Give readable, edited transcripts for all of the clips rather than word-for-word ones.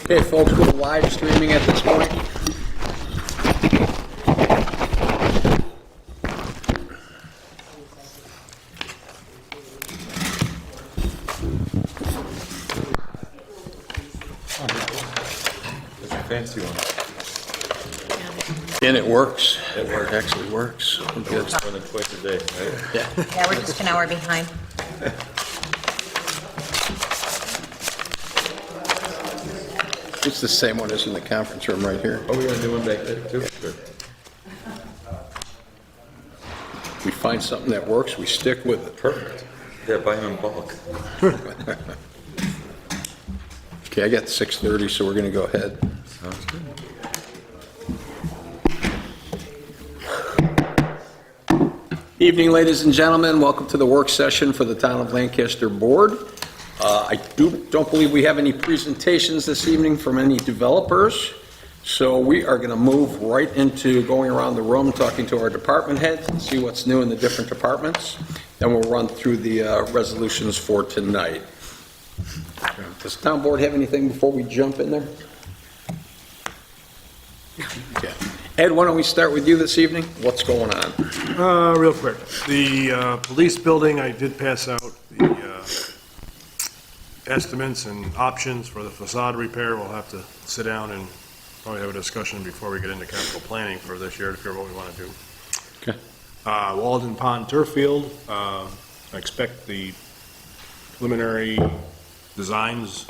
Okay, folks, we're live streaming at this point. It's a fancy one. And it works. It actually works. It works more than twice a day, right? Yeah, we're just an hour behind. It's the same one as in the conference room right here. Oh, we got a new one back there too? Good. We find something that works, we stick with it. Perfect. Yeah, buy them in bulk. Okay, I got 6:30, so we're going to go ahead. Sounds good. Evening, ladies and gentlemen. Welcome to the work session for the Town of Lancaster Board. I don't believe we have any presentations this evening from any developers, so we are going to move right into going around the room, talking to our department heads and see what's new in the different departments. Then we'll run through the resolutions for tonight. Does the town board have anything before we jump in there? Okay. Ed, why don't we start with you this evening? What's going on? Real quick, the police building, I did pass out the estimates and options for the facade repair. We'll have to sit down and probably have a discussion before we get into capital planning for this year to figure out what we want to do. Okay. Walden Pond Turf Field, I expect the preliminary designs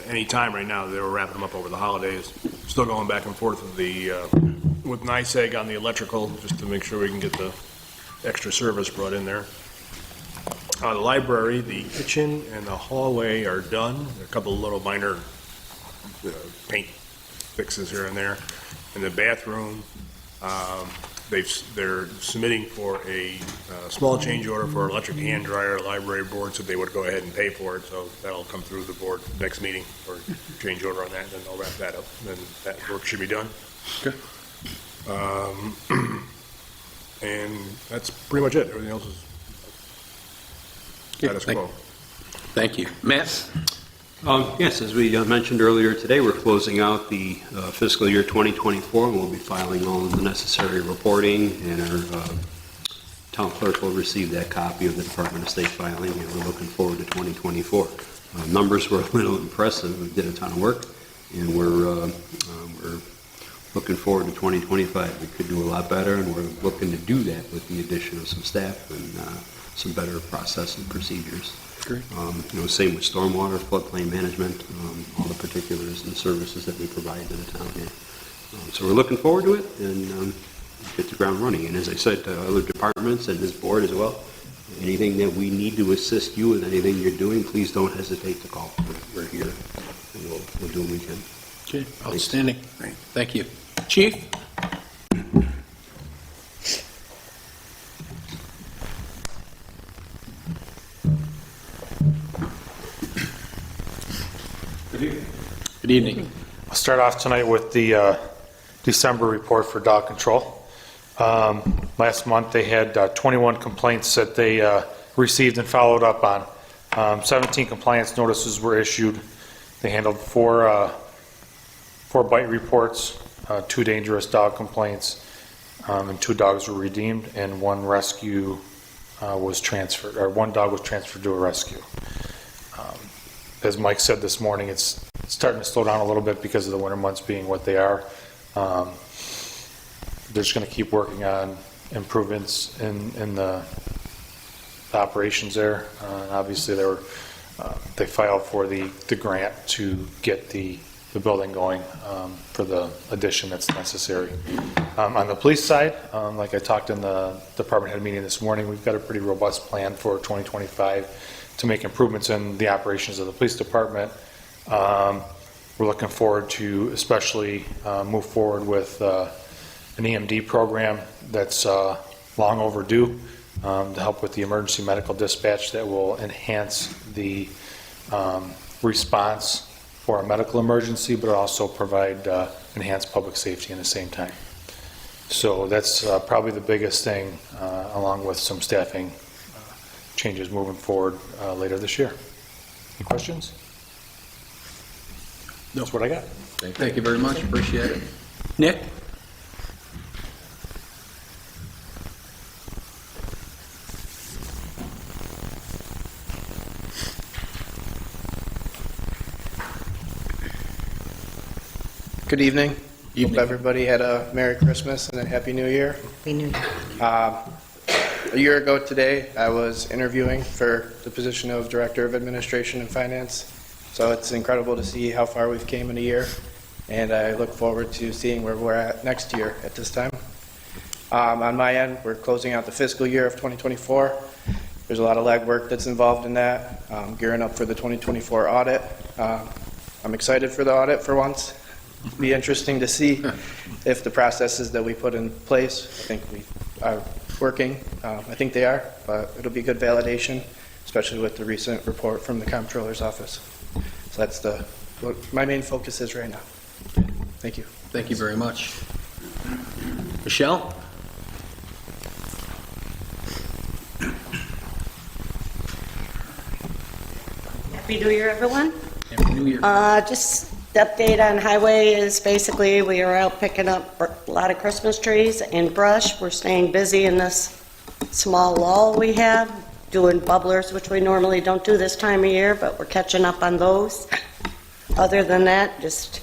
any time right now. They were wrapping them up over the holidays. Still going back and forth with with NYSEG on the electrical, just to make sure we can get the extra service brought in there. The library, the kitchen and the hallway are done. A couple of little minor paint fixes here and there. In the bathroom, they're submitting for a small change order for electric hand dryer. Library board said they would go ahead and pay for it, so that'll come through the board next meeting for change order on that, and then they'll wrap that up. Then that work should be done. Okay. And that's pretty much it. Everything else is status quo. Thank you. Matt? Yes, as we mentioned earlier today, we're closing out the fiscal year 2024, and we'll be filing all of the necessary reporting, and our town clerk will receive that copy of the Department of State filing, and we're looking forward to 2024. Numbers were a little impressive. We did a ton of work, and we're looking forward to 2025. We could do a lot better, and we're looking to do that with the addition of some staff and some better process and procedures. Great. Same with stormwater, floodplain management, all the particulars and services that we provide to the town here. So we're looking forward to it and get the ground running. And as I said to other departments and this board as well, anything that we need to assist you with, anything you're doing, please don't hesitate to call. We're here, and we'll do what we can. Okay, outstanding. Great. Thank you. Chief? Good evening. I'll start off tonight with the December report for dog control. Last month they had 21 complaints that they received and followed up on. 17 compliance notices were issued. They handled four bite reports, 2 dangerous dog complaints, and 2 dogs were redeemed, and 1 rescue was transferred, or 1 dog was transferred to a rescue. As Mike said this morning, it's starting to slow down a little bit because of the winter months being what they are. They're just going to keep working on improvements in the operations there. Obviously, they filed for the grant to get the building going for the addition that's necessary. On the police side, like I talked in the department head meeting this morning, we've got a pretty robust plan for 2025 to make improvements in the operations of the police department. We're looking forward to especially move forward with an EMD program that's long overdue to help with the emergency medical dispatch that will enhance the response for a medical emergency, but also provide enhanced public safety in the same time. So that's probably the biggest thing, along with some staffing changes moving forward later this year. Any questions? That's what I got. Thank you very much, appreciate it. Nick? Good evening. Evening. Hope everybody had a Merry Christmas and a Happy New Year. We knew. A year ago today, I was interviewing for the position of Director of Administration and Finance. So it's incredible to see how far we've came in a year, and I look forward to seeing where we're at next year at this time. On my end, we're closing out the fiscal year of 2024. There's a lot of legwork that's involved in that, gearing up for the 2024 audit. I'm excited for the audit for once. It'll be interesting to see if the processes that we put in place, I think we are working. I think they are, but it'll be good validation, especially with the recent report from the Comptroller's office. So that's what my main focus is right now. Thank you. Thank you very much. Michelle? Happy New Year, everyone. Happy New Year. Just the update on highway is basically we are out picking up a lot of Christmas trees and brush. We're staying busy in this small lull we have, doing bubblers, which we normally don't do this time of year, but we're catching up on those. Other than that, just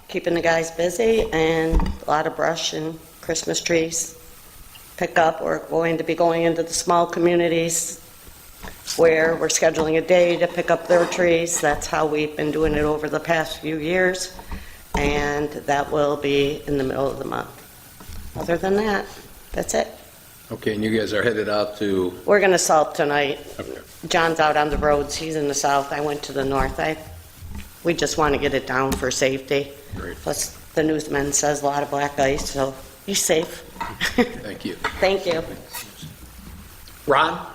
keeping the guys busy and a lot of brush and Christmas trees pick up. We're going to be going into the small communities where we're scheduling a day to pick up their trees. That's how we've been doing it over the past few years, and that will be in the middle of the month. Other than that, that's it. Okay, and you guys are headed out to, We're going to salt tonight. okay. John's out on the roads. He's in the south. I went to the north. We just want to get it down for safety. Great. Plus, the newsman says a lot of black ice, so be safe. Thank you. Thank you. Ron?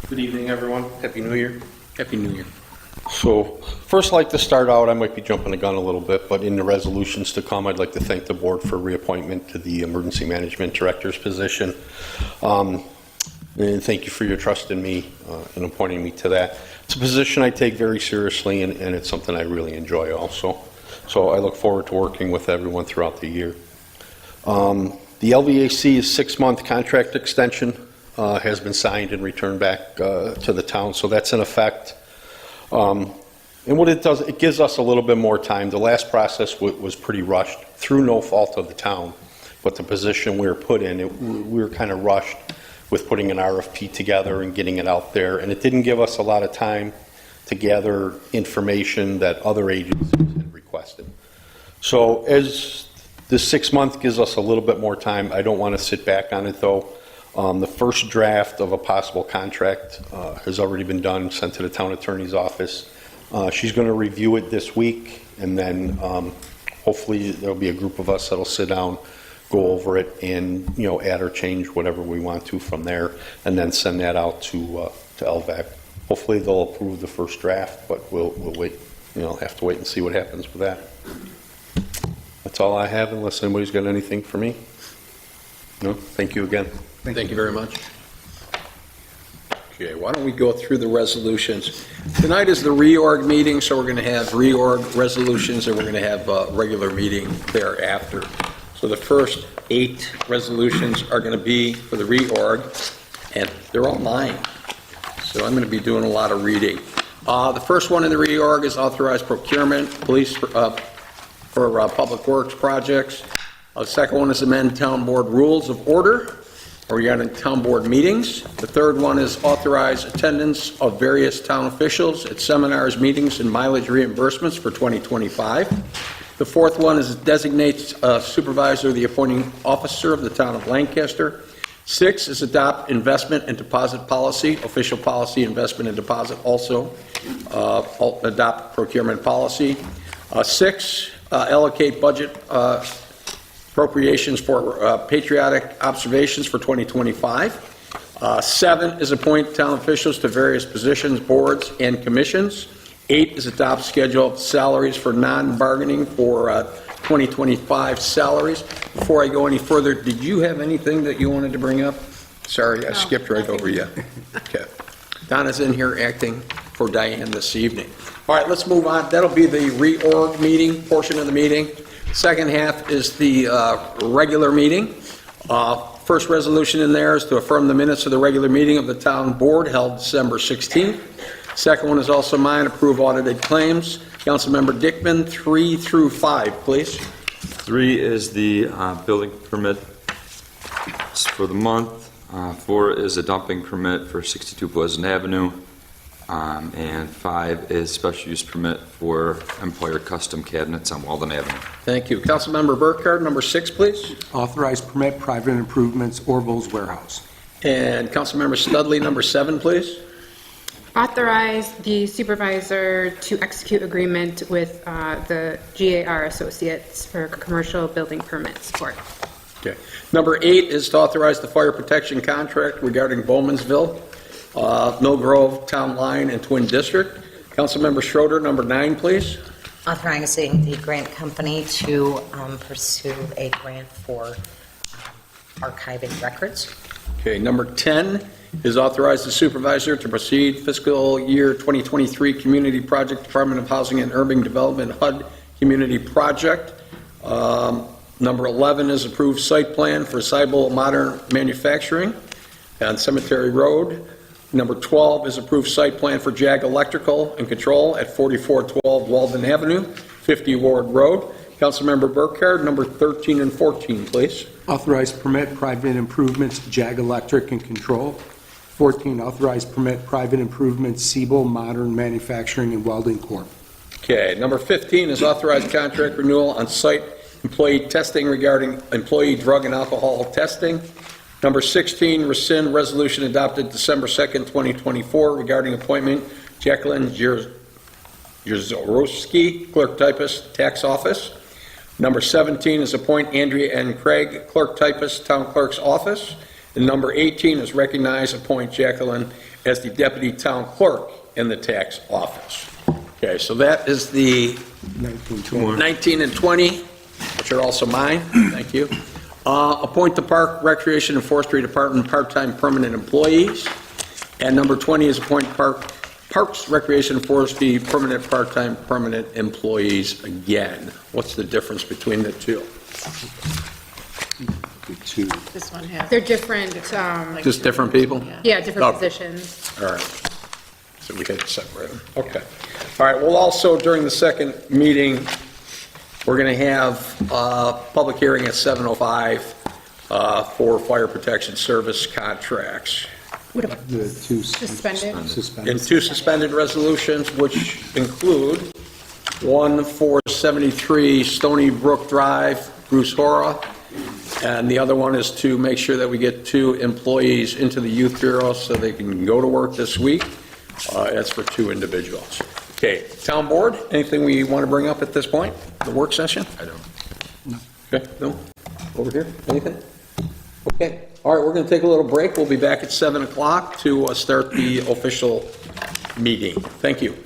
Good evening, everyone. Happy New Year. Happy New Year. So, first, I'd like to start out, I might be jumping the gun a little bit, but in the resolutions to come, I'd like to thank the board for reappointment to the Emergency Management Director's position. And thank you for your trust in me in appointing me to that. It's a position I take very seriously, and it's something I really enjoy also. So I look forward to working with everyone throughout the year. The LVAC's 6-month contract extension has been signed and returned back to the town, so that's in effect. And what it does, it gives us a little bit more time. The last process was pretty rushed, through no fault of the town, but the position we were put in, we were kind of rushed with putting an RFP together and getting it out there, and it didn't give us a lot of time to gather information that other agencies had requested. So as the 6-month gives us a little bit more time, I don't want to sit back on it though. The first draft of a possible contract has already been done, sent to the town attorney's office. She's going to review it this week, and then hopefully there'll be a group of us that'll sit down, go over it, and add or change whatever we want to from there, and then send that out to LVAC. Hopefully they'll approve the first draft, but we'll wait. Have to wait and see what happens with that. That's all I have, unless anybody's got anything for me. No, thank you again. Thank you very much. Okay, why don't we go through the resolutions? Tonight is the reorg meeting, so we're going to have reorg resolutions, and we're going to have a regular meeting thereafter. So the first 8 resolutions are going to be for the reorg, and they're all mine. So I'm going to be doing a lot of reading. The first one in the reorg is authorized procurement, police for public works projects. The second one is amend town board rules of order regarding town board meetings. The third one is authorize attendance of various town officials at seminars, meetings, and mileage reimbursements for 2025. The fourth one is designates supervisor, the appointing officer of the town of Lancaster. 6 is adopt investment and deposit policy, official policy, investment and deposit also. Adopt procurement policy. 6, allocate budget appropriations for patriotic observations for 2025. 7 is appoint town officials to various positions, boards, and commissions. 8 is adopt schedule of salaries for non-bargaining for 2025 salaries. Before I go any further, did you have anything that you wanted to bring up? Sorry, I skipped right over you. Okay. Donna's in here acting for Diane this evening. All right, let's move on. That'll be the reorg meeting, portion of the meeting. Second half is the regular meeting. First resolution in there is to affirm the minutes of the regular meeting of the town board held December 16th. Second one is also mine, approve audited claims. Councilmember Dickman, 3 through 5, please. 3 is the building permit for the month. 4 is a dumping permit for 62 Pleasant Avenue. And 5 is special use permit for Empire Custom Cabinets on Walden Avenue. Thank you. Councilmember Burkhardt, number 6, please. Authorized permit, private improvements, Orville's Warehouse. And Councilmember Studley, number 7, please. Authorize the supervisor to execute agreement with the GAR Associates for commercial building permit support. Okay. Number 8 is to authorize the fire protection contract regarding Bowmansville, Mill Grove, Town Line, and Twin District. Councilmember Schroeder, number 9, please. Authorizing the grant company to pursue a grant for archiving records. Okay. Number 10 is authorize the supervisor to proceed fiscal year 2023 Community Project, Department of Housing and Urban Development, HUD Community Project. Number 11 is approved site plan for Seibel Modern Manufacturing on Cemetery Road. Number 12 is approved site plan for JAG Electrical and Control at 4412 Walden Avenue, 50 Ward Road. Councilmember Burkhardt, number 13 and 14, please. Authorized permit, private improvements, JAG Electric and Control. 14, authorized permit, private improvements, Siebel Modern Manufacturing and Welding Corp. Okay, number 15 is authorized contract renewal on site employee testing regarding employee drug and alcohol testing. Number 16, rescind resolution adopted December 2nd, 2024 regarding appointment Jacqueline Jerzorowski, clerk typist, tax office. Number 17 is appoint Andrea N. Craig, clerk typist, town clerk's office. And number 18 is recognize, appoint Jacqueline as the deputy town clerk in the tax office. Okay, so that is the 19 and 20, which are also mine. Thank you. Appoint the Park, Recreation, and Forestry Department part-time permanent employees. And number 20 is appoint Parks, Recreation, and Forestry permanent part-time permanent employees again. What's the difference between the two? This one has. They're different, Just different people? yeah, different Okay. positions. All right. So we had to separate them. Okay. All right, well, also during the second meeting, we're going to have a public hearing at 7:05 for fire protection service contracts. The two Suspended. And 2 suspended resolutions, which include one for 73 Stony Brook Drive, Bruce Hora, and the other one is to make sure that we get 2 employees into the Youth Bureau so they can go to work this week. That's for 2 individuals. Okay, Town Board, anything we want to bring up at this point, the work session? I don't. No. Okay, no? Over here, anything? Okay, all right, we're going to take a little break. We'll be back at 7 o'clock to start the official meeting. Thank you.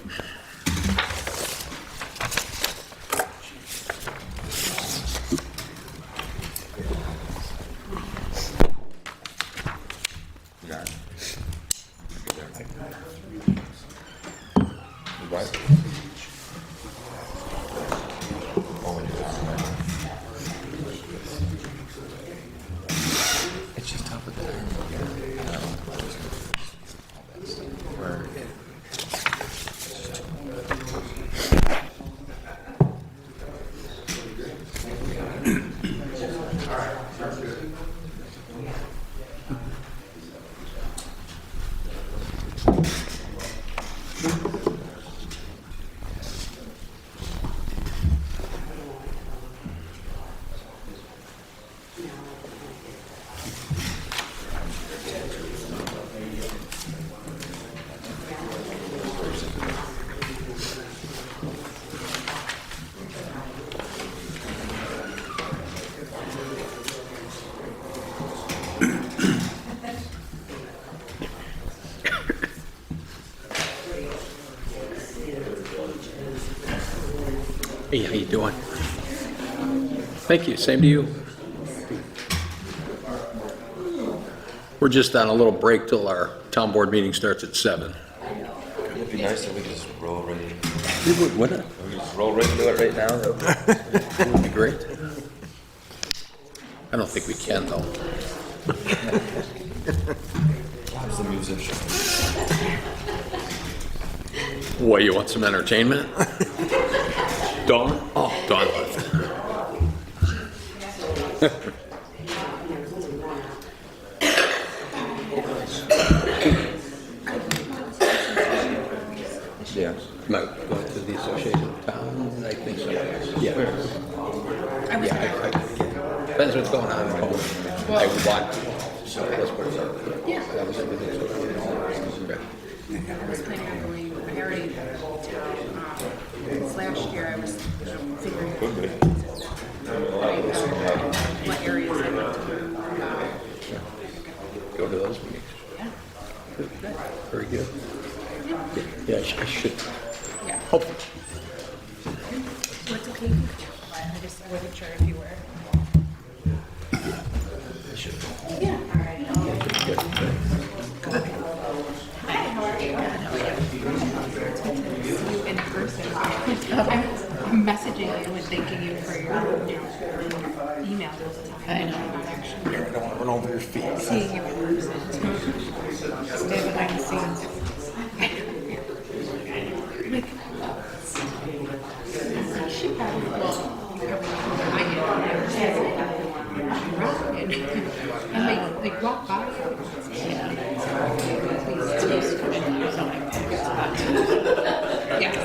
Hey, how you doing? Thank you, same to you. We're just on a little break till our town board meeting starts at 7. It'd be nice if we just roll right in. Wouldn't it? We just roll right into it right now. That would be great. I don't think we can, though. Who's the musician? What, you want some entertainment? Dawn? Oh, Dawn left. Yeah. Might go to the Association of Towns, I think so. Yeah. Yeah, depends what's going on. I want, so that's what it's up. Yeah. That was everything. Okay. I was planning on going, I already had a whole town, this last year I was figuring out what areas I want to Go to those meetings. Good. Very good. Yeah, I should. Yeah. Hopefully. Well, it's okay, you can come, but I just wasn't sure if you were. Yeah, all right. Hi, how are you? It's good to see you in person. I'm messaging you and thanking you for your email all the time. I know. Not actually I don't want to run over your feet. seeing you in person. Stay behind the scenes. Like, she probably will. I and like walk by. Yes.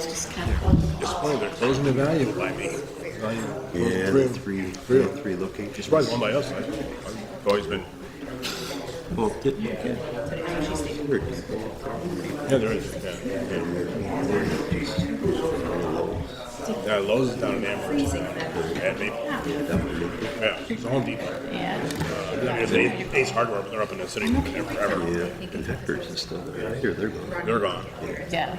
It's funny, they're closing the value by me. Yeah, three locations. It's probably one by us. I've always been, Well, yeah, there is, yeah. Lowe's is down in Amherst. And maybe, yeah, it's a Home Depot. There's Ace Hardware, but they're up in the city forever. yeah, Vectors is still there. They're gone. They're gone. Yeah.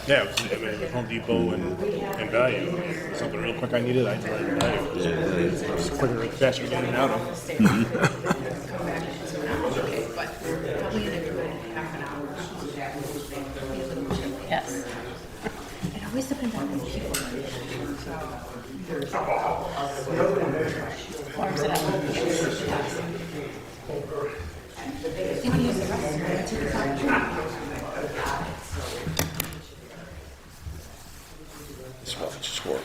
Yeah, I mean, Home Depot and Value. Something real quick I needed, I tried Value. It's quicker, faster to get in and out of. Yes. It always depends on the people. Warms it up. You can use the rest. Take it out. This one just worked.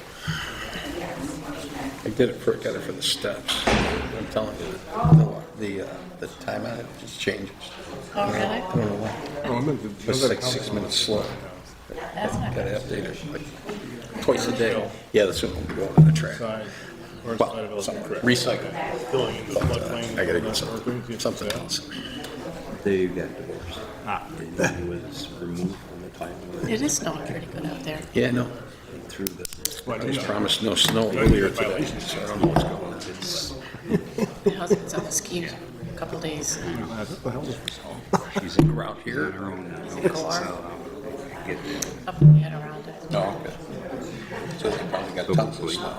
I got it for the steps. I'm telling you, the time on it just changes. Oh, really? I don't know why. It's like 6 minutes slow. That's not Got to good. update it like twice a day. Yeah, that's when we go on the track. Side, north Well, side of some Elgin Creek. recycle. Filling in the floodplain. I got to get Not working. something else. They got divorced. It was removed from the title. It is snowing pretty good out there. Yeah, no. Through the, Well, I was you know, promised no snow you earlier get today, violations. so I don't know what's going on. My husband's on the skis a couple days. What the hell is this? She's around here. Up and head around it. Oh, okay. So they probably got tons of snow.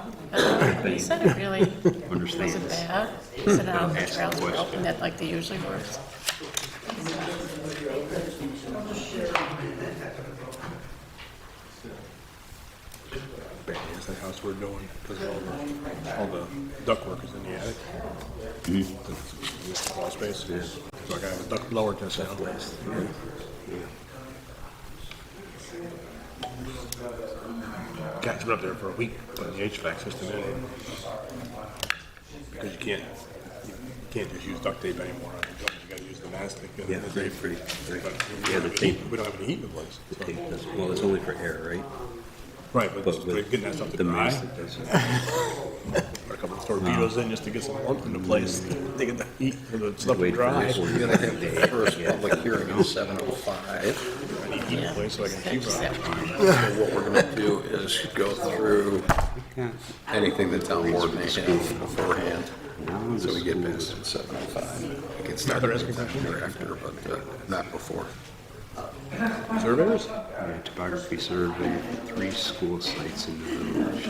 He said it really wasn't bad. He said all the trails were open that like they usually were. It's the house we're doing because all the ductwork is in the attic. The wall space. So I got a duct blower just now. Guys been up there for a week putting the HVAC system in. Because you can't just use duct tape anymore on the joints. You gotta use the mastic. And yeah, the very tape. free. Yeah, the tape. We don't have any heat in the place. The tape does, well, it's only for air, right? Right, but But with getting that stuff to the dry. mastic doesn't. Put a couple of torpedoes in just to get some warmth into place. They get the heat for the stuff to Wait for dry. this. We're gonna have the first public hearing at 7:05. I need heat in place so I can keep So what we're gonna do is go through anything the town board may have beforehand. So we get past 7:05. We can start thereafter, but not before. Surveyors? Topography survey for 3 school sites in the village.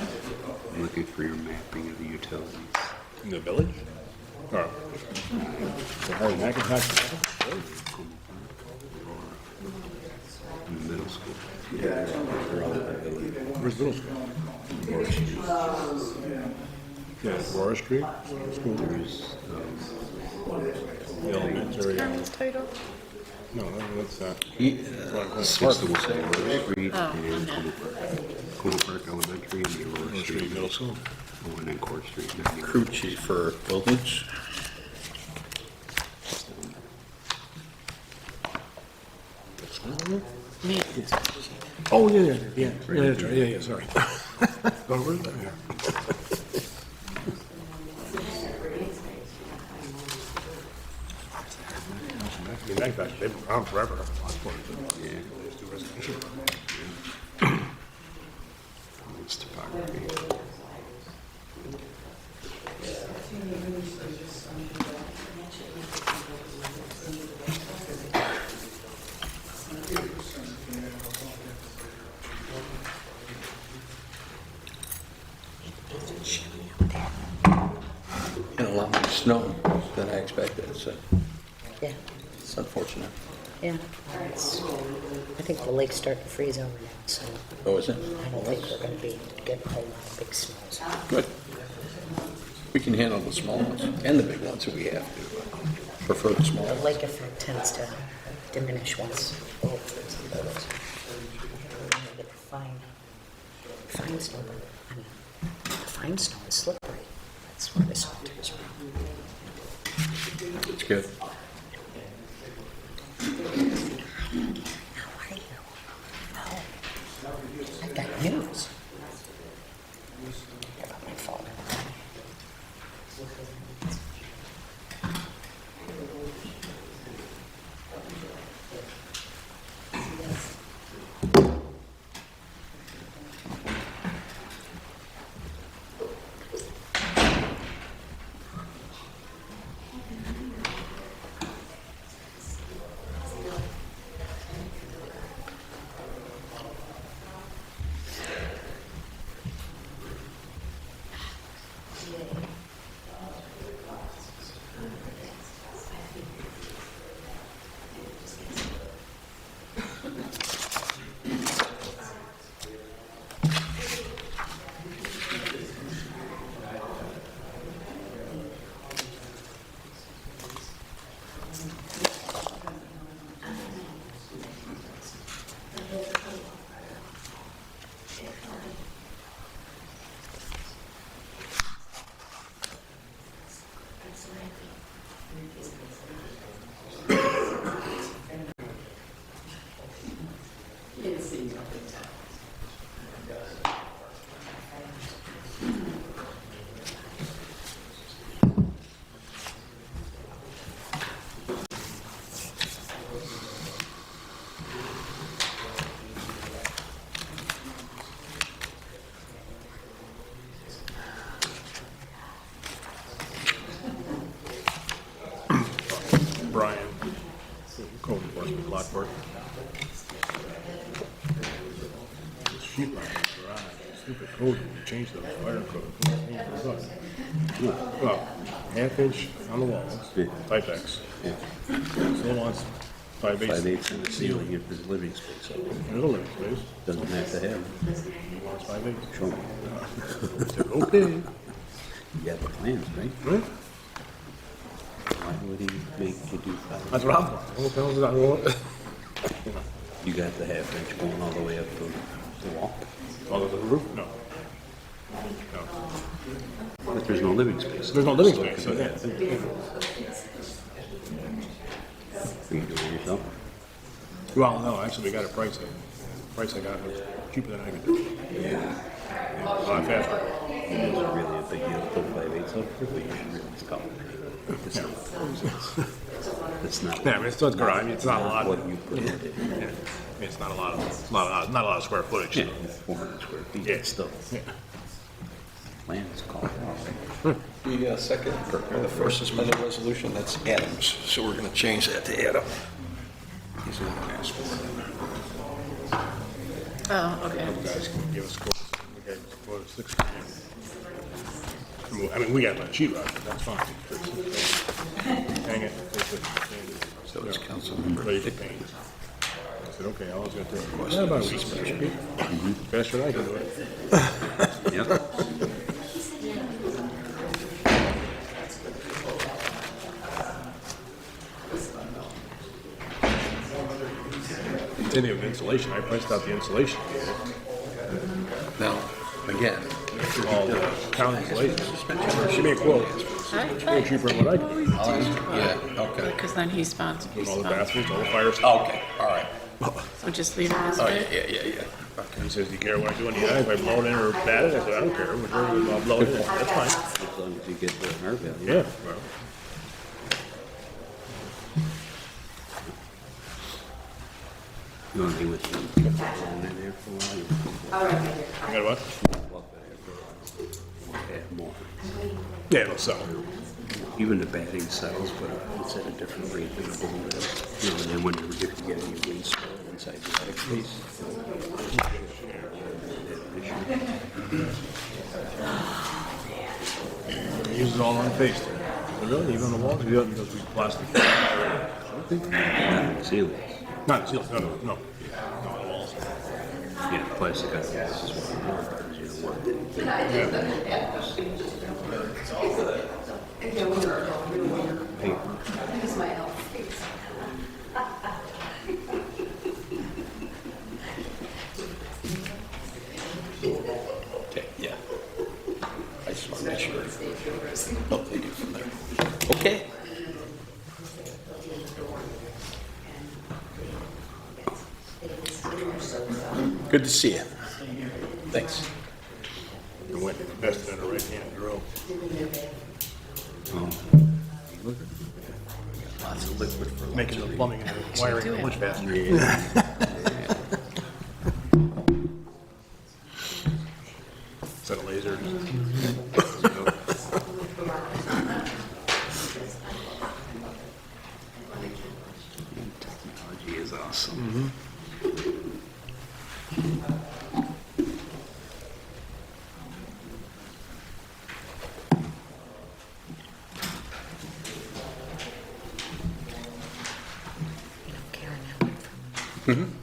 I'm looking for your mapping of the utilities. In the village? Or, Harry McIntosh? In the middle school. Where's middle school? Yeah, Aurora Street? School. There's, The elementary. Title? No, that's not. 61 Aurora Street and Cool Park Elementary and the Aurora Street Street Middle School. Oh, and then Court Street. Crew chief for buildings. Oh, yeah, that's right, yeah, sorry. Oh, where's that here? In fact, they've been around forever. Yeah. It's topography. And a lot more snow than I expected, so Yeah, it's unfortunate. yeah. I think the lake's starting to freeze over now, so Oh, is it? I don't think we're gonna be getting a whole lot of big snows. Good. We can handle the small ones and the big ones if we have to. Prefer the small The ones. lake effect tends to diminish once. The fine snow, I mean, the fine snow is slippery. That's where the salt is from. It's good. How are you? Oh, I've got news. Get on my phone. Brian, code enforcement, Lockport. Sheet rock garage, stupid code, we changed the fire code. Well, half inch on the walls, type X. Still wants 5/8. 5/8 in the ceiling if there's living space. There's a living space, Doesn't have to have. he wants 5/8. Show me. I said, okay. You got the plans, right? Right? Why would he make you do That's 5? what I'm, what the hell is that? What? You got the half inch going all the way up to the wall. Oh, there's a roof? No. No. But there's no living space. There's no living So it space, could be so half inch. You can do it yourself. Well, no, actually, we got a price I got was cheaper than I could do. Yeah. A lot faster. It isn't really a big deal to put 5/8 up, but you should really scout it. It's not. It's not. Yeah, I mean, it's not garage, it's not a lot. What you permitted. Yeah. I mean, it's not a lot of square footage. Yeah, 400 square feet, Yeah. it's still. Yeah. Land is called out. The second, or the first suspended resolution, that's Adams, so we're going to change that to Adam. Oh, okay. Guys can give us quotes. We gave us quotes, 6 grand. I mean, we got my sheet rock, but that's fine. Hang it. So it's council member. Ready for paint. I said, okay, I was gonna take about a week. Faster than I can do it. Yep. Any of insulation, I priced out the insulation. Now, again, All the town insulation. She made a quote. Way cheaper than what I did. yeah, okay. Because then he's sponsored. Doing all the bathrooms, all the fire stuff. Okay, all right. So just leave it as Oh, it. yeah. He says, do you care what I do on the eye? If I blow it in or bat it? I said, I don't care. Whichever, I'll blow it in. That's fine. As long as you get the R value. Yeah, well, You want to be with them? In there for a while? you got what? Add more. Yeah, it'll sell. Even the batting sells, but it's at a different rate than a balloon. And then when you get any waste inside the attic space. He uses it all on face there. Really? Even on the walls? He doesn't because we plastic. Ceilings. Not seals, no. No, on the walls. Yeah, plastic on the walls is what you want, because you don't want anything. Paper. Okay, yeah. I just want to make sure. I'll take it from there. Okay. Good to see you. Thanks. I went and invested in a right-hand drill. Lots of liquid for Making the plumbing and the wiring much faster. Set of lasers. Technology is awesome. Karen Allen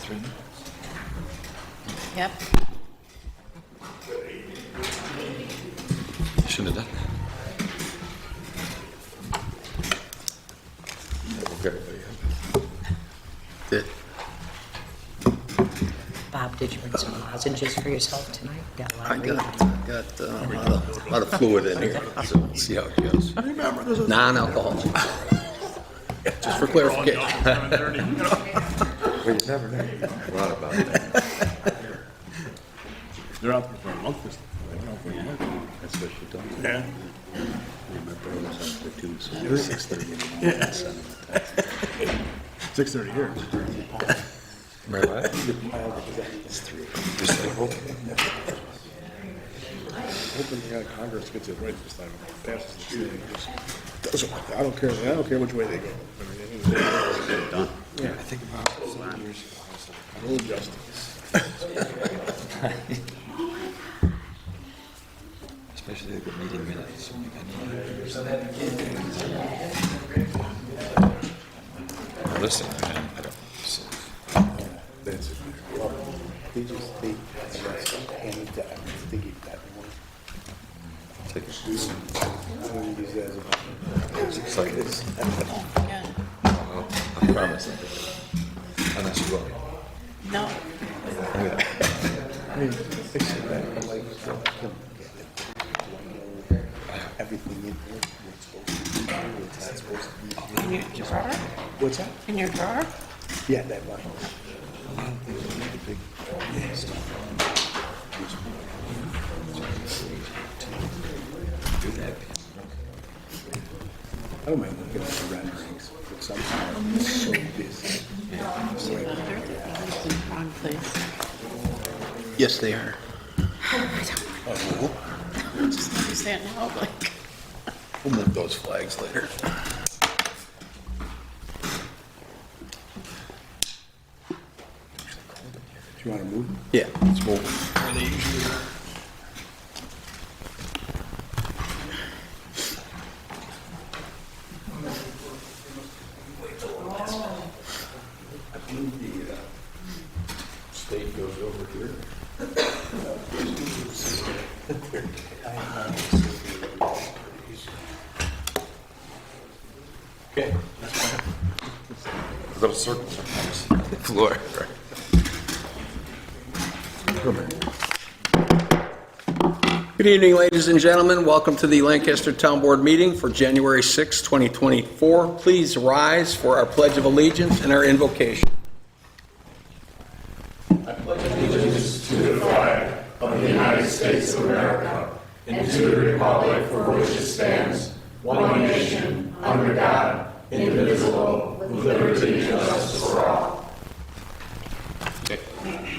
from Yep. Shouldn't have done that. Did. Bob, did you bring some lozenges for yourself tonight? Got a lot I of got a lot of fluid in here, so we'll see how it goes. Remember, this is. Non-alcoholic. Just for clarification. Well, you never know. A lot about that. They're out there for a month. They've been out for a month. That's what she told me. Yeah. My brother's up there too, so it's 6:30 in the morning. Yeah. 6:30 here. Right, what? Hoping Congress gets it right this time. Passes this thing. Just doesn't- I don't care which way they go. Done. Yeah, I think about it. A little justice. Especially the meeting minutes. Listen, man, I don't. That's it. They just, hand it to everyone, they give that one. Take it. I don't use that as a. It's exciting. Yeah. I promise. Unless you will. No. I mean, it's that, like, everything in here, what's supposed to be. In your drawer? What's that? In your drawer? Yeah, that one. I don't mind looking at the renderings, but somehow it's so busy. Wrong place. Yes, they are. Just understand now, like. We'll move those flags later. Do you want to move? Yeah, let's move. Where they usually are. State goes over here. Okay. Those circles are Floor. Good evening, ladies and gentlemen. Welcome to the Lancaster Town Board meeting for January 6, 2024. Please rise for our Pledge of Allegiance and our invocation.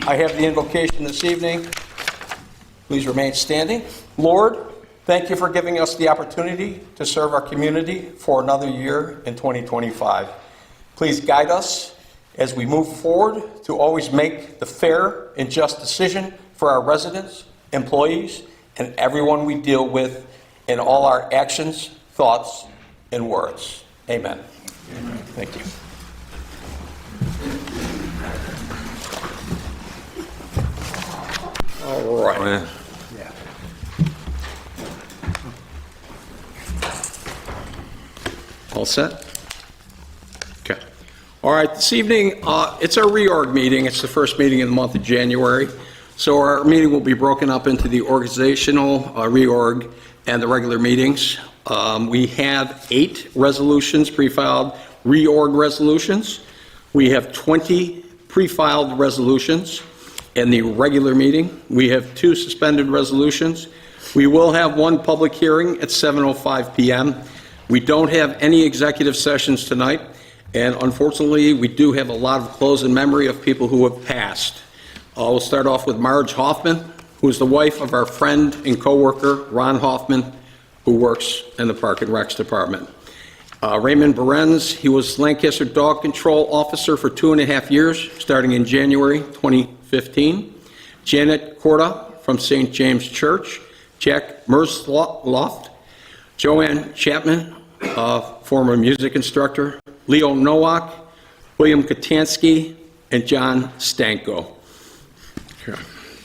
I have the invocation this evening. Please remain standing. Lord, thank you for giving us the opportunity to serve our community for another year in 2025. Please guide us as we move forward to always make the fair and just decision for our residents, employees, and everyone we deal with in all our actions, thoughts, and words. Amen. Amen. Thank you. All right. Yeah. Yeah. All set? Okay. All right, this evening, it's our reorg meeting. It's the first meeting in the month of January. So our meeting will be broken up into the organizational reorg and the regular meetings. We have 8 resolutions, pre-filed reorg resolutions. We have 20 pre-filed resolutions. In the regular meeting, we have 2 suspended resolutions. We will have 1 public hearing at 7:05 p.m. We don't have any executive sessions tonight, and unfortunately, we do have a lot of close in memory of people who have passed. We'll start off with Marge Hoffman, who is the wife of our friend and coworker, Ron Hoffman, who works in the Park and Recs Department. Raymond Berenz, he was Lancaster Dog Control Officer for 2.5 years, starting in January 2015. Janet Corda from St. James Church. Jack Mersloft. Joanne Chapman, former music instructor. Leo Nowak. William Katansky. And John Stanko.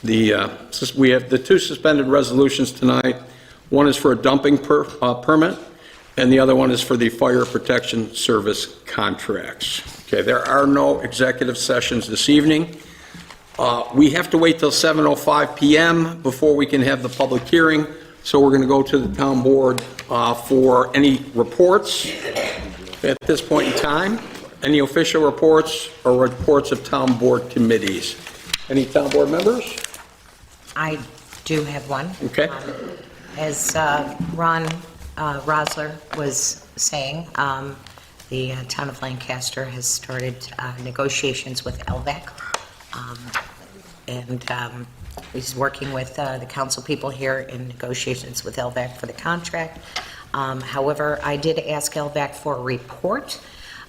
We have the 2 suspended resolutions tonight. One is for a dumping permit, and the other one is for the fire protection service contracts. Okay, there are no executive sessions this evening. We have to wait till 7:05 p.m. before we can have the public hearing, so we're going to go to the town board for any reports at this point in time, any official reports or reports of town board committees. Any town board members? I do have one. Okay. As Ron Rosler was saying, the town of Lancaster has started negotiations with LVAC, and he's working with the council people here in negotiations with LVAC for the contract. However, I did ask LVAC for a report,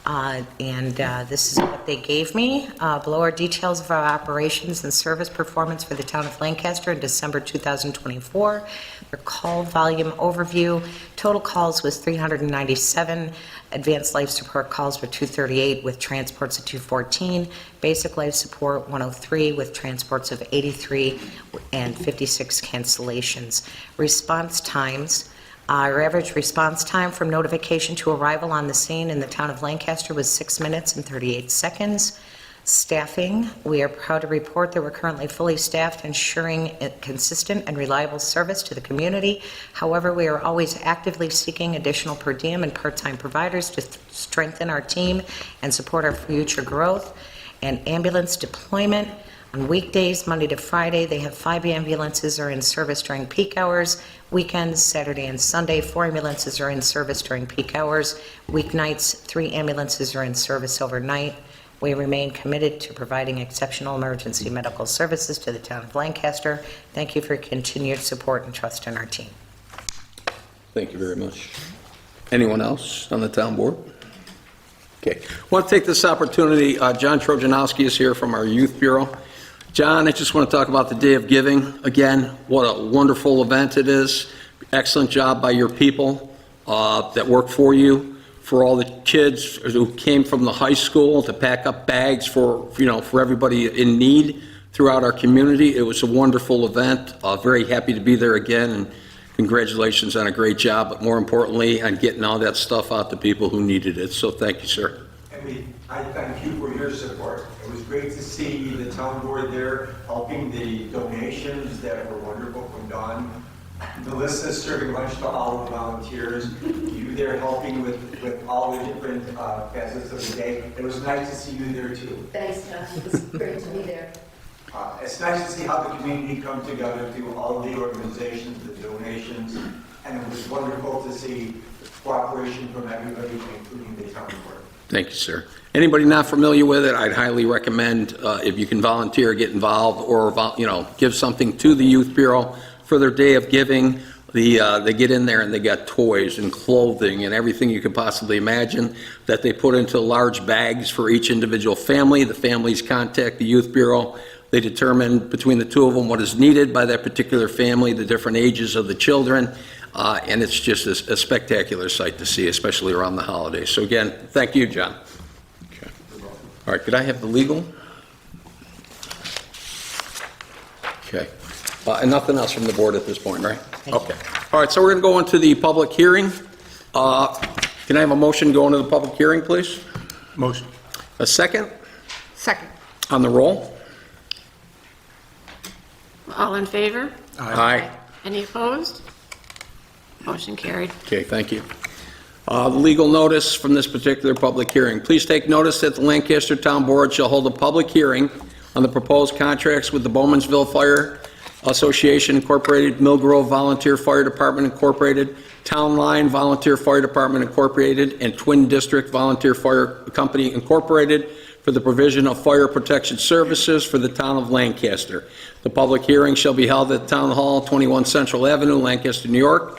and this is what they gave me. Below are details of our operations and service performance for the town of Lancaster in December 2024. Their call volume overview. Total calls was 397. Advanced life support calls were 238 with transports of 214. Basic life support 103 with transports of 83 and 56 cancellations. Response times. Our average response time from notification to arrival on the scene in the town of Lancaster was 6 minutes and 38 seconds. Staffing, we are proud to report that we're currently fully staffed, ensuring a consistent and reliable service to the community. However, we are always actively seeking additional per diem and part-time providers to strengthen our team and support our future growth. And ambulance deployment, on weekdays, Monday to Friday, they have 5 ambulances are in service during peak hours. Weekends, Saturday and Sunday, 4 ambulances are in service during peak hours. Weeknights, 3 ambulances are in service overnight. We remain committed to providing exceptional emergency medical services to the town of Lancaster. Thank you for your continued support and trust in our team. Thank you very much. Anyone else on the town board? Okay. I want to take this opportunity, John Trojanowski is here from our Youth Bureau. John, I just want to talk about the Day of Giving. Again, what a wonderful event it is. Excellent job by your people that work for you, for all the kids who came from the high school to pack up bags for everybody in need throughout our community. It was a wonderful event. Very happy to be there again, and congratulations on a great job, but more importantly, on getting all that stuff out to people who needed it. So thank you, sir. And I thank you for your support. It was great to see the town board there helping the donations that were wonderful from Dawn. Melissa serving lunch to all the volunteers. You there helping with all the different facets of the day. It was nice to see you there too. Thanks, John. It was great to be there. It's nice to see how the community come together through all of the organizations, the donations, and it was wonderful to see cooperation from everybody, including the town board. Thank you, sir. Anybody not familiar with it, I'd highly recommend if you can volunteer, get involved, or give something to the Youth Bureau for their Day of Giving. They get in there and they got toys and clothing and everything you could possibly imagine that they put into large bags for each individual family. The families contact the Youth Bureau. They determine between the two of them what is needed by that particular family, the different ages of the children, and it's just a spectacular sight to see, especially around the holidays. So again, thank you, John. Okay. All right, could I have the legal? Okay. And nothing else from the board at this point, right? Okay. All right, so we're going to go into the public hearing. Can I have a motion going to the public hearing, please? Motion. A second? Second. On the roll? All in favor? Aye. Any opposed? Motion carried. Okay, thank you. The legal notice from this particular public hearing. Please take notice that the Lancaster Town Board shall hold a public hearing on the proposed contracts with the Bowmansville Fire Association Incorporated, Mill Grove Volunteer Fire Department Incorporated, Town Line Volunteer Fire Department Incorporated, and Twin District Volunteer Fire Company Incorporated for the provision of fire protection services for the town of Lancaster. The public hearing shall be held at Town Hall, 21 Central Avenue, Lancaster, New York,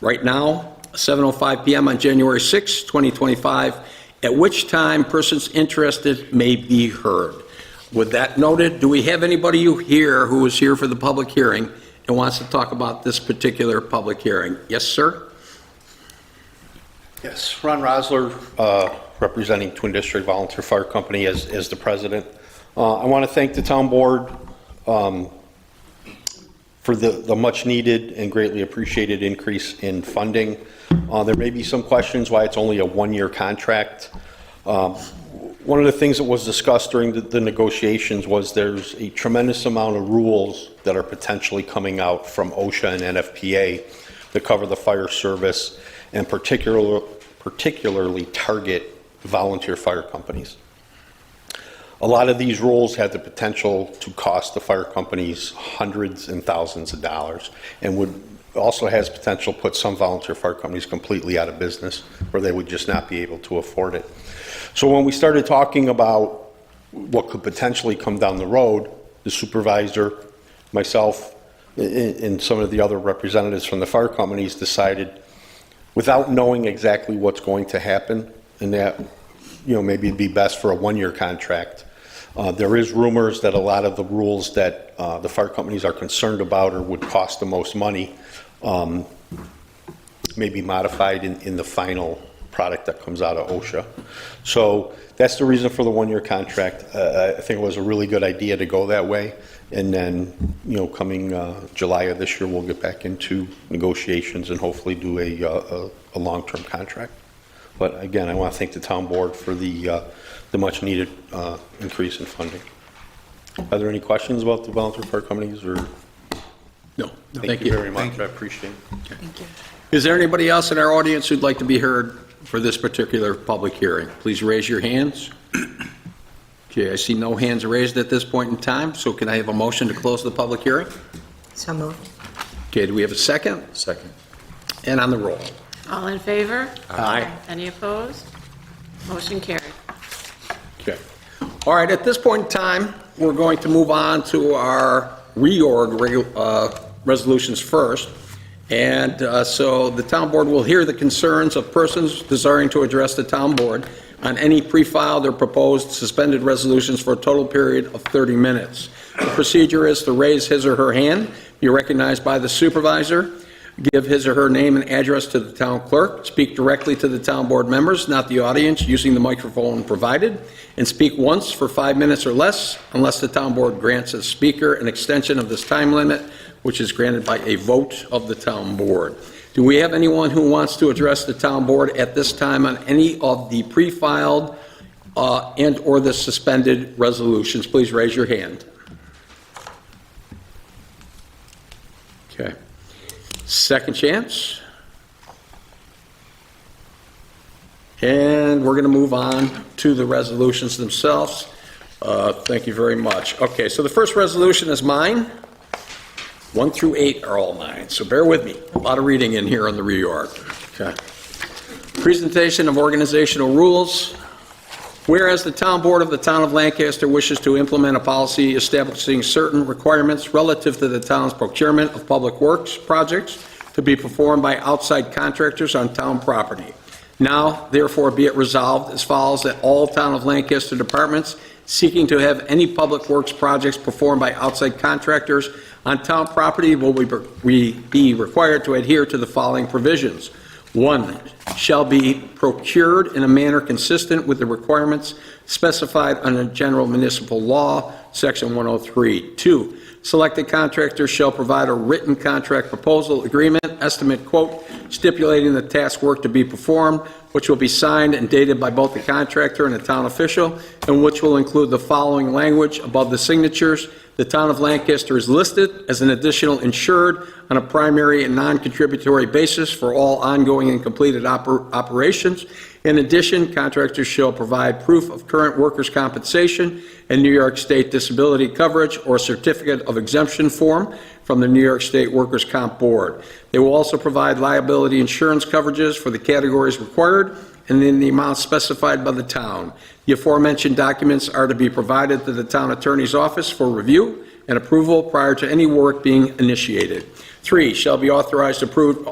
right now, 7:05 p.m. on January 6, 2025, at which time persons interested may be heard. With that noted, do we have anybody here who is here for the public hearing and wants to talk about this particular public hearing? Yes, sir? Yes, Ron Rosler, representing Twin District Volunteer Fire Company as the president. I want to thank the town board for the much-needed and greatly appreciated increase in funding. There may be some questions why it's only a one-year contract. One of the things that was discussed during the negotiations was there's a tremendous amount of rules that are potentially coming out from OSHA and NFPA that cover the fire service and particularly target volunteer fire companies. A lot of these rules have the potential to cost the fire companies hundreds and thousands of dollars, and would also has potential to put some volunteer fire companies completely out of business, where they would just not be able to afford it. So when we started talking about what could potentially come down the road, the supervisor, myself, and some of the other representatives from the fire companies decided, without knowing exactly what's going to happen, and that maybe it'd be best for a one-year contract. There is rumors that a lot of the rules that the fire companies are concerned about or would cost the most money may be modified in the final product that comes out of OSHA. So that's the reason for the one-year contract. I think it was a really good idea to go that way. And then, coming July of this year, we'll get back into negotiations and hopefully do a long-term contract. But again, I want to thank the town board for the much-needed increase in funding. Are there any questions about the volunteer fire companies, or? No, Thank you very much, I appreciate it. Is there anybody else in our audience who'd like to be heard for this particular public hearing? Please raise your hands. Okay, I see no hands raised at this point in time, so can I have a motion to close the public hearing? So moved. Okay, do we have a second? Second. And on the roll. All in favor? Aye. Any opposed? Motion carried. Okay. All right, at this point in time, we're going to move on to our resolutions first. And so the town board will hear the concerns of persons desiring to address the town board on any pre-filed or proposed suspended resolutions for a total period of 30 minutes. The procedure is to raise his or her hand, be recognized by the supervisor, give his or her name and address to the town clerk, speak directly to the town board members, not the audience, using the microphone provided, and speak once for 5 minutes or less, unless the town board grants a speaker an extension of this time limit, which is granted by a vote of the town board. Do we have anyone who wants to address the town board at this time on any of the pre-filed and/or the suspended resolutions? Please raise your hand. Okay. Second chance. And we're going to move on to the resolutions themselves. Thank you very much. Okay, so the first resolution is mine. 1 through 8 are all mine, so bear with me. A lot of reading in here on the reorg. Okay. Presentation of organizational rules. Whereas the town board of the town of Lancaster wishes to implement a policy establishing certain requirements relative to the town's procurement of public works projects to be performed by outside contractors on town property. Now, therefore, be it resolved as follows, that all town of Lancaster departments seeking to have any public works projects performed by outside contractors on town property will be required to adhere to the following provisions. 1, shall be procured in a manner consistent with the requirements specified under General Municipal Law, Section 103. 2, selected contractors shall provide a written contract proposal, agreement, estimate, quote, stipulating the task work to be performed, which will be signed and dated by both the contractor and the town official, and which will include the following language above the signatures. The town of Lancaster is listed as an additional insured on a primary and non-contributory basis for all ongoing and completed operations. In addition, contractors shall provide proof of current workers' compensation and New York State disability coverage or certificate of exemption form from the New York State Workers' Comp Board. They will also provide liability insurance coverages for the categories required and in the amount specified by the town. The aforementioned documents are to be provided to the town attorney's office for review and approval prior to any work being initiated. 3, shall be authorized or approved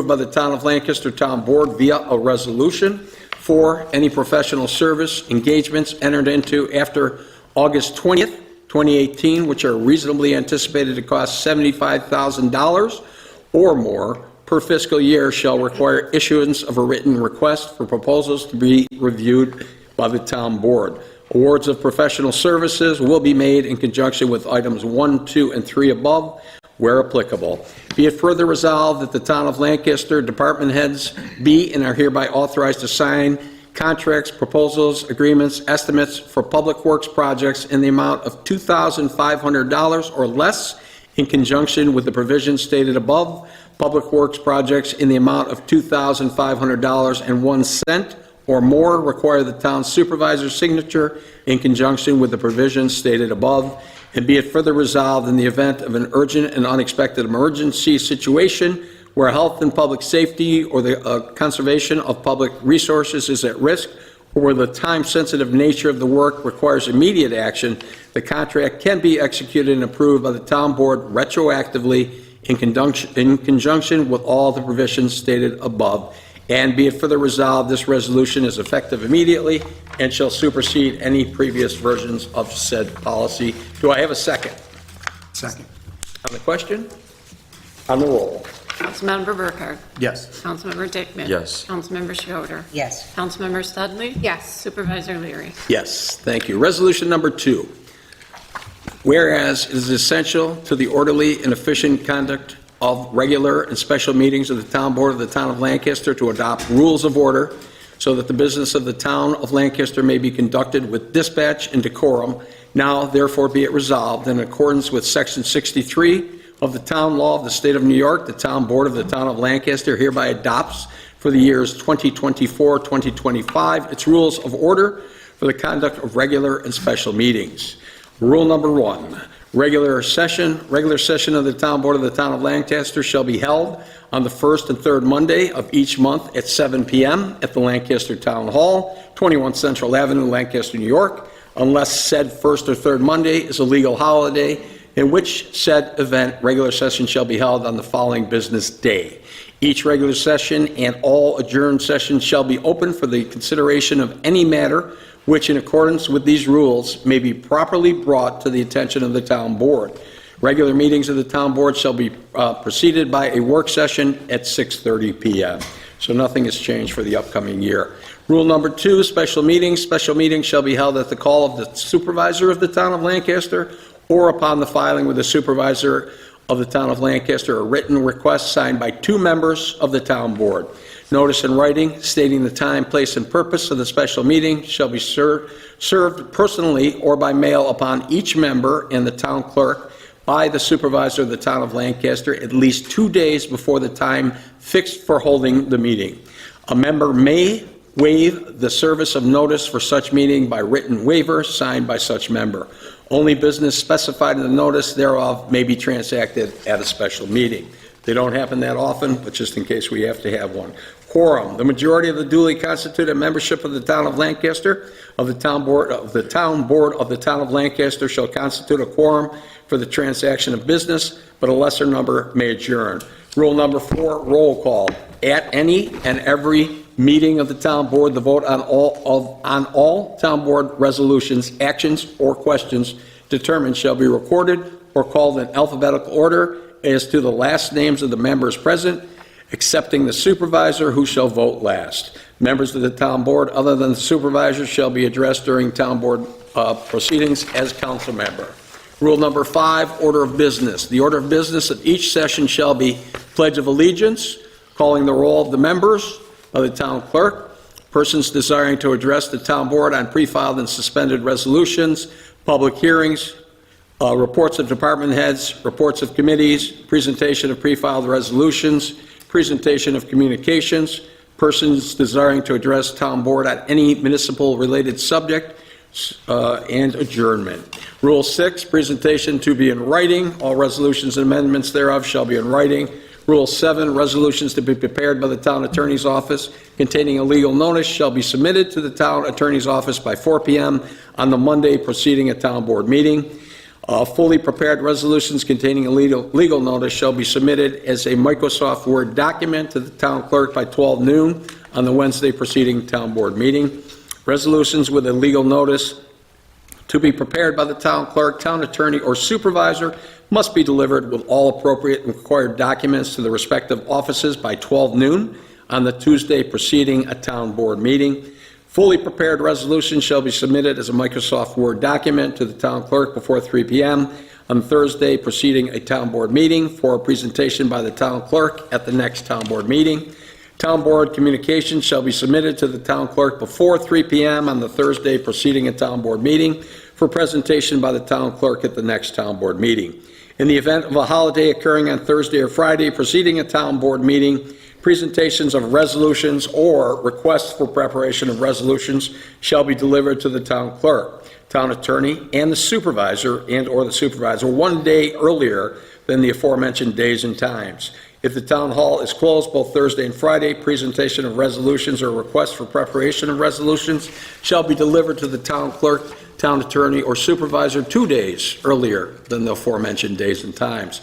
by the town of Lancaster Town Board via a resolution. 4, any professional service engagements entered into after August 20th, 2018, which are reasonably anticipated to cost $75,000 or more per fiscal year, shall require issuance of a written request for proposals to be reviewed by the town board. Awards of professional services will be made in conjunction with items 1, 2, and 3 above, where applicable. Be it further resolved that the town of Lancaster department heads be and are hereby authorized to sign contracts, proposals, agreements, estimates for public works projects in the amount of $2,500 or less in conjunction with the provisions stated above. Public works projects in the amount of $2,500.01 or more require the town supervisor's signature in conjunction with the provisions stated above. And be it further resolved, in the event of an urgent and unexpected emergency situation where health and public safety or the conservation of public resources is at risk, or where the time-sensitive nature of the work requires immediate action, the contract can be executed and approved by the town board retroactively in conjunction with all the provisions stated above. And be it further resolved, this resolution is effective immediately and shall supersede any previous versions of said policy. Do I have a second? Second. On the question? On the roll. Councilmember Burkhart. Yes. Councilmember Dickman. Yes. Councilmember Schroeder. Yes. Councilmember Studley. Yes. Supervisor Leary. Yes, thank you. Resolution number 2. Whereas it is essential to the orderly and efficient conduct of regular and special meetings of the Town Board of the Town of Lancaster to adopt rules of order so that the business of the Town of Lancaster may be conducted with dispatch and decorum. Now, therefore, be it resolved, in accordance with Section 63 of the Town Law of the State of New York, the Town Board of the Town of Lancaster hereby adopts for the years 2024-2025 its rules of order for the conduct of regular and special meetings. Rule number 1, regular session of the Town Board of the Town of Lancaster shall be held on the first and third Monday of each month at 7 p.m. at the Lancaster Town Hall, 21 Central Avenue, Lancaster, New York, unless said first or third Monday is a legal holiday, in which said event regular session shall be held on the following business day. Each regular session and all adjourned sessions shall be open for the consideration of any matter which, in accordance with these rules, may be properly brought to the attention of the Town Board. Regular meetings of the Town Board shall be preceded by a work session at 6:30 p.m. So nothing has changed for the upcoming year. Rule number 2, special meetings. Special meetings shall be held at the call of the supervisor of the Town of Lancaster or upon the filing with the supervisor of the Town of Lancaster a written request signed by 2 members of the Town Board. Notice in writing stating the time, place, and purpose of the special meeting shall be served personally or by mail upon each member and the town clerk by the supervisor of the Town of Lancaster at least 2 days before the time fixed for holding the meeting. A member may waive the service of notice for such meeting by written waiver signed by such member. Only business specified in the notice thereof may be transacted at a special meeting. They don't happen that often, but just in case we have to have one. Quorum. The majority of the duly constituted membership of the Town of Lancaster, of the Town Board of the Town of Lancaster shall constitute a quorum for the transaction of business, but a lesser number may adjourn. Rule number 4, roll call. At any and every meeting of the Town Board, the vote on all Town Board resolutions, actions, or questions determined shall be recorded or called in alphabetical order as to the last names of the members present, excepting the supervisor, who shall vote last. Members of the Town Board, other than the supervisor, shall be addressed during Town Board proceedings as council member. Rule number 5, order of business. The order of business of each session shall be Pledge of Allegiance, calling the roll of the members of the town clerk, persons desiring to address the Town Board on pre-filed and suspended resolutions, public hearings, reports of department heads, reports of committees, presentation of pre-filed resolutions, presentation of communications, persons desiring to address Town Board on any municipal-related subject, and adjournment. Rule 6, presentation to be in writing. All resolutions and amendments thereof shall be in writing. Rule 7, resolutions to be prepared by the Town Attorney's Office containing a legal notice shall be submitted to the Town Attorney's Office by 4 p.m. on the Monday preceding a Town Board meeting. Fully prepared resolutions containing a legal notice shall be submitted as a Microsoft Word document to the Town Clerk by 12 noon on the Wednesday preceding Town Board meeting. Resolutions with a legal notice to be prepared by the Town Clerk, Town Attorney, or Supervisor must be delivered with all appropriate and required documents to the respective offices by 12 noon on the Tuesday preceding a Town Board meeting. Fully prepared resolutions shall be submitted as a Microsoft Word document to the Town Clerk before 3 p.m. on Thursday preceding a Town Board meeting for a presentation by the Town Clerk at the next Town Board meeting. Town Board communications shall be submitted to the Town Clerk before 3 p.m. on the Thursday preceding a Town Board meeting for presentation by the Town Clerk at the next Town Board meeting. In the event of a holiday occurring on Thursday or Friday preceding a Town Board meeting, presentations of resolutions or requests for preparation of resolutions shall be delivered to the Town Clerk, Town Attorney, and the Supervisor and/or the Supervisor 1 day earlier than the aforementioned days and times. If the Town Hall is closed both Thursday and Friday, presentation of resolutions or requests for preparation of resolutions shall be delivered to the Town Clerk, Town Attorney, or Supervisor 2 days earlier than the aforementioned days and times.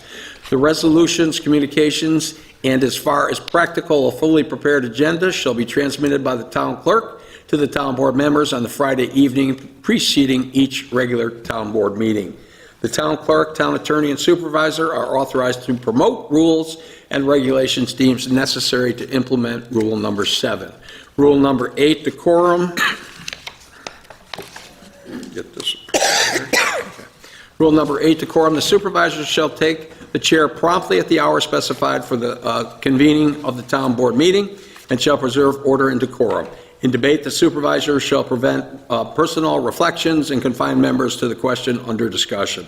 The resolutions, communications, and as far as practical, a fully prepared agenda shall be transmitted by the Town Clerk to the Town Board members on the Friday evening preceding each regular Town Board meeting. The Town Clerk, Town Attorney, and Supervisor are authorized to promote rules and regulations deemed necessary to implement Rule number 7. Rule number 8, decorum. Get this. Rule number 8, decorum. The supervisors shall take the chair promptly at the hour specified for the convening of the town board meeting and shall preserve order and decorum. In debate, the supervisor shall prevent personal reflections and confine members to the question under discussion.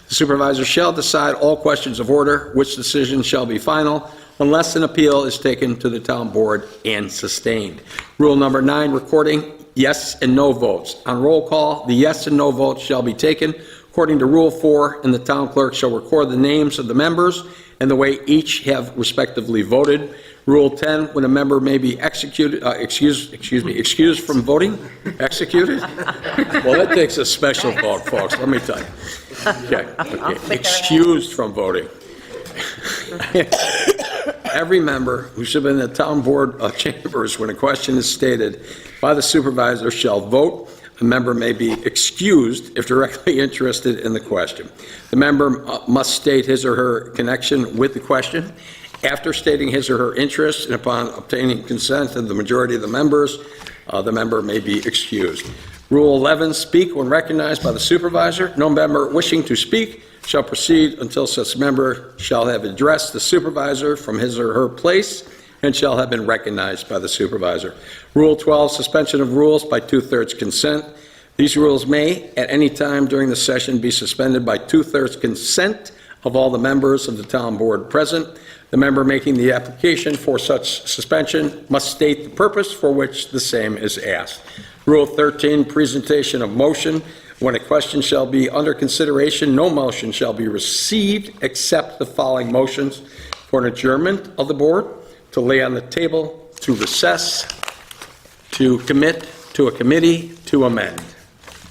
The supervisor shall decide all questions of order, which decision shall be final, unless an appeal is taken to the town board and sustained. Rule number 9, recording yes and no votes. On roll call, the yes and no votes shall be taken according to Rule 4, and the town clerk shall record the names of the members and the way each have respectively voted. Rule 10, when a member may be executed, excused from voting? Executed? Well, that takes a special vote, folks, let me tell you. Okay. Excused from voting. Every member who should be in the town board chambers when a question is stated by the supervisor shall vote. A member may be excused if directly interested in the question. The member must state his or her connection with the question. After stating his or her interest and upon obtaining consent of the majority of the members, the member may be excused. Rule 11, speak when recognized by the supervisor. No member wishing to speak shall proceed until such member shall have addressed the supervisor from his or her place and shall have been recognized by the supervisor. Rule 12, suspension of rules by two-thirds consent. These rules may, at any time during the session, be suspended by two-thirds consent of all the members of the town board present. The member making the application for such suspension must state the purpose for which the same is asked. Rule 13, presentation of motion. When a question shall be under consideration, no motion shall be received except the following motions: for an adjournment of the board, to lay on the table, to recess, to commit to a committee, to amend.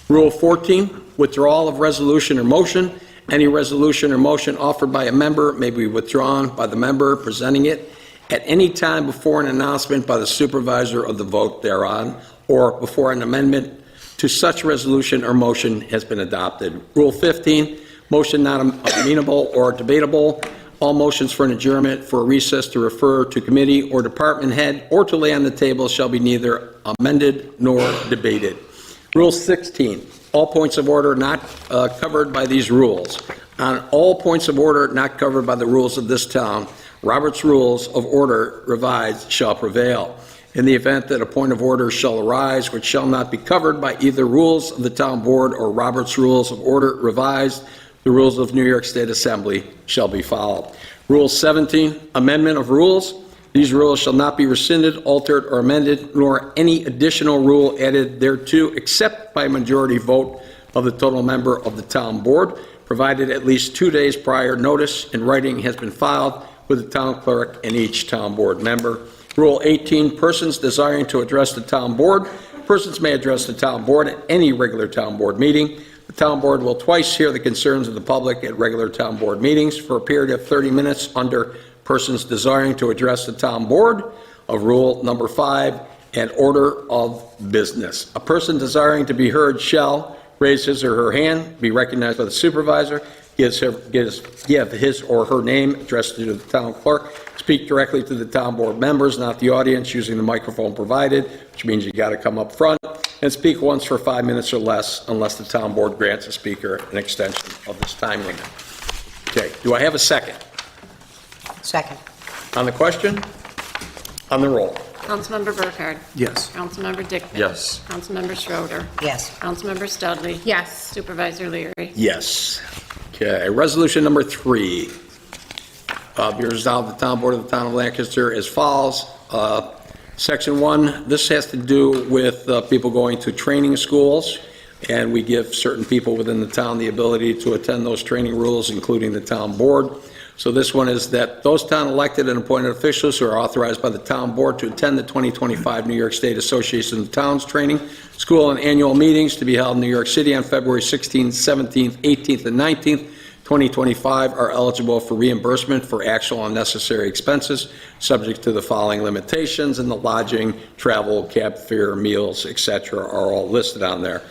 Rule 14, withdrawal of resolution or motion. Any resolution or motion offered by a member may be withdrawn by the member presenting it at any time before an announcement by the supervisor of the vote thereon, or before an amendment to such resolution or motion has been adopted. Rule 15, motion not amenable or debatable. All motions for an adjournment, for a recess, to refer to committee or department head, or to lay on the table shall be neither amended nor debated. Rule 16, all points of order not covered by these rules. On all points of order not covered by the rules of this town, Robert's Rules of Order revised shall prevail. In the event that a point of order shall arise which shall not be covered by either rules of the town board or Robert's Rules of Order revised, the rules of New York State Assembly shall be followed. Rule 17, amendment of rules. These rules shall not be rescinded, altered, or amended, nor any additional rule added thereto, except by a majority vote of the total member of the town board, provided at least 2 days prior notice in writing has been filed with the town clerk and each town board member. Rule 18, persons desiring to address the town board. Persons may address the town board at any regular town board meeting. The town board will twice hear the concerns of the public at regular town board meetings for a period of 30 minutes under persons desiring to address the town board of Rule number 5 and order of business. A person desiring to be heard shall raise his or her hand, be recognized by the supervisor, give his or her name addressed to the town clerk, speak directly to the town board members, not the audience, using the microphone provided, which means you got to come up front, and speak once for 5 minutes or less unless the town board grants a speaker an extension of this time limit. Okay, do I have a second? Second. On the question? On the roll? Councilmember Burkhardt. Yes. Councilmember Dickman. Yes. Councilmember Schroeder. Yes. Councilmember Studley. Yes. Supervisor Leary. Yes. Okay, resolution number 3. Be resolved, the town board of the town of Lancaster as follows. Section 1, this has to do with people going to training schools, and we give certain people within the town the ability to attend those training rules, including the town board. So this one is that those town elected and appointed officials who are authorized by the town board to attend the 2025 New York State Association of Towns training school and annual meetings to be held in New York City on February 16th, 17th, 18th, and 19th, 2025 are eligible for reimbursement for actual and necessary expenses, subject to the following limitations, and the lodging, travel, cab fare, meals, etc. are all listed on there.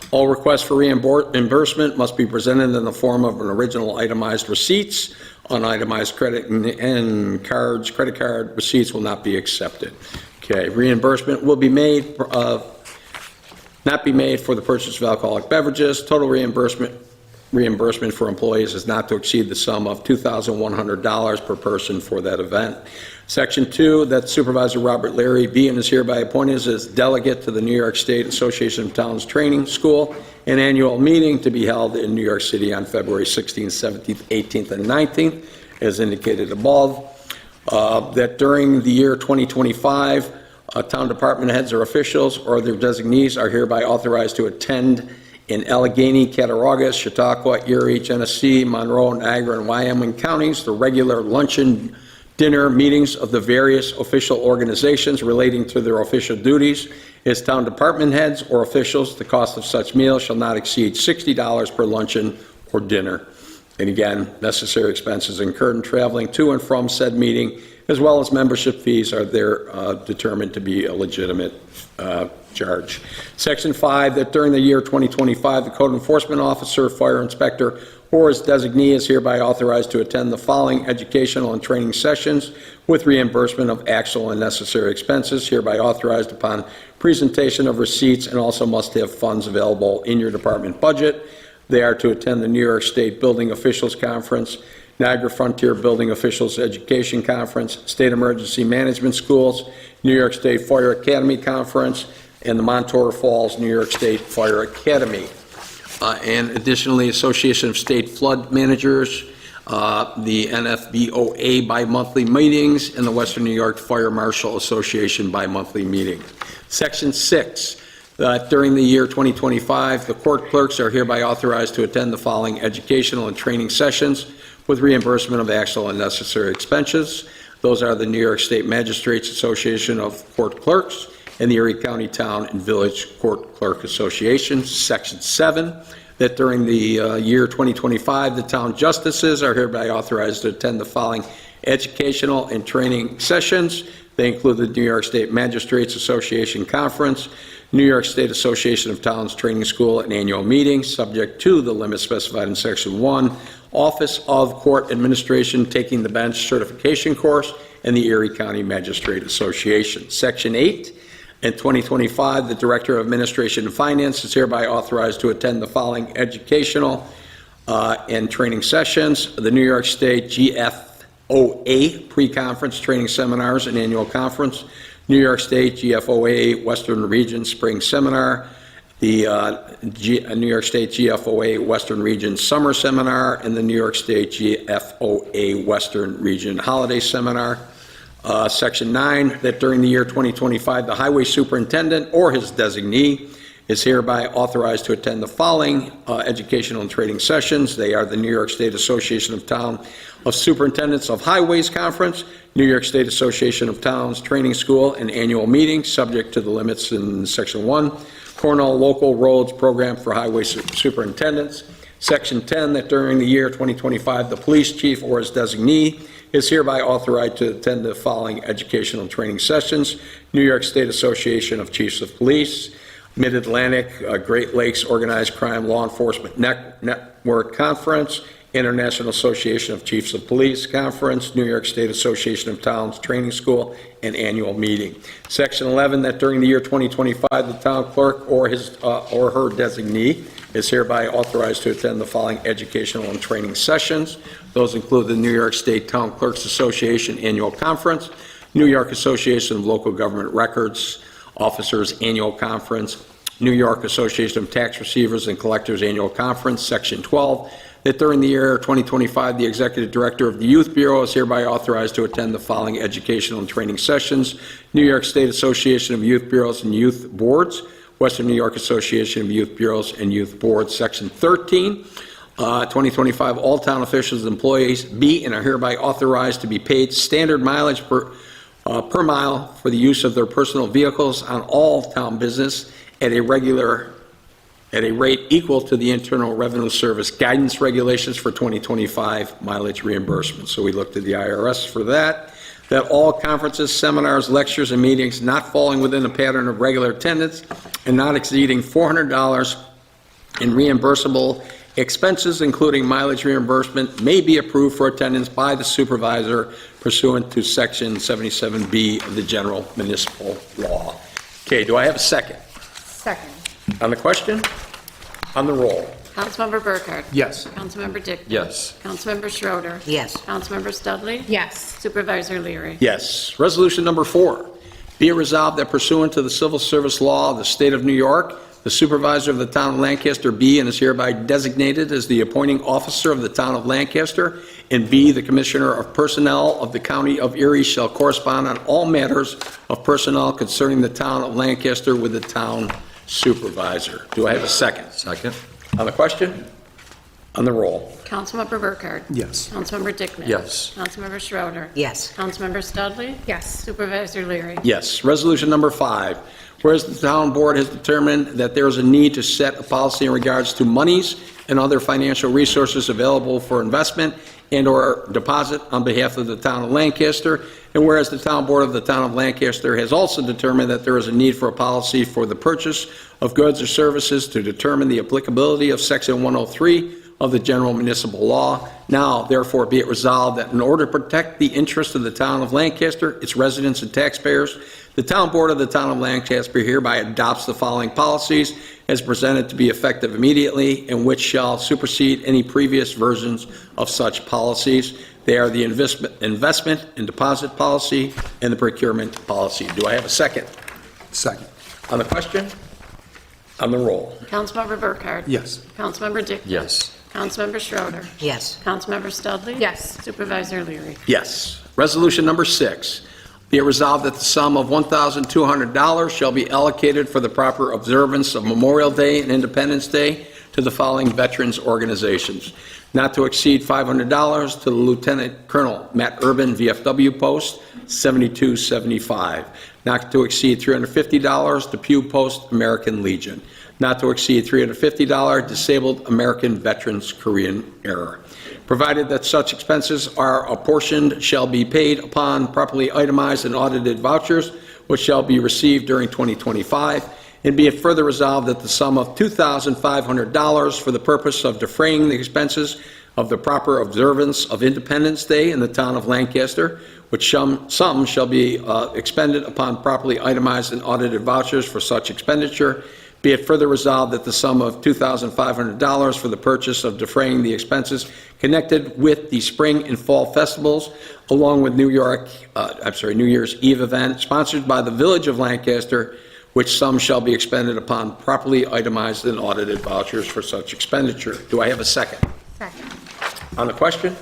All requests for reimbursement must be presented in the form of an original itemized receipts. Unitemized credit and cards, credit card receipts will not be accepted. Okay, reimbursement will be made, not be made for the purchase of alcoholic beverages. Total reimbursement reimbursement for employees is not to exceed the sum of $2,100 per person for that event. Section 2, that Supervisor Robert Larry be and is hereby appointed as delegate to the New York State Association of Towns Training School, an annual meeting to be held in New York City on February 16th, 17th, 18th, and 19th, as indicated above. That during the year 2025, town department heads or officials or their designees are hereby authorized to attend in Allegheny, Cattaraugus, Chautauqua, Erie, Genesee, Monroe, Niagara, and Wyoming counties the regular luncheon dinner meetings of the various official organizations relating to their official duties. As town department heads or officials, the cost of such meals shall not exceed $60 per luncheon or dinner. And again, necessary expenses incurred in traveling to and from said meeting, as well as membership fees, are there determined to be a legitimate charge. Section 5, that during the year 2025, the code enforcement officer, fire inspector, or his designee is hereby authorized to attend the following educational and training sessions with reimbursement of actual and necessary expenses, hereby authorized upon presentation of receipts, and also must have funds available in your department budget. They are to attend the New York State Building Officials Conference, Niagara Frontier Building Officials Education Conference, State Emergency Management Schools, New York State Fire Academy Conference, and the Montour Falls New York State Fire Academy. And additionally, Association of State Flood Managers, the NFBOA bi-monthly meetings, and the Western New York Fire Marshal Association bi-monthly meeting. Section 6, that during the year 2025, the court clerks are hereby authorized to attend the following educational and training sessions with reimbursement of actual and necessary expenses. Those are the New York State Magistrates Association of Court Clerks and the Erie County Town and Village Court Clerk Association. Section 7, that during the year 2025, the town justices are hereby authorized to attend the following educational and training sessions. They include the New York State Magistrates Association Conference, New York State Association of Towns Training School, and annual meetings, subject to the limits specified in Section 1, Office of Court Administration Taking the Bench Certification Course, and the Erie County Magistrate Association. Section 8, in 2025, the Director of Administration and Finance is hereby authorized to attend the following educational and training sessions: the New York State GFOA pre-conference training seminars and annual conference, New York State GFOA Western Region Spring Seminar, the New York State GFOA Western Region Summer Seminar, and the New York State GFOA Western Region Holiday Seminar. Section 9, that during the year 2025, the highway superintendent or his designee is hereby authorized to attend the following educational and training sessions. They are the New York State Association of Town of Superintendents of Highways Conference, New York State Association of Towns Training School, and annual meeting, subject to the limits in Section 1, Cornell Local Roads Program for Highway Superintendents. Section 10, that during the year 2025, the police chief or his designee is hereby authorized to attend the following educational and training sessions: New York State Association of Chiefs of Police, Mid-Atlantic Great Lakes Organized Crime Law Enforcement Network Conference, International Association of Chiefs of Police Conference, New York State Association of Towns Training School, and annual meeting. Section 11, that during the year 2025, the town clerk or his or her designee is hereby authorized to attend the following educational and training sessions. Those include the New York State Town Clerks Association Annual Conference, New York Association of Local Government Records Officers Annual Conference, New York Association of Tax Receivers and Collectors Annual Conference. Section 12, that during the year 2025, the Executive Director of the Youth Bureau is hereby authorized to attend the following educational and training sessions: New York State Association of Youth Bureaus and Youth Boards, Western New York Association of Youth Bureaus and Youth Boards. Section 13, 2025, all town officials and employees be and are hereby authorized to be paid standard mileage per mile for the use of their personal vehicles on all town business at a rate equal to the Internal Revenue Service guidance regulations for 2025 mileage reimbursement. So we looked to the IRS for that. That all conferences, seminars, lectures, and meetings not falling within a pattern of regular attendance and not exceeding $400 in reimbursable expenses, including mileage reimbursement, may be approved for attendance by the supervisor pursuant to Section 77B of the General Municipal Law. Okay, do I have a second? Second. On the question? On the roll? Councilmember Burkhart? Yes. Councilmember Dick? Yes. Councilmember Schroeder? Yes. Councilmember Studley? Yes. Supervisor Leary? Yes. Resolution number 4, be it resolved that pursuant to the Civil Service Law of the State of New York, the supervisor of the town of Lancaster be and is hereby designated as the appointing officer of the town of Lancaster, and B, the Commissioner of Personnel of the County of Erie shall correspond on all matters of personnel concerning the town of Lancaster with the town supervisor. Do I have a second? Second? On the question? On the roll? Councilmember Burkhart? Yes. Councilmember Dickman? Yes. Councilmember Schroeder? Yes. Councilmember Studley? Yes. Supervisor Leary? Yes. Resolution number 5, whereas the town board has determined that there is a need to set a policy in regards to monies and other financial resources available for investment and/or deposit on behalf of the town of Lancaster, and whereas the town board of the town of Lancaster has also determined that there is a need for a policy for the purchase of goods or services to determine the applicability of Section 103 of the General Municipal Law. Now, therefore, be it resolved that in order to protect the interests of the town of Lancaster, its residents and taxpayers, the town board of the town of Lancaster hereby adopts the following policies as presented to be effective immediately, and which shall supersede any previous versions of such policies. They are the investment and deposit policy and the procurement policy. Do I have a second? Second. On the question? On the roll? Councilmember Burkhart? Yes. Councilmember Dick? Yes. Councilmember Schroeder? Yes. Councilmember Studley? Yes. Supervisor Leary? Yes. Resolution number 6, be it resolved that the sum of $1,200 shall be allocated for the proper observance of Memorial Day and Independence Day to the following veterans organizations. Not to exceed $500 to the Lieutenant Colonel Matt Urban, VFW Post 7275. Not to exceed $350 to Pew Post American Legion. Not to exceed $350 Disabled American Veterans Korean Era. Provided that such expenses are apportioned, shall be paid upon properly itemized and audited vouchers, which shall be received during 2025. And be it further resolved that the sum of $2,500 for the purpose of defraying the expenses of the proper observance of Independence Day in the town of Lancaster, which sum shall be expended upon properly itemized and audited vouchers for such expenditure. Be it further resolved that the sum of $2,500 for the purchase of defraying the expenses connected with the spring and fall festivals, along with New Year's Eve event sponsored by the Village of Lancaster, which sum shall be expended upon properly itemized and audited vouchers for such expenditure. Do I have a second? Second. On the question?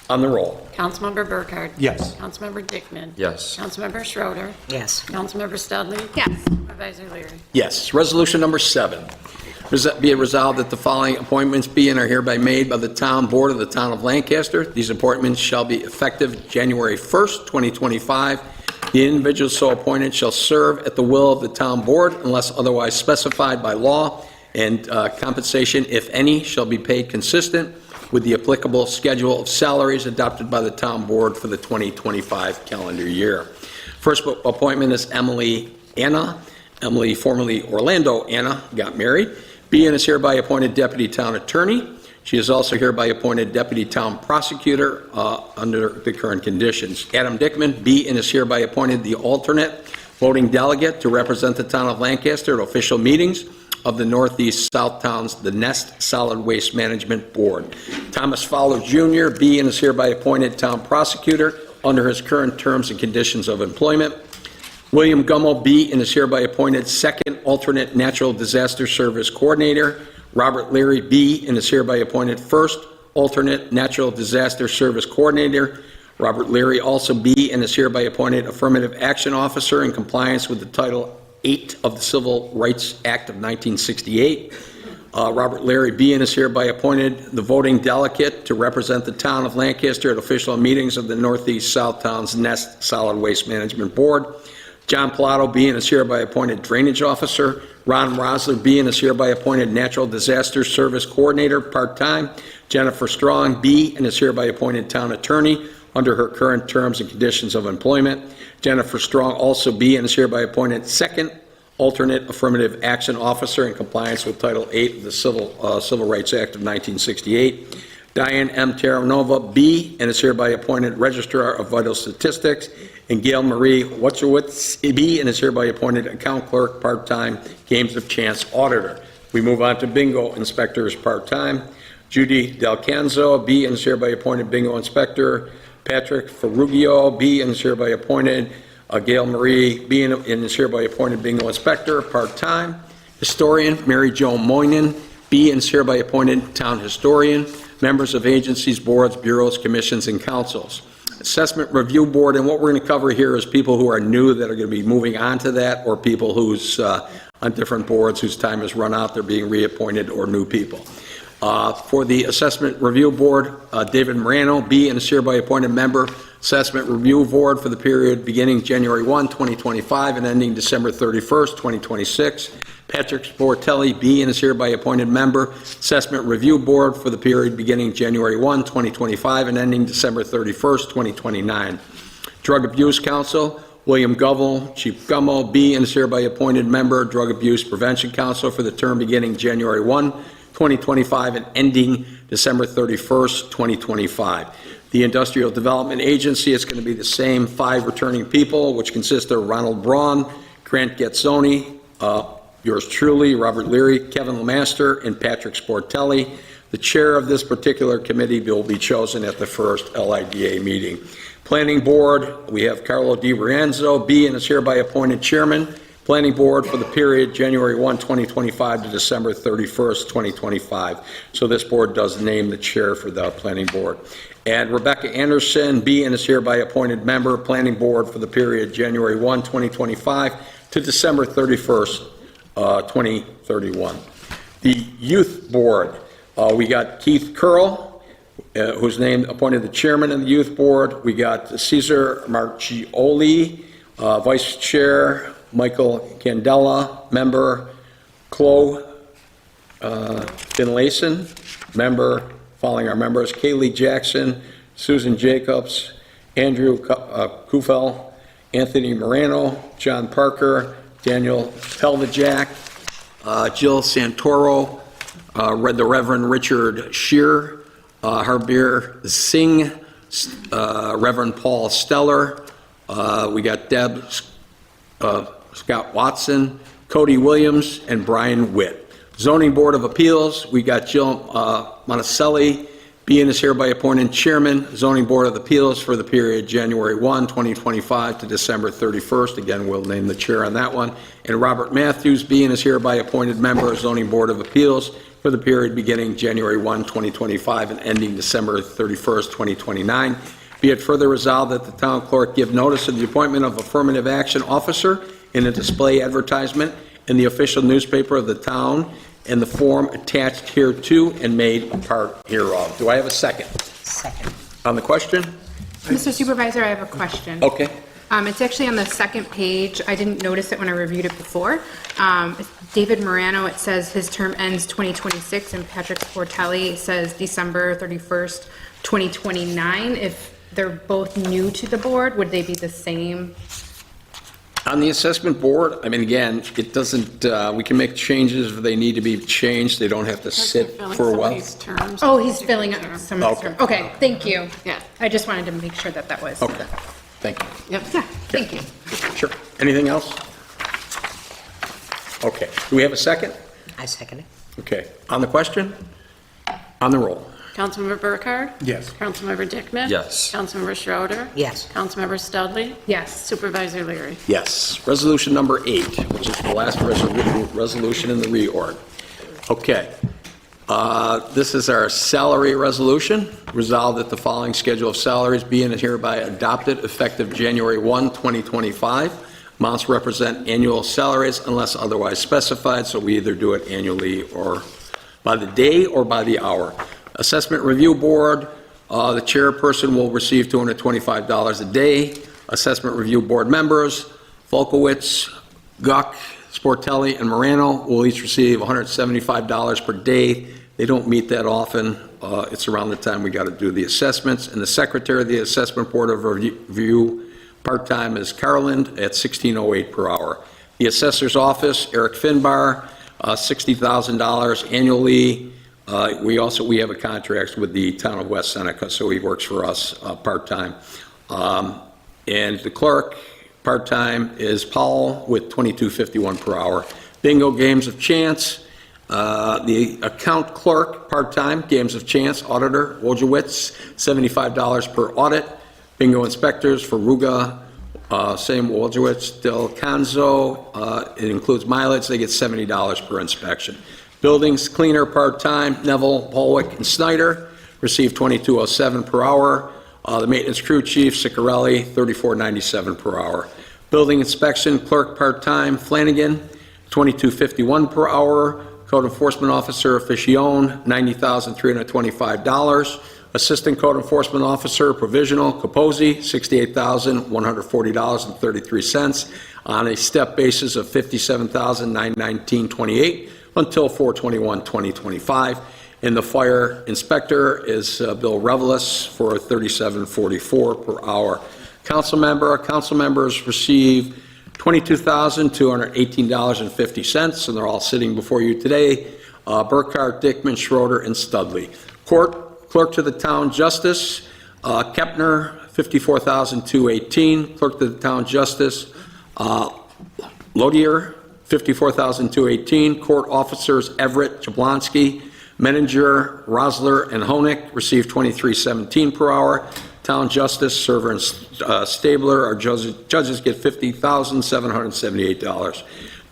On the roll? Councilmember Burkhart? Yes. Councilmember Dickman? Yes. Councilmember Schroeder? Yes. Councilmember Studley? Yes. Supervisor Leary? Yes. Resolution number 7. Be it resolved that the following appointments be and are hereby made by the town board of the town of Lancaster. These appointments shall be effective January 1st, 2025. The individual so appointed shall serve at the will of the town board unless otherwise specified by law, and compensation, if any, shall be paid consistent with the applicable schedule of salaries adopted by the town board for the 2025 calendar year. First appointment is Emily Anna. Emily, formerly Orlando Anna, got married. B and is hereby appointed deputy town attorney. She is also hereby appointed deputy town prosecutor under the current conditions. Adam Dickman, B, and is hereby appointed the alternate voting delegate to represent the town of Lancaster at official meetings of the Northeast South Towns, the Nest Solid Waste Management Board. Thomas Fowler Jr., B, and is hereby appointed town prosecutor under his current terms and conditions of employment. William Gummel, B, and is hereby appointed second alternate natural disaster service coordinator. Robert Leary, B, and is hereby appointed first alternate natural disaster service coordinator. Robert Leary, also B, and is hereby appointed affirmative action officer in compliance with the Title 8 of the Civil Rights Act of 1968. Robert Leary, B, and is hereby appointed the voting delegate to represent the town of Lancaster at official meetings of the Northeast South Towns Nest Solid Waste Management Board. John Pilato, B, and is hereby appointed drainage officer. Ron Rosler, B, and is hereby appointed natural disaster service coordinator, part-time. Jennifer Strong, B, and is hereby appointed town attorney under her current terms and conditions of employment. Jennifer Strong, also B, and is hereby appointed second alternate affirmative action officer in compliance with Title 8 of the Civil Rights Act of 1968. Diane M. Terranova, B, and is hereby appointed registrar of vital statistics. And Gail Marie Watzowitz, B, and is hereby appointed account clerk, part-time, games of chance auditor. We move on to bingo inspectors, part-time. Judy Delcanzo, B, and is hereby appointed bingo inspector. Patrick Ferrugio, B, and is hereby appointed. Gail Marie, B, and is hereby appointed bingo inspector, part-time. Historian, Mary Jo Moynihan, B, and is hereby appointed town historian. Members of agencies, boards, bureaus, commissions, and councils. Assessment Review Board, and what we're going to cover here is people who are new that are going to be moving on to that, or people who's on different boards whose time has run out, they're being reappointed, or new people. For the Assessment Review Board, David Morano, B, and is hereby appointed member, Assessment Review Board for the period beginning January 1, 2025, and ending December 31st, 2026. Patrick Sportelli, B, and is hereby appointed member, Assessment Review Board for the period beginning January 1, 2025, and ending December 31st, 2029. Drug Abuse Council, William Govell, Chief Gummo, B, and is hereby appointed member, Drug Abuse Prevention Council for the term beginning January 1, 2025, and ending December 31st, 2025. The Industrial Development Agency is going to be the same 5 returning people, which consist of Ronald Braun, Grant Gazzoni, yours truly, Robert Leary, Kevin Lemaster, and Patrick Sportelli. The chair of this particular committee will be chosen at the first LIDA meeting. Planning Board, we have Carlo Di Rienzo, B, and is hereby appointed chairman. Planning Board for the period January 1, 2025 to December 31st, 2025. So this board does name the chair for the Planning Board. And Rebecca Anderson, B, and is hereby appointed member, Planning Board for the period January 1, 2025 to December 31st, 2031. The Youth Board, we got Keith Curl, who's named appointed the chairman of the Youth Board. We got Cesar Marchioli, vice chair. Michael Candela, member. Chloe Finlayson, member. Following our members, Kaylee Jackson, Susan Jacobs, Andrew Kufel, Anthony Morano, John Parker, Daniel Pelvajak, Jill Santoro, the Reverend Richard Shear, Harbir Singh, Reverend Paul Steller, we got Deb Scott Watson, Cody Williams, and Brian Witt. Zoning Board of Appeals, we got Jill Monticelli, being is hereby appointed chairman, Zoning Board of Appeals for the period January 1, 2025 to December 31st. Again, we'll name the chair on that one. And Robert Matthews, being is hereby appointed member, Zoning Board of Appeals for the period beginning January 1, 2025 and ending December 31st, 2029. Be it further resolved that the town clerk give notice of the appointment of affirmative action officer in a display advertisement in the official newspaper of the town and the form attached hereto and made a part hereof. Do I have a second? Second. On the question? Mr. Supervisor, I have a question. Okay. It's actually on the second page. I didn't notice it when I reviewed it before. It's David Morano, it says his term ends 2026, and Patrick Sportelli says December 31st, 2029. If they're both new to the board, would they be the same? On the assessment board, I mean, again, it doesn't, we can make changes if they need to be changed. They don't have to sit for a while. Oh, he's filling up some of his term. Okay, thank you. Yeah. I just wanted to make sure that that was. Okay, thank you. Yep. Yeah, thank you. Sure. Anything else? Okay. Do we have a second? I second it. Okay. On the question? On the roll. Councilmember Burkhardt? Yes. Councilmember Dickman? Yes. Councilmember Schroeder? Yes. Councilmember Studley? Yes. Supervisor Leary? Yes. Resolution number 8, which is the last resolution in the reorg. Okay. This is our salary resolution. Resolved that the following schedule of salaries be and is hereby adopted effective January 1, 2025. Amounts represent annual salaries unless otherwise specified, so we either do it annually or by the day or by the hour. Assessment Review Board, the chairperson will receive $225 a day. Assessment Review Board members, Volkowitz, Guck, Sportelli, and Morano will each receive $175 per day. They don't meet that often. It's around the time we got to do the assessments. And the secretary of the Assessment Board of Review, part-time, is Carland at $16.08 per hour. The assessor's office, Eric Finbar, $60,000 annually. We have a contract with the town of West Seneca, so he works for us part-time. And the clerk, part-time, is Powell with $22.51 per hour. Bingo games of chance, The account clerk, part-time, games of chance, auditor, Wojciech, $75 per audit. Bingo inspectors for Ruga, same Wojciech, Del Canzo, it includes mileage, they get $70 per inspection. Buildings cleaner, part-time, Neville, Polwick, and Snyder, receive $22.07 per hour. The maintenance crew chief, Ciccarelli, $34.97 per hour. Building inspection clerk, part-time, Flanagan, $22.51 per hour. Code enforcement officer, Officione, $90,325. Assistant code enforcement officer, provisional, Capozzi, $68,140.33 on a step basis of $57,919.28 until 4/21/2025. And the fire inspector is Bill Revelis for $37.44 per hour. Council members receive $22,218.50, and they're all sitting before you today. Burkhart, Dickman, Schroeder, and Studley. Clerk to the town justice, Kepner, $54,218. Clerk to the town justice, Lodier, $54,218. Court officers, Everett, Jablonski, Menninger, Rosler, and Honig receive $23.17 per hour. Town justice, Server, and Stabler, our judges get $50,778.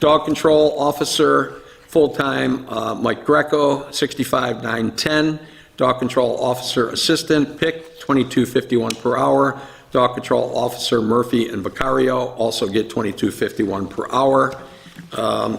Dog control officer, full-time, Mike Greco, $65,910. Dog control officer assistant, Pick, $22.51 per hour. Dog control officer Murphy and Vicario also get $22.51 per hour.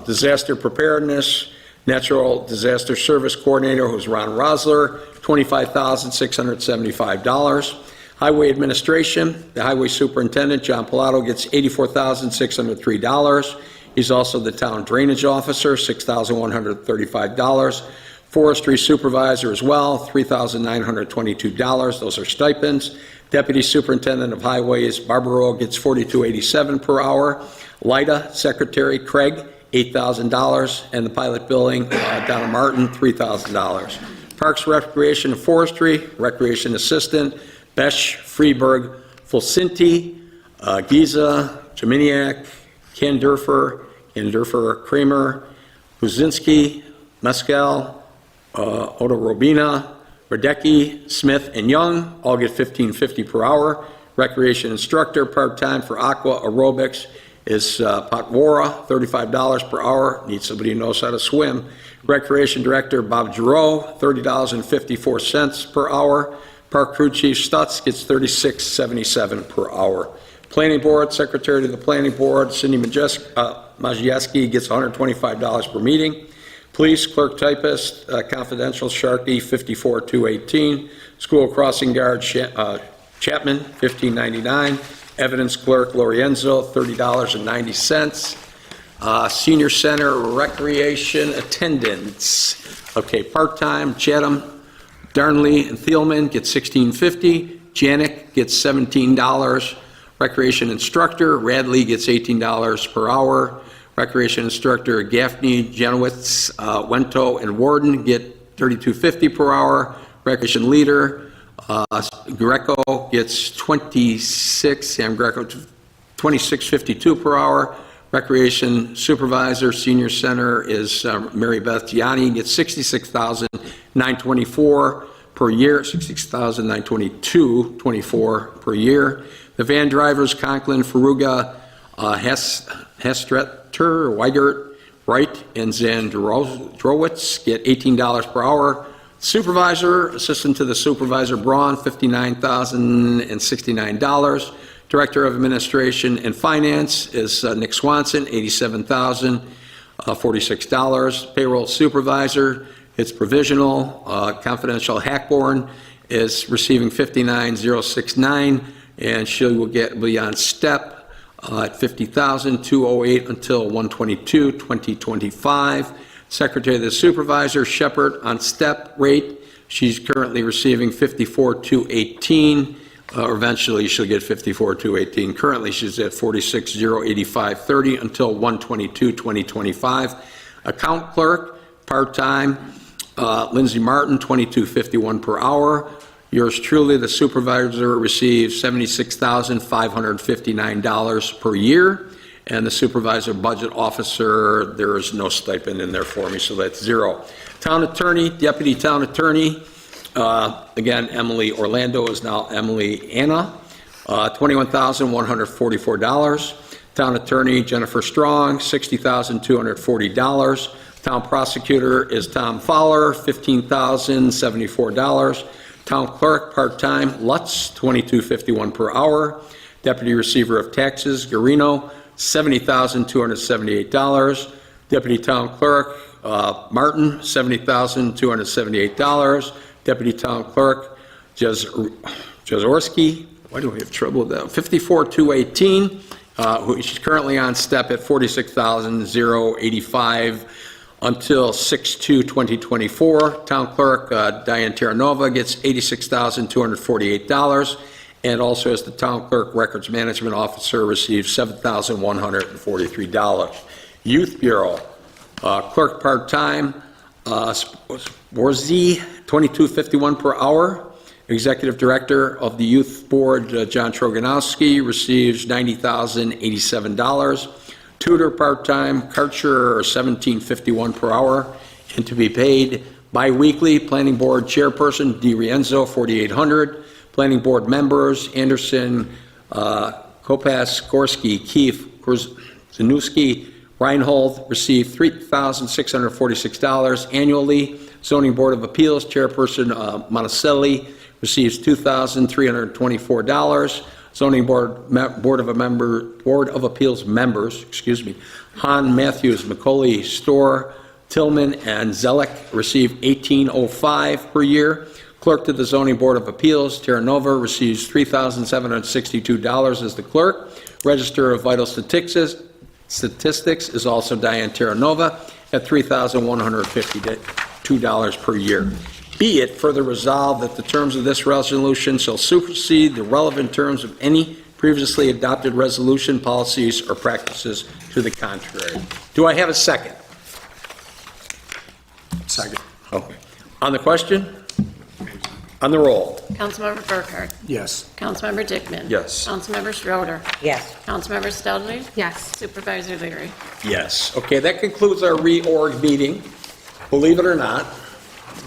Disaster preparedness, natural disaster service coordinator, who's Ron Rosler, $25,675. Highway administration, the highway superintendent, John Pilato, gets $84,603. He's also the town drainage officer, $6,135. Forestry supervisor as well, $3,922. Those are stipends. Deputy superintendent of highways, Barbaro, gets $42.87 per hour. LIDA secretary, Craig, $8,000. And the pilot billing, Donna Martin, $3,000. Parks, recreation, and forestry, recreation assistant, Besh, Freeberg, Fulcinti, Giza, Jaminiak, Kandurfer, Kramer, Buzinski, Mescal, Oda Robina, Radecki, Smith, and Young all get $15.50 per hour. Recreation instructor, part-time for aqua aerobics, is Patwara, $35 per hour. Need somebody who knows how to swim. Recreation director, Bob Giroux, $30.54 per hour. Park crew chief Stutz gets $36.77 per hour. Planning board, secretary to the planning board, Cindy Majewski, gets $125 per meeting. Police clerk typist, confidential Sharkey, $54,218. School crossing guard Chapman, $15.99. Evidence clerk Lorienzo, $30.90. Senior center recreation attendants. Okay, part-time, Chatham, Darnley, and Thielman get $16.50. Janik gets $17. Recreation instructor, Radley gets $18 per hour. Recreation instructor Gaffney, Janowitz, Wento, and Warden get $32.50 per hour. Recreation leader, Greco gets $26.52 per hour. Recreation supervisor, senior center is Mary Beth Gianni, gets $66,924 per year, $66,922.24 per year. The van drivers, Conklin, Faruga, Hestretter, Weigert, Wright, and Zandrowitz get $18 per hour. Supervisor, assistant to the supervisor, Braun, $59,069. Director of Administration and Finance is Nick Swanson, $87,046. Payroll Supervisor, it's provisional. Confidential Hackborn is receiving $59,069, and she will be on step at $50,208 until 1/22/2025. Secretary of the Supervisor, Shepard, on step rate. She's currently receiving $54,218. Eventually, she'll get $54,218. Currently, she's at $46,085.30 until 1/22/2025. Account clerk, part-time, Lindsay Martin, $22.51 per hour. Yours truly, the supervisor, receives $76,559 per year. And the supervisor budget officer, there is no stipend in there for me, so that's 0. Town attorney, deputy town attorney, again, Emily Orlando is now Emily Anna, $21,144. Town attorney Jennifer Strong, $60,240. Town prosecutor is Tom Fowler, $15,074. Town clerk, part-time, Lutz, $22.51 per hour. Deputy receiver of taxes, Garino, $70,278. Deputy town clerk, Martin, $70,278. Deputy town clerk, Jazorski, why do we have trouble with that? $54,218. She's currently on step at $46,085 until 6/2/2024. Town clerk Diane Terranova gets $86,248, and also as the town clerk records management officer receives $7,143. Youth Bureau clerk part-time Borzy, $22.51 per hour. Executive Director of the Youth Board, John Troganowski, receives $90,087. Tutor part-time, Karcher, $17.51 per hour, and to be paid bi-weekly. Planning Board Chairperson, Di Rienzo, $4,800. Planning Board members, Anderson, Kopas, Gorski, Keefe, Zanuski, Reinhold, receive $3,646 annually. Zoning Board of Appeals Chairperson, Monticelli, receives $2,324. Zoning Board of Appeals members, Han, Matthews, McCauley, Storr, Tillman, and Zellick receive $1,805 per year. Clerk to the Zoning Board of Appeals, Terranova, receives $3,762 as the clerk. Register of Vital Statistics is also Diane Terranova at $3,152 per year. Be it further resolved that the terms of this resolution shall supersede the relevant terms of any previously adopted resolution, policies, or practices to the contrary. Do I have a second? Second. Okay. On the question? On the roll? Councilmember Burkhart? Yes. Councilmember Dickman? Yes. Councilmember Schroeder? Yes. Councilmember Studley? Yes. Supervisor Leary? Yes. Okay, that concludes our reorg meeting. Believe it or not,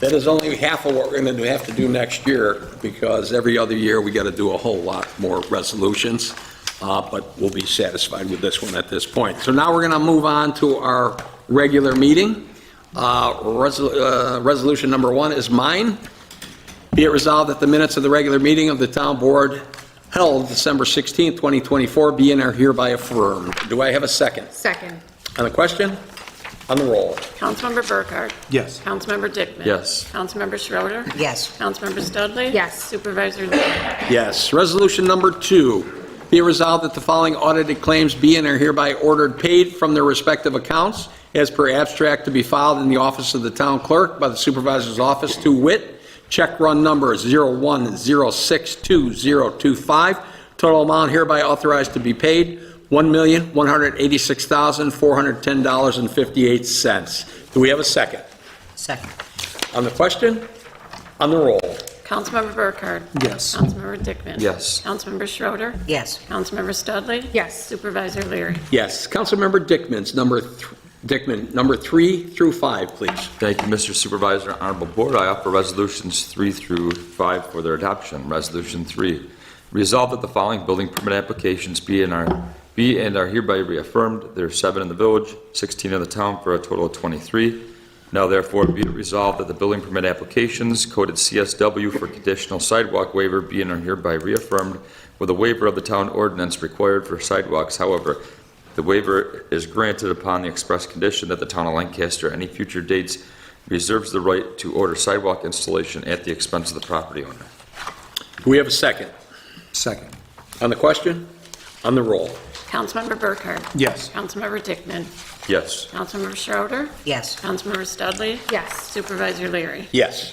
that is only half of what we're going to have to do next year, because every other year we got to do a whole lot more resolutions, but we'll be satisfied with this one at this point. So now we're going to move on to our regular meeting. Resolution number 1 is mine. Be it resolved that the minutes of the regular meeting of the town board held December 16, 2024 be and are hereby affirmed. Do I have a second? Second. On the question? On the roll? Councilmember Burkhart? Yes. Councilmember Dickman? Yes. Councilmember Schroeder? Yes. Councilmember Studley? Yes. Supervisor Leary? Yes. Resolution number 2. Be it resolved that the following audited claims be and are hereby ordered paid from their respective accounts as per abstract to be filed in the office of the town clerk by the supervisor's office, to wit, check run number 01062025. Total amount hereby authorized to be paid, $1,186,410.58. Do we have a second? Second. On the question? On the roll? Councilmember Burkhart? Yes. Councilmember Dickman? Yes. Councilmember Schroeder? Yes. Councilmember Studley? Yes. Supervisor Leary? Yes. Councilmember Dickman's Dickman, number 3 through 5, please. Thank you, Mr. Supervisor. Honorable Board, I offer resolutions 3 through 5 for their adoption. Resolution 3, resolve that the following building permit applications be and are hereby reaffirmed. There are 7 in the village, 16 in the town, for a total of 23. Now therefore be it resolved that the building permit applications coded CSW for conditional sidewalk waiver be and are hereby reaffirmed with a waiver of the town ordinance required for sidewalks. However, the waiver is granted upon the express condition that the town of Lancaster at any future dates reserves the right to order sidewalk installation at the expense of the property owner. Do we have a second? Second. On the question? On the roll? Councilmember Burkhart? Yes. Councilmember Dickman? Yes. Councilmember Schroeder? Yes. Councilmember Studley? Yes. Supervisor Leary? Yes.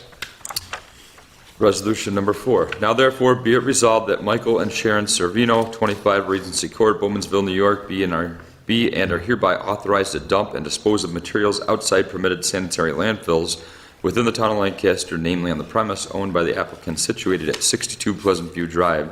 Resolution number 4. Now therefore be it resolved that Michael and Sharon Servino, 25 Regency Court, Bowmansville, New York, be and are hereby authorized to dump and dispose of materials outside permitted sanitary landfills within the town of Lancaster, namely on the premise owned by the applicant situated at 62 Pleasant View Drive.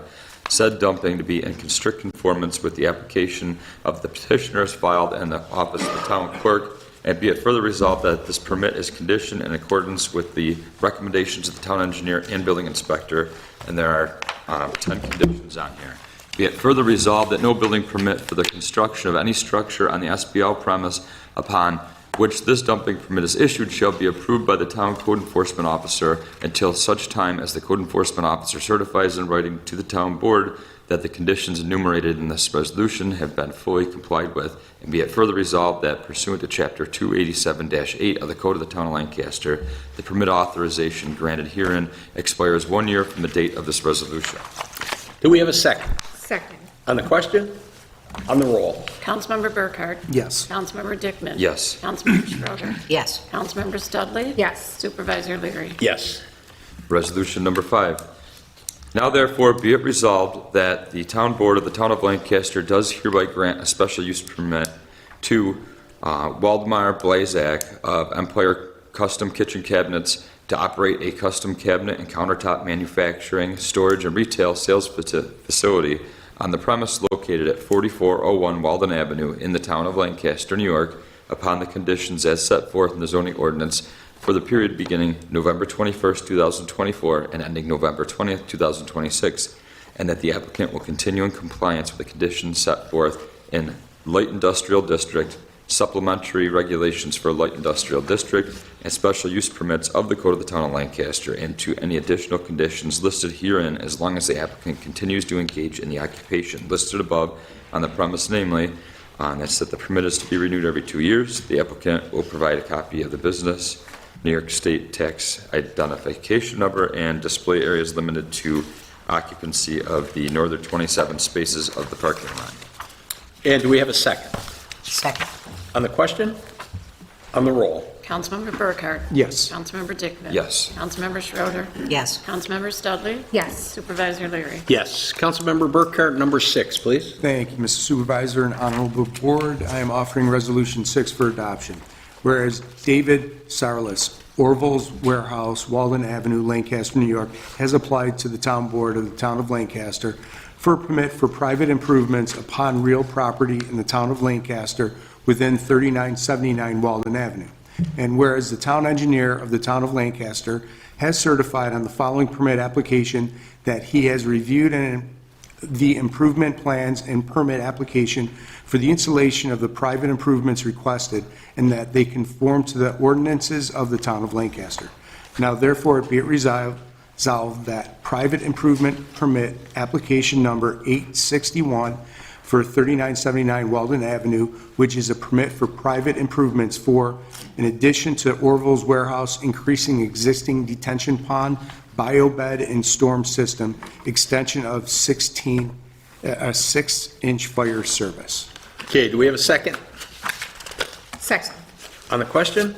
said dumping to be in strict conformance with the application of the petitioners filed in the office of the town clerk, and be it further resolved that this permit is conditioned in accordance with the recommendations of the town engineer and building inspector, and there are 10 conditions on here. Be it further resolved that no building permit for the construction of any structure on the SBL premise upon which this dumping permit is issued shall be approved by the town code enforcement officer until such time as the code enforcement officer certifies in writing to the town board that the conditions enumerated in this resolution have been fully complied with, and be it further resolved that pursuant to Chapter 287-8 of the Code of the Town of Lancaster, the permit authorization granted herein expires 1 year from the date of this resolution. Do we have a second? Second. On the question? On the roll? Councilmember Burkhart? Yes. Councilmember Dickman? Yes. Councilmember Schroeder? Yes. Councilmember Studley? Yes. Supervisor Leary? Yes. Resolution number 5. Now therefore be it resolved that the town board of the town of Lancaster does hereby grant a special use permit to Waldemar Blazak of Empire Custom Kitchen Cabinets to operate a custom cabinet and countertop manufacturing, storage, and retail sales facility on the premise located at 4401 Walden Avenue in the town of Lancaster, New York, upon the conditions as set forth in the zoning ordinance for the period beginning November 21st, 2024, and ending November 20th, 2026, and that the applicant will continue in compliance with the conditions set forth in Light Industrial District, supplementary regulations for Light Industrial District, and special use permits of the Code of the Town of Lancaster, and to any additional conditions listed herein as long as the applicant continues to engage in the occupation listed above on the premise, namely, that's that the permit is to be renewed every 2 years. The applicant will provide a copy of the business New York State tax identification number and display areas limited to occupancy of the northern 27 spaces of the parking lot. And do we have a second? Second. On the question? On the roll? Councilmember Burkhart? Yes. Councilmember Dickman? Yes. Councilmember Schroeder? Yes. Councilmember Studley? Yes. Supervisor Leary? Yes. Councilmember Burkhart, number 6, please. Thank you, Mr. Supervisor and Honorable Board. I am offering Resolution 6 for adoption. Whereas David Sarlis, Orville's Warehouse, Walden Avenue, Lancaster, New York, has applied to the Town Board of the Town of Lancaster for a permit for private improvements upon real property in the Town of Lancaster within 3979 Walden Avenue. And whereas the Town Engineer of the Town of Lancaster has certified on the following permit application that he has reviewed the improvement plans and permit application for the installation of the private improvements requested, and that they conform to the ordinances of the Town of Lancaster. Now therefore be it resolved that private improvement permit application number 861 for 3979 Walden Avenue, which is a permit for private improvements for, in addition to Orville's Warehouse, increasing existing detention pond, biobed and storm system, extension of a 6-inch fire service. Okay, do we have a second? Second. On the question?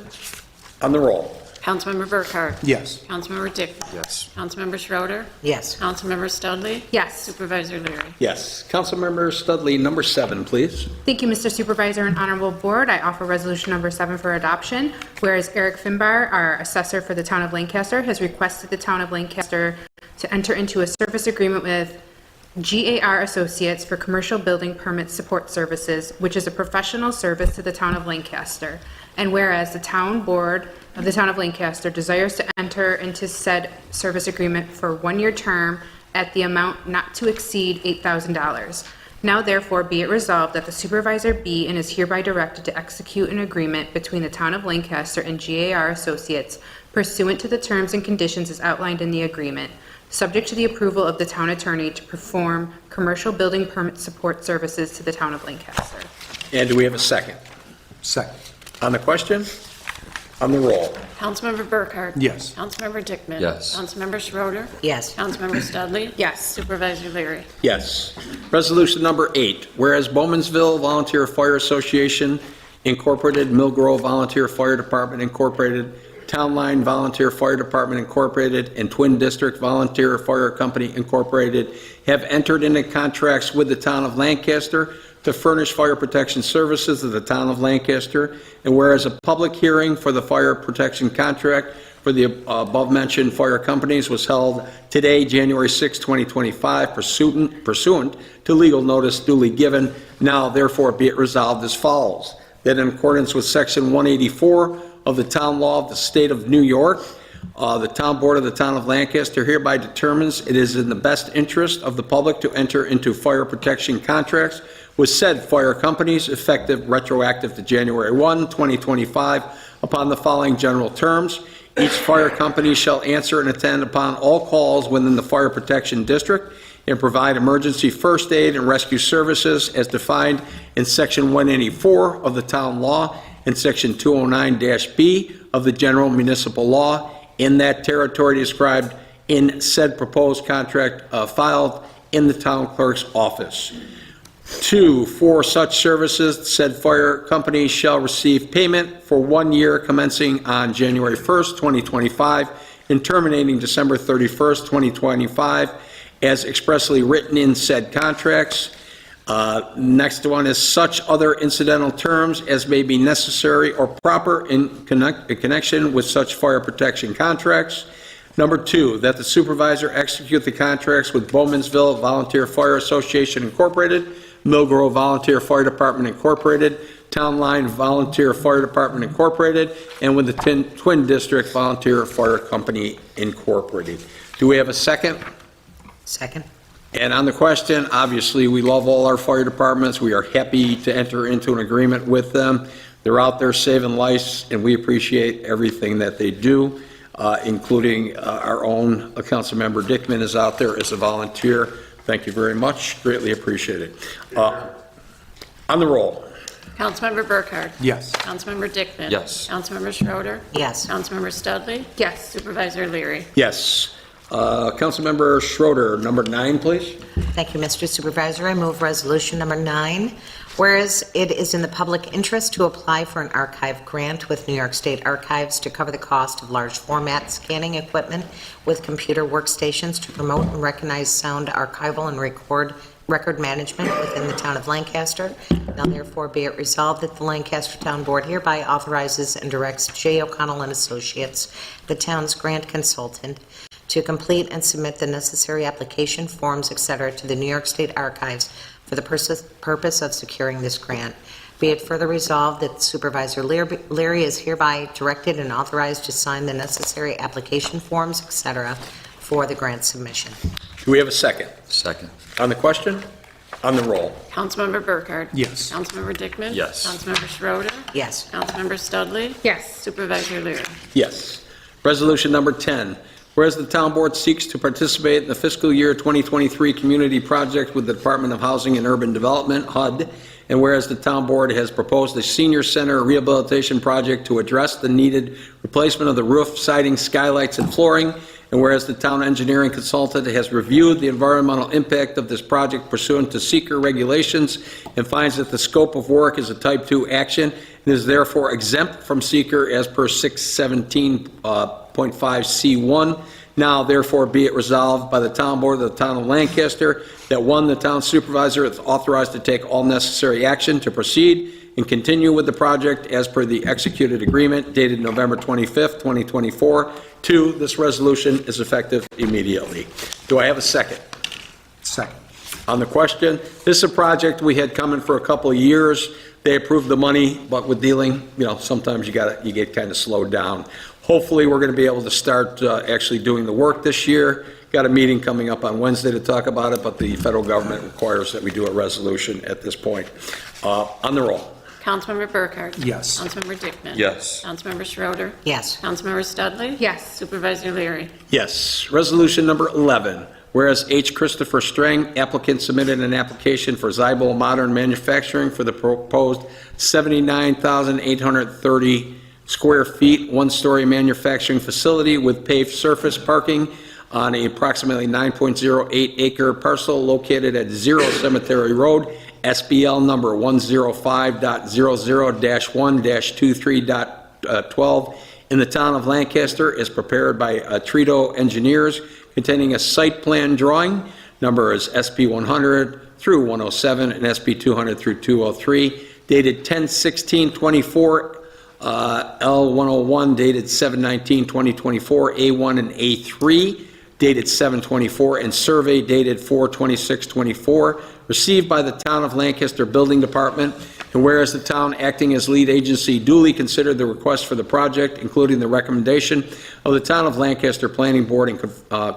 On the roll? Councilmember Burkhart? Yes. Councilmember Dickman? Yes. Councilmember Schroeder? Yes. Councilmember Studley? Yes. Supervisor Leary? Yes. Councilmember Studley, number 7, please. Thank you, Mr. Supervisor and Honorable Board. I offer Resolution Number 7 for adoption, whereas Eric Finbar, our assessor for the Town of Lancaster, has requested the Town of Lancaster to enter into a service agreement with GAR Associates for commercial building permit support services, which is a professional service to the Town of Lancaster. And whereas the Town Board of the Town of Lancaster desires to enter into said service agreement for a 1-year term at the amount not to exceed $8,000. Now therefore be it resolved that the supervisor be and is hereby directed to execute an agreement between the Town of Lancaster and GAR Associates pursuant to the terms and conditions as outlined in the agreement, subject to the approval of the town attorney to perform commercial building permit support services to the Town of Lancaster. And do we have a second? Second. On the question? On the roll? Councilmember Burkhart? Yes. Councilmember Dickman? Yes. Councilmember Schroeder? Yes. Councilmember Studley? Yes. Supervisor Leary? Yes. Resolution number 8, whereas Bowmansville Volunteer Fire Association Incorporated, Mill Grove Volunteer Fire Department Incorporated, Town Line Volunteer Fire Department Incorporated and Twin District Volunteer Fire Company Incorporated have entered into contracts with the town of Lancaster to furnish fire protection services to the town of Lancaster, and whereas a public hearing for the fire protection contract for the above-mentioned fire companies was held today, January 6, 2025, pursuant to legal notice duly given, now therefore be it resolved as follows: that in accordance with Section 184 of the Town Law of the State of New York, the Town Board of the Town of Lancaster hereby determines it is in the best interest of the public to enter into fire protection contracts with said fire companies effective retroactive to January 1, 2025, upon the following general terms. Each fire company shall answer and attend upon all calls within the fire protection district and provide emergency first aid and rescue services as defined in Section 184 of the Town Law and Section 209-B of the General Municipal Law in that territory described in said proposed contract filed in the town clerk's office. 2, for such services, said fire company shall receive payment for 1 year commencing on January 1st, 2025, and terminating December 31st, 2025, as expressly written in said contracts. Next one is such other incidental terms as may be necessary or proper in connection with such fire protection contracts. Number 2, that the supervisor execute the contracts with Bowmansville Volunteer Fire Association Incorporated, Mill Grove Volunteer Fire Department Incorporated, Town Line Volunteer Fire Department Incorporated, and with the Twin District Volunteer Fire Company Incorporated. Do we have a second? Second. And on the question, obviously, we love all our fire departments. We are happy to enter into an agreement with them. They're out there saving lives, and we appreciate everything that they do, including our own Councilmember Dickman is out there as a volunteer. Thank you very much. Greatly appreciated. On the roll. Councilmember Burkhardt. Yes. Councilmember Dickman. Yes. Councilmember Schroeder. Yes. Councilmember Studley. Yes. Supervisor Leary. Yes. Councilmember Schroeder, number 9, please. Thank you, Mr. Supervisor. I move resolution number 9. Whereas it is in the public interest to apply for an archive grant with New York State Archives to cover the cost of large format scanning equipment with computer workstations to promote and recognize sound archival and record management within the town of Lancaster. Now therefore be it resolved that the Lancaster Town Board hereby authorizes and directs J. O'Connell and Associates, the town's grant consultant, to complete and submit the necessary application forms, etc., to the New York State Archives for the purpose of securing this grant. Be it further resolved that Supervisor Leary is hereby directed and authorized to sign the necessary application forms, etc., for the grant submission. Do we have a second? Second. On the question? On the roll. Councilmember Burkhardt. Yes. Councilmember Dickman. Yes. Councilmember Schroeder. Yes. Councilmember Studley. Yes. Supervisor Leary. Yes. Resolution number 10. Whereas the town board seeks to participate in the fiscal year 2023 community project with the Department of Housing and Urban Development, HUD, and whereas the town board has proposed a senior center rehabilitation project to address the needed replacement of the roof, siding, skylights, and flooring, and whereas the town engineering consultant has reviewed the environmental impact of this project pursuant to seeker regulations and finds that the scope of work is a type 2 action and is therefore exempt from seeker as per 617.5C1. Now, therefore, be it resolved by the town board of the town of Lancaster that 1, the town supervisor is authorized to take all necessary action to proceed and continue with the project as per the executed agreement dated November 25th, 2024. 2, this resolution is effective immediately. Do I have a second? Second. On the question, this is a project we had coming for a couple of years. They approved the money, but with dealing, sometimes you get kind of slowed down. Hopefully, we're going to be able to start actually doing the work this year. Got a meeting coming up on Wednesday to talk about it, but the federal government requires that we do a resolution at this point. On the roll. Councilmember Burkhardt. Yes. Councilmember Dickman. Yes. Councilmember Schroeder. Yes. Councilmember Studley. Yes. Supervisor Leary. Yes. Resolution number 11. Whereas H. Christopher Strang, applicant, submitted an application for Zybo Modern Manufacturing for the proposed 79,830 square feet, one-story manufacturing facility with paved surface parking on a approximately 9.08 acre parcel located at 0 Cemetery Road, SBL number 105.00-1-23.12, in the town of Lancaster is prepared by Trito Engineers, containing a site plan drawing, number is SP 100 through 107 and SP 200 through 203, dated 10/16/24, L 101 dated 7/19/2024, A1 and A3 dated 7/24, and survey dated 4/26/24, received by the Town of Lancaster Building Department, and whereas the town, acting as lead agency, duly considered the request for the project, including the recommendation of the Town of Lancaster Planning Board in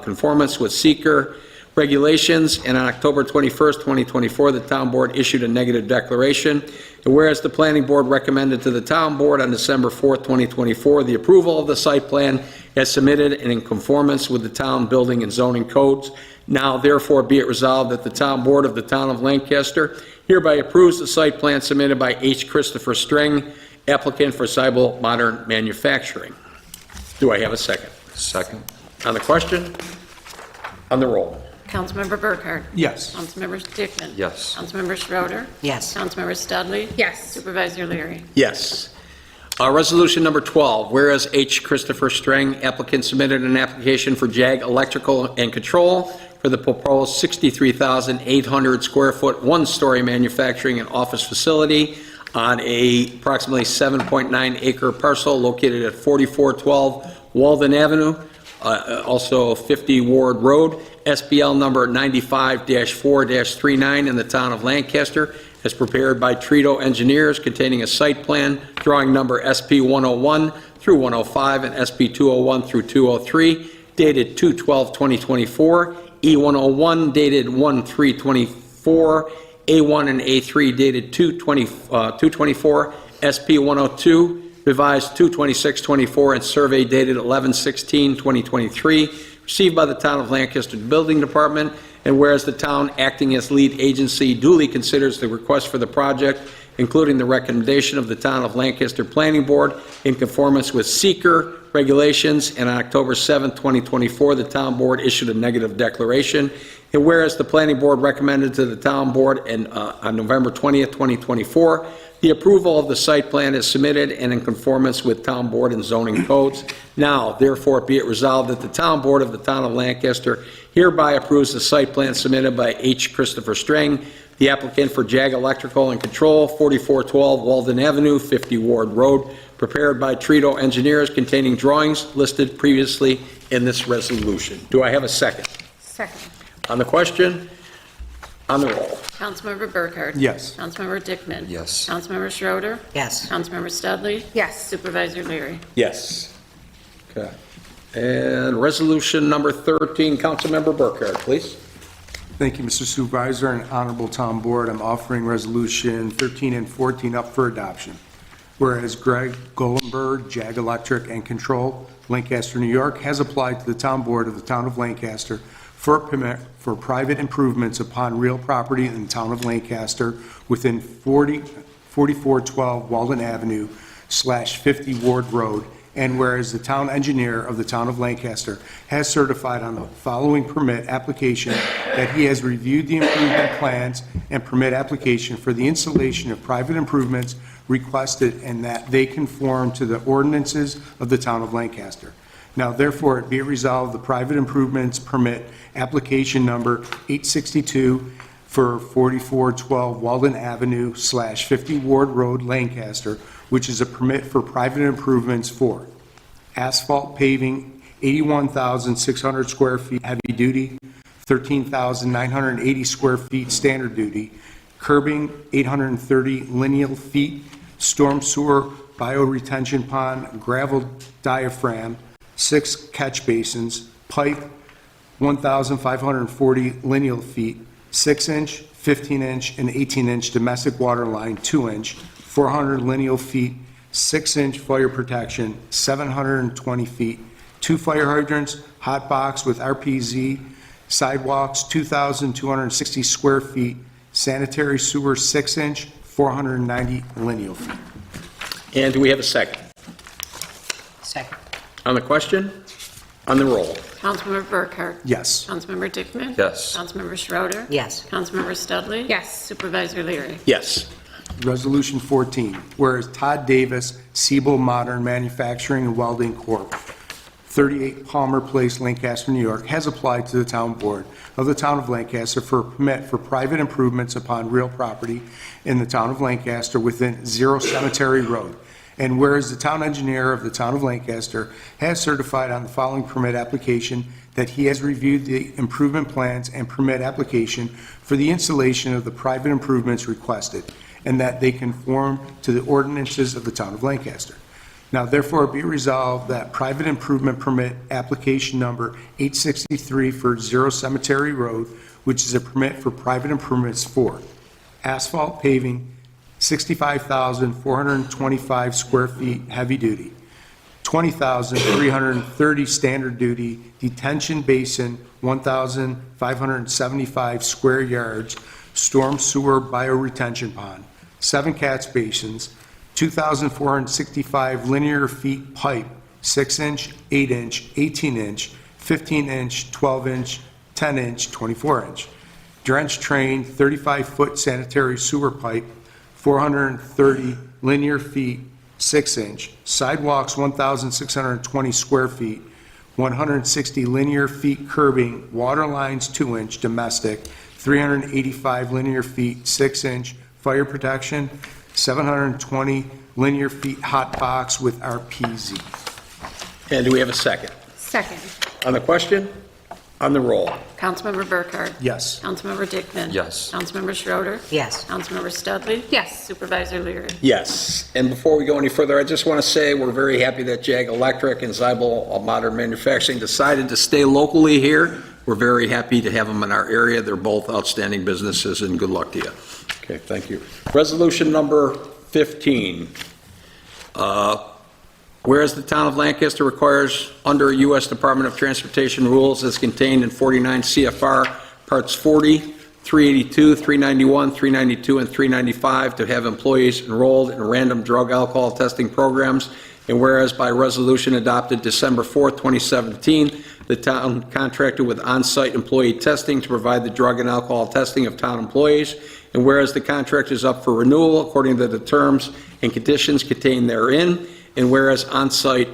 conformance with seeker regulations, and on October 21st, 2024, the Town Board issued a negative declaration, and whereas the Planning Board recommended to the Town Board on December 4th, 2024, the approval of the site plan as submitted and in conformance with the town building and zoning codes. Now therefore be it resolved that the Town Board of the Town of Lancaster hereby approves the site plan submitted by H. Christopher String, applicant for Seibel Modern Manufacturing. Do I have a second? Second. On the question? On the roll? Councilmember Burkhart? Yes. Councilmember Dickman? Yes. Councilmember Schroeder? Yes. Councilmember Studley? Yes. Supervisor Leary? Yes. Resolution number 12, whereas H. Christopher Strang, applicant, submitted an application for JAG Electrical and Control for the proposed 63,800 square foot, one-story manufacturing and office facility on a approximately 7.9 acre parcel located at 4412 Walden Avenue, also 50 Ward Road, SBL number 95-4-39 in the town of Lancaster, as prepared by Trito Engineers, containing a site plan, drawing number SP 101 through 105 and SP 201 through 203, dated 2/12/2024, E101 dated 1/3/24, A1 and A3 dated 2/24, SP 102 revised 2/26/24, and survey dated 11/16/2023, received by the Town of Lancaster Building Department, and whereas the town, acting as lead agency, duly considers the request for the project, including the recommendation of the Town of Lancaster Planning Board, in conformance with seeker regulations, and on October 7, 2024, the Town Board issued a negative declaration, and whereas the Planning Board recommended to the Town Board on November 20th, 2024, the approval of the site plan is submitted and in conformance with Town Board and zoning codes. Now, therefore, be it resolved that the Town Board of the Town of Lancaster hereby approves the site plan submitted by H. Christopher Strang, the applicant for JAG Electrical and Control, 4412 Walden Avenue, 50 Ward Road, prepared by Trito Engineers, containing drawings listed previously in this resolution. Do I have a second? Second. On the question? On the roll? Councilmember Burkhart? Yes. Councilmember Dickman? Yes. Councilmember Schroeder? Yes. Councilmember Studley? Yes. Supervisor Leary? Yes. Okay. And resolution number 13, Councilmember Burkhart, please. Thank you, Mr. Supervisor and Honorable Town Board. I'm offering Resolution 13 and 14 up for adoption. Whereas Greg Golenberg, JAG Electric and Control, Lancaster, New York, has applied to the Town Board of the Town of Lancaster for a permit for private improvements upon real property in the Town of Lancaster within 4412 Walden Avenue /50 Ward Road, and whereas the town engineer of the Town of Lancaster has certified on the following permit application that he has reviewed the improvement plans and permit application for the installation of private improvements requested, and that they conform to the ordinances of the Town of Lancaster. Now therefore it be it resolved, the private improvements permit application number 862 for 4412 Walden Avenue /50 Ward Road, Lancaster, which is a permit for private improvements for asphalt paving, 81,600 square feet heavy duty, 13,980 square feet standard duty, curbing, 830 lineal feet, storm sewer, bioretention pond, gravel diaphragm, 6 catch basins, pipe, 1,540 lineal feet, 6-inch, 15-inch, and 18-inch domestic water line, 2-inch, 400 lineal feet, 6-inch fire protection, 720 feet, 2 fire hydrants, hot box with RPZ, sidewalks, 2,260 square feet, sanitary sewer, 6-inch, 490 lineal feet. And do we have a second? Second. On the question? On the roll? Councilmember Burkhart? Yes. Councilmember Dickman? Yes. Councilmember Schroeder? Yes. Councilmember Studley? Yes. Supervisor Leary? Yes. Resolution 14, whereas Todd Davis, Siebel Modern Manufacturing and Welding Corp., 38 Palmer Place, Lancaster, New York, has applied to the Town Board of the Town of Lancaster for a permit for private improvements upon real property in the Town of Lancaster within Zero Cemetery Road. And whereas the Town Engineer of the Town of Lancaster has certified on the following permit application that he has reviewed the improvement plans and permit application for the installation of the private improvements requested, and that they conform to the ordinances of the Town of Lancaster. Now therefore be resolved that private improvement permit application number 863 for Zero Cemetery Road, which is a permit for private improvements for asphalt paving, 65,425 square feet heavy duty, 20,330 standard duty, detention basin, 1,575 square yards, storm sewer bioretention pond, 7 catch basins, 2,465 linear feet pipe, 6-inch, 8-inch, 18-inch, 15-inch, 12-inch, 10-inch, 24-inch. Drench train, 35-foot sanitary sewer pipe, 430 linear feet, 6-inch. Sidewalks, 1,620 square feet, 160 linear feet curbing, water lines, 2-inch, domestic, 385 linear feet, 6-inch, fire protection, 720 linear feet hot box with RPZ. And do we have a second? Second. On the question? On the roll? Councilmember Burkhart? Yes. Councilmember Dickman? Yes. Councilmember Schroeder? Yes. Councilmember Studley? Yes. Supervisor Leary? Yes. And before we go any further, I just want to say we're very happy that Jag Electric and Zyble Modern Manufacturing decided to stay locally here. We're very happy to have them in our area. They're both outstanding businesses, and good luck to you. Okay, thank you. Resolution number 15. Whereas the Town of Lancaster requires under U.S. Department of Transportation rules as contained in 49 CFR Parts 40, 382, 391, 392, and 395 to have employees enrolled in random drug alcohol testing programs, and whereas by resolution adopted December 4th, 2017, the town contracted with on-site employee testing to provide the drug and alcohol testing of town employees, and whereas the contract is up for renewal according to the terms and conditions contained therein, and whereas on-site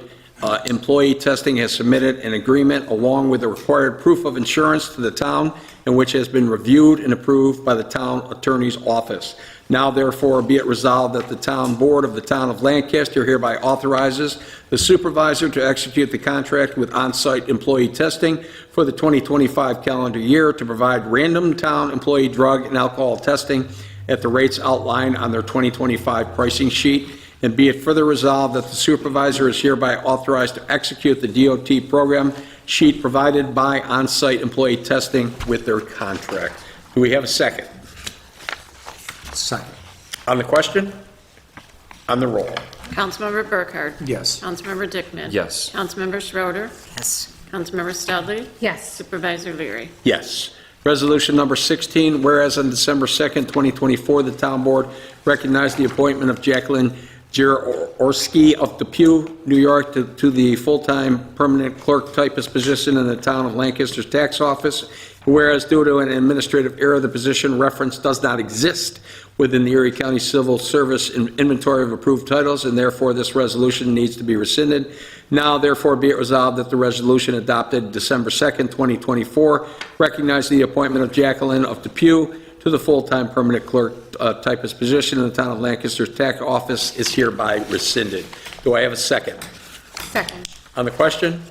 employee testing has submitted an agreement along with the required proof of insurance to the town, and which has been reviewed and approved by the town attorney's office. Now therefore be it resolved that the town board of the Town of Lancaster hereby authorizes the supervisor to execute the contract with on-site employee testing for the 2025 calendar year to provide random town employee drug and alcohol testing at the rates outlined on their 2025 pricing sheet. And be it further resolved that the supervisor is hereby authorized to execute the DOT program sheet provided by on-site employee testing with their contract. Do we have a second? Second. On the question? On the roll? Councilmember Burkhart? Yes. Councilmember Dickman? Yes. Councilmember Schroeder? Yes. Councilmember Studley? Yes. Supervisor Leary? Yes. Resolution number 16, whereas on December 2nd, 2024, the town board recognized the appointment of Jacqueline Jaworski of Depew, New York, to the full-time permanent clerk typist position in the Town of Lancaster's tax office. Whereas due to an administrative error, the position reference does not exist within the Erie County Civil Service inventory of approved titles, and therefore this resolution needs to be rescinded. Now therefore be it resolved that the resolution adopted December 2nd, 2024, recognize the appointment of Jacqueline of Depew to the full-time permanent clerk typist position in the Town of Lancaster's tax office is hereby rescinded. Do I have a second? Second. On the question?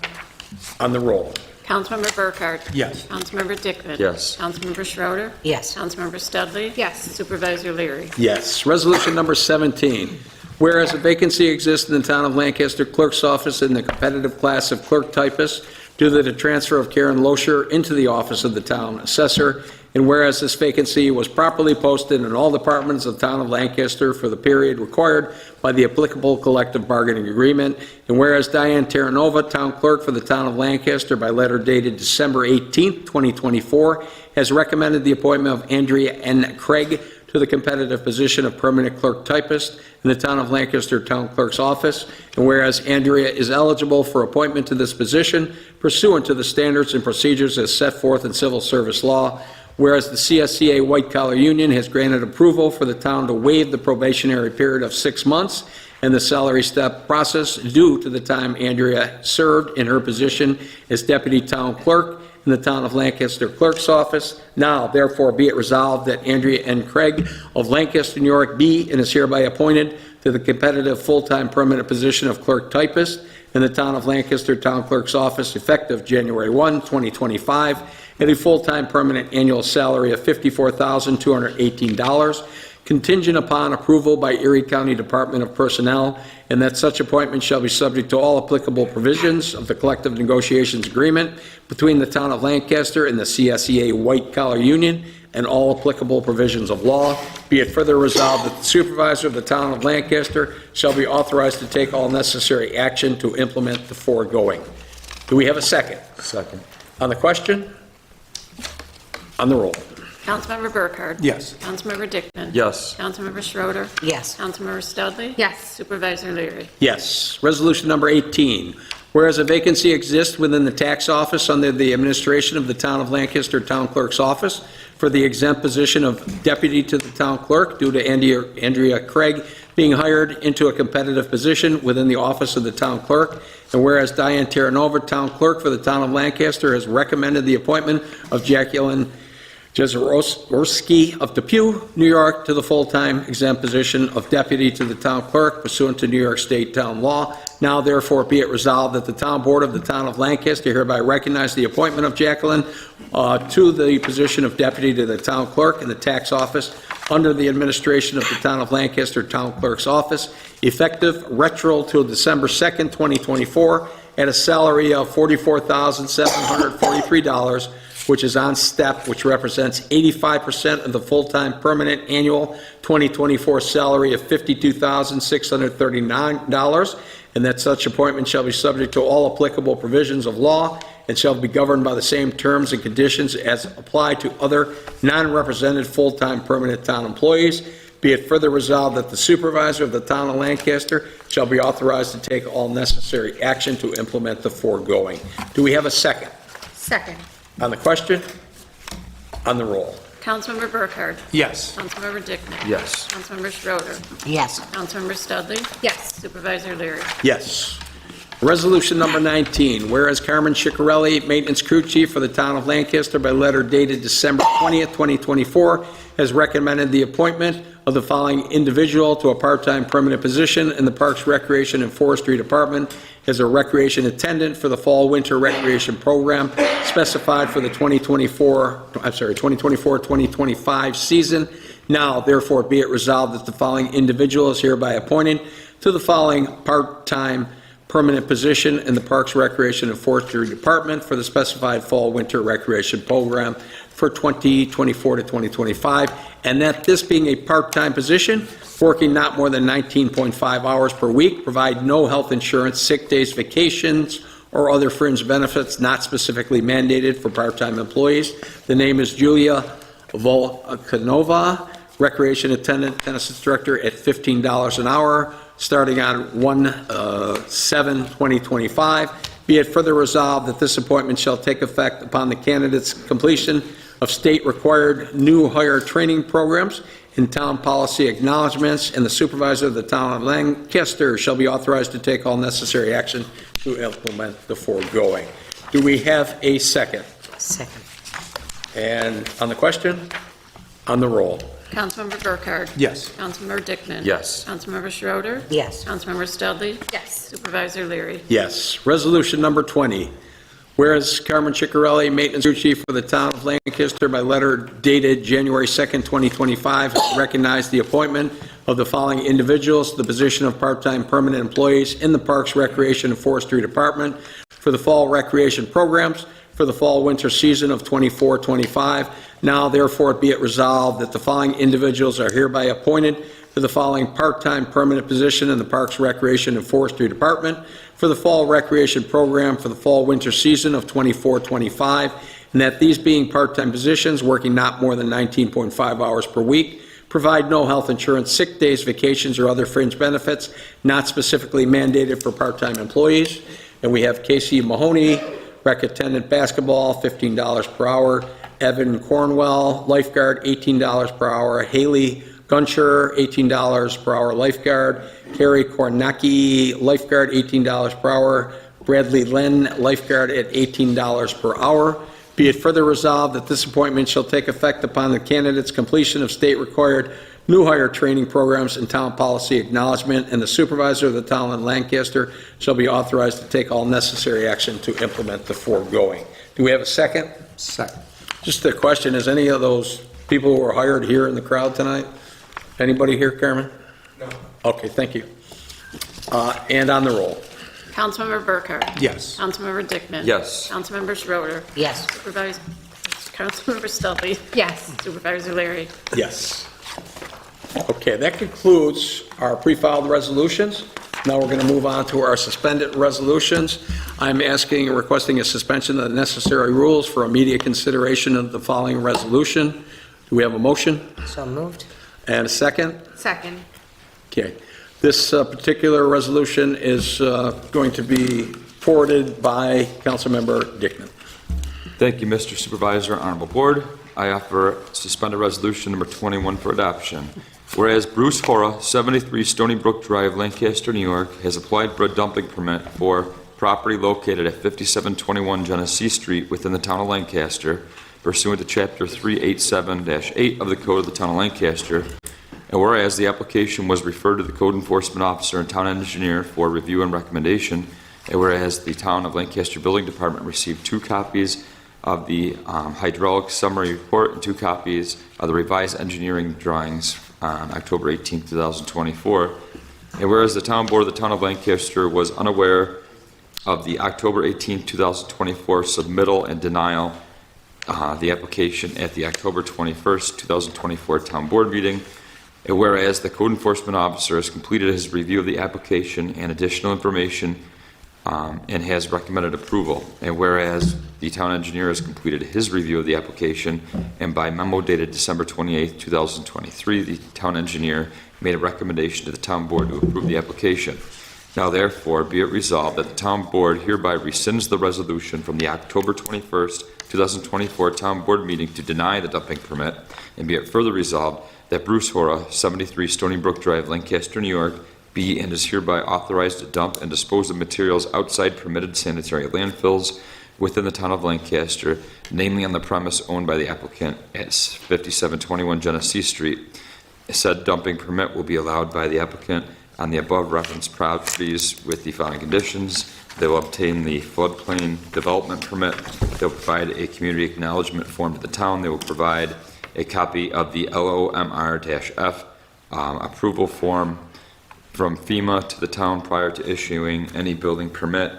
On the roll? Councilmember Burkhart? Yes. Councilmember Dickman? Yes. Councilmember Schroeder? Yes. Councilmember Studley? Yes. Supervisor Leary? Yes. Resolution number 17. Whereas a vacancy exists in the Town of Lancaster Clerk's office in the competitive class of clerk typist due to the transfer of Karen Loescher into the office of the Town Assessor, and whereas this vacancy was properly posted in all departments of the Town of Lancaster for the period required by the applicable collective bargaining agreement, and whereas Diane Terranova, Town Clerk for the Town of Lancaster, by letter dated December 18th, 2024, has recommended the appointment of Andrea N. Craig to the competitive position of permanent clerk typist in the Town of Lancaster Town Clerk's office, and whereas Andrea is eligible for appointment to this position pursuant to the standards and procedures as set forth in civil service law, Whereas the CSEA White Collar Union has granted approval for the town to waive the probationary period of 6 months and the salary step process due to the time Andrea served in her position as Deputy Town Clerk in the Town of Lancaster Clerk's Office. Now, therefore, be it resolved that Andrea N. Craig of Lancaster, New York, be and is hereby appointed to the competitive full-time permanent position of Clerk Typist in the Town of Lancaster Town Clerk's Office effective January 1, 2025, at a full-time permanent annual salary of $54,218, contingent upon approval by Erie County Department of Personnel, and that such appointment shall be subject to all applicable provisions of the collective negotiations agreement between the Town of Lancaster and the CSEA White Collar Union, and all applicable provisions of law. Be it further resolved that the supervisor of the Town of Lancaster shall be authorized to take all necessary action to implement the foregoing. Do we have a second? Second. On the question? On the roll. Councilmember Burkhardt. Yes. Councilmember Dickman. Yes. Councilmember Schroeder. Yes. Councilmember Studley. Yes. Supervisor Leary. Yes. Resolution number 18, whereas a vacancy exists within the tax office under the administration of the Town of Lancaster Town Clerk's Office for the exempt position of Deputy to the Town Clerk due to Andrea Craig being hired into a competitive position within the office of the Town Clerk, and whereas Diane Terranova, Town Clerk for the Town of Lancaster, has recommended the appointment of Jacqueline Jezorowski of Depew, New York, to the full-time exempt position of Deputy to the Town Clerk pursuant to New York State Town Law. Now therefore be it resolved that the Town Board of the Town of Lancaster hereby recognize the appointment of Jacqueline to the position of Deputy to the Town Clerk in the Tax Office under the administration of the Town of Lancaster Town Clerk's Office, effective retro till December 2nd, 2024, at a salary of $44,743, which is on step, which represents 85% of the full-time permanent annual 2024 salary of $52,639, and that such appointment shall be subject to all applicable provisions of law and shall be governed by the same terms and conditions as apply to other non-represented full-time permanent town employees. Be it further resolved that the supervisor of the Town of Lancaster shall be authorized to take all necessary action to implement the foregoing. Do we have a second? Second. On the question? On the roll. Councilmember Burkhardt. Yes. Councilmember Dickman. Yes. Councilmember Schroeder. Yes. Councilmember Studley. Yes. Supervisor Leary. Yes. Resolution number 19, whereas Carmen Ciccarelli, Maintenance Crew Chief for the Town of Lancaster, by letter dated December 20th, 2024, has recommended the appointment of the following individual to a part-time permanent position in the Parks, Recreation, and Forestry Department as a recreation attendant for the fall-winter recreation program specified for the 2024-2025 season. Now, therefore, be it resolved that the following individual is hereby appointed to the following part-time permanent position in the Parks, Recreation, and Forestry Department for the specified fall-winter recreation program for 2024 to 2025, and that this being a part-time position, working not more than 19.5 hours per week, provide no health insurance, sick days, vacations, or other fringe benefits not specifically mandated for part-time employees. The name is Julia Volkanova, recreation attendant, tennis instructor at $15 an hour, starting on 1/7/2025. Be it further resolved that this appointment shall take effect upon the candidate's completion of state-required new hire training programs and town policy acknowledgements, and the supervisor of the Town of Lancaster shall be authorized to take all necessary action to implement the foregoing. Do we have a second? Second. And on the question? On the roll. Councilmember Burkhardt. Yes. Councilmember Dickman. Yes. Councilmember Schroeder. Yes. Councilmember Studley. Yes. Supervisor Leary. Yes. Resolution number 20, whereas Carmen Ciccarelli, Maintenance Crew Chief for the Town of Lancaster, by letter dated January 2nd, 2025, recognized the appointment of the following individuals to the position of part-time permanent employees in the Parks, Recreation, and Forestry Department for the fall recreation programs for the fall-winter season of 24-25. Now, therefore, be it resolved that the following individuals are hereby appointed to the following part-time permanent position in the Parks, Recreation, and Forestry Department for the fall recreation program for the fall-winter season of 24-25, and that these being part-time positions, working not more than 19.5 hours per week, provide no health insurance, sick days, vacations, or other fringe benefits not specifically mandated for part-time employees. And we have Casey Mahoney, rec attendant basketball, $15 per hour. Evan Cornwell, lifeguard, $18 per hour. Haley Guncher, $18 per hour, lifeguard. Carrie Kornacki, lifeguard, $18 per hour. Bradley Lynn, lifeguard, at $18 per hour. Be it further resolved that this appointment shall take effect upon the candidate's completion of state-required new hire training programs and town policy acknowledgement, and the supervisor of the town of Lancaster shall be authorized to take all necessary action to implement the foregoing. Do we have a second? Second. Just a question, is any of those people who were hired here in the crowd tonight? Anybody here, Carmen? No. Okay, thank you. And on the roll. Councilmember Burkhart. Yes. Councilmember Dickman. Yes. Councilmember Schroeder. Yes. Councilmember Studley. Yes. Supervisor Larry. Yes. Okay, that concludes our pre-filed resolutions. Now we're going to move on to our suspended resolutions. I'm requesting a suspension of the necessary rules for immediate consideration of the following resolution. Do we have a motion? So moved. And a second? Second. Okay. This particular resolution is going to be forwarded by Councilmember Dickman. Thank you, Mr. Supervisor, Honorable Board. I offer suspended resolution number 21 for adoption. Whereas Bruce Hora, 73 Stony Brook Drive, Lancaster, New York, has applied for a dumping permit for property located at 5721 Genesee Street within the town of Lancaster pursuant to Chapter 387-8 of the Code of the Town of Lancaster. And whereas the application was referred to the code enforcement officer and town engineer for review and recommendation, and whereas the town of Lancaster Building Department received 2 copies of the hydraulic summary report and 2 copies of the revised engineering drawings on October 18, 2024. And whereas the town board of the town of Lancaster was unaware of the October 18, 2024 submittal and denial the application at the October 21st, 2024 town board meeting. And whereas the code enforcement officer has completed his review of the application and additional information and has recommended approval. And whereas the town engineer has completed his review of the application, and by memo dated December 28, 2023, the town engineer made a recommendation to the town board to approve the application. Now therefore, be it resolved that the town board hereby rescinds the resolution from the October 21st, 2024 town board meeting to deny the dumping permit, and be it further resolved that Bruce Hora, 73 Stony Brook Drive, Lancaster, New York, be and is hereby authorized to dump and dispose of materials outside permitted sanitary landfills within the town of Lancaster, namely on the premise owned by the applicant at 5721 Genesee Street. Said dumping permit will be allowed by the applicant on the above referenced properties with the following conditions. They will obtain the floodplain development permit. They'll provide a community acknowledgement form to the town. They will provide a copy of the LOMR-F approval form from FEMA to the town prior to issuing any building permit,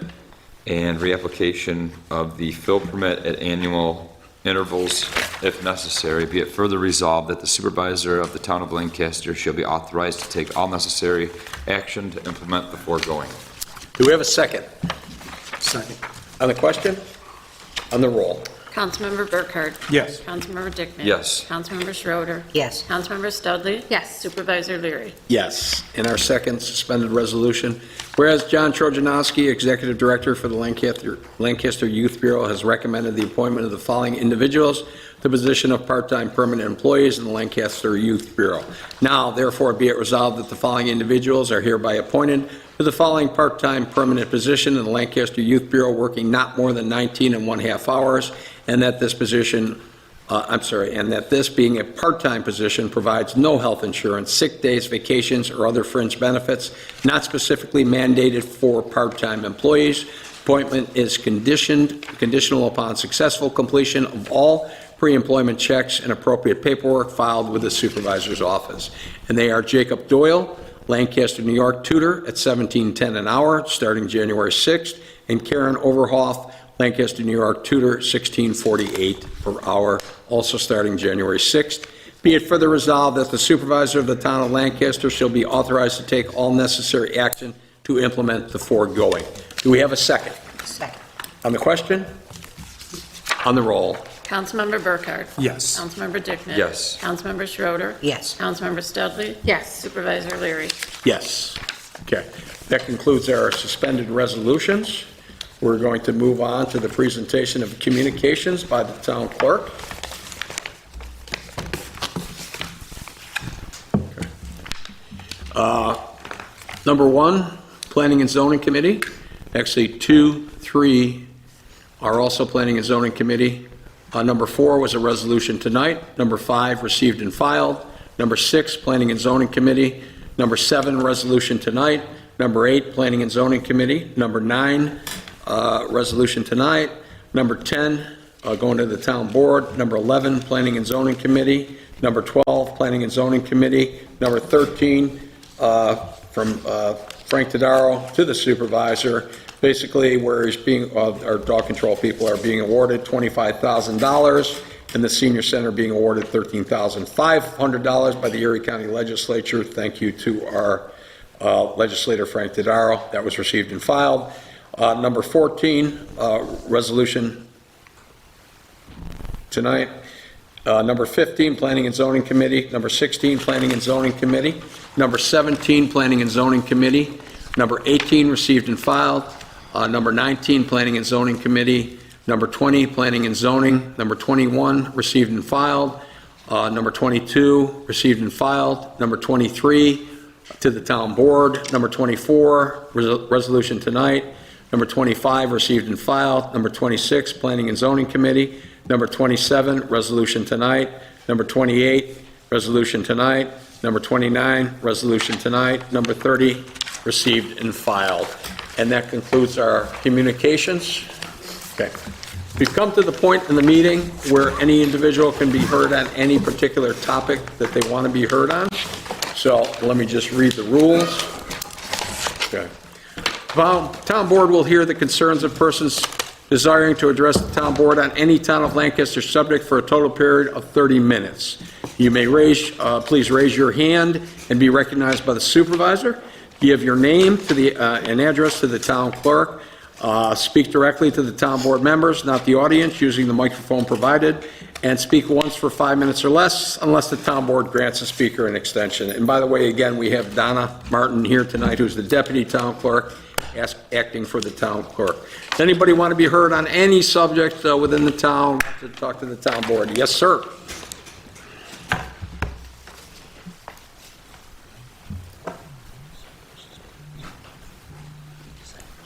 and reapplication of the fill permit at annual intervals if necessary. Be it further resolved that the supervisor of the town of Lancaster shall be authorized to take all necessary action to implement the foregoing. Do we have a second? Second. On the question? On the roll. Councilmember Burkhart. Yes. Councilmember Dickman. Yes. Councilmember Schroeder. Yes. Councilmember Studley. Yes. Supervisor Leary. Yes. In our second suspended resolution, whereas John Trojanowski, Executive Director for the Lancaster Youth Bureau, has recommended the appointment of the following individuals to the position of part-time permanent employees in the Lancaster Youth Bureau. Now, therefore, be it resolved that the following individuals are hereby appointed to the following part-time permanent position in the Lancaster Youth Bureau, working not more than 19.5 hours, and that this position and that this being a part-time position provides no health insurance, sick days, vacations, or other fringe benefits not specifically mandated for part-time employees. Appointment is conditional upon successful completion of all pre-employment checks and appropriate paperwork filed with the supervisor's office. And they are Jacob Doyle, Lancaster, New York, tutor at $17.10 an hour, starting January 6th, and Karen Overhoff, Lancaster, New York, tutor, $16.48 per hour, also starting January 6th. Be it further resolved that the supervisor of the town of Lancaster shall be authorized to take all necessary action to implement the foregoing. Do we have a second? Second. On the question? On the roll. Councilmember Burkhart. Yes. Councilmember Dickman. Yes. Councilmember Schroeder. Yes. Councilmember Studley. Yes. Supervisor Leary. Yes. Okay. That concludes our suspended resolutions. We're going to move on to the presentation of communications by the town clerk. Number 1, Planning and Zoning Committee. Actually, 2, 3 are also Planning and Zoning Committee. Number 4 was a resolution tonight. Number 5, received and filed. Number 6, Planning and Zoning Committee. Number 7, resolution tonight. Number 8, Planning and Zoning Committee. Number 9, resolution tonight. Number 10, going to the Town Board. Number 11, Planning and Zoning Committee. Number 12, Planning and Zoning Committee. Number 13, from Frank Tadaro to the supervisor, basically where he's being, our dog control people are being awarded $25,000, and the senior center being awarded $13,500 by the Erie County Legislature. Thank you to our legislator, Frank Tadaro. That was received and filed. Number 14, resolution tonight. Number 15, Planning and Zoning Committee. Number 16, Planning and Zoning Committee. Number 17, Planning and Zoning Committee. Number 18, received and filed. Number 19, Planning and Zoning Committee. Number 20, Planning and Zoning. Number 21, received and filed. Number 22, received and filed. Number 23, to the Town Board. Number 24, resolution tonight. Number 25, received and filed. Number 26, Planning and Zoning Committee. Number 27, resolution tonight. Number 28, resolution tonight. Number 29, resolution tonight. Number 30, received and filed. And that concludes our communications. Okay. We've come to the point in the meeting where any individual can be heard on any particular topic that they want to be heard on. So let me just read the rules. Okay. Town Board will hear the concerns of persons desiring to address the Town Board on any Town of Lancaster subject for a total period of 30 minutes. You may please raise your hand and be recognized by the supervisor. Give your name to and address to the town clerk. Speak directly to the Town Board members, not the audience, using the microphone provided, and speak once for 5 minutes or less, unless the Town Board grants the speaker an extension. And by the way, again, we have Donna Martin here tonight, who's the Deputy Town Clerk, acting for the Town Clerk. Does anybody want to be heard on any subject within the town to talk to the Town Board? Yes, sir.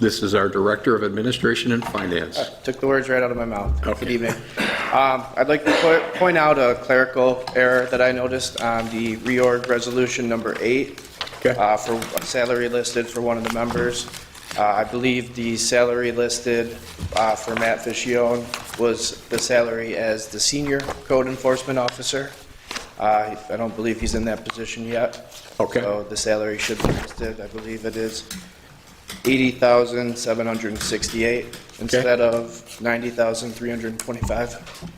This is our Director of Administration and Finance. Took the words right out of my mouth. Okay. Good evening. I'd like to point out a clerical error that I noticed on the reorg resolution number 8 for a salary listed for one of the members. I believe the salary listed for Matt Fischione was the salary as the Senior Code Enforcement Officer. I don't believe he's in that position yet. Okay. So the salary should be listed, I believe it is $80,768 instead of $90,325.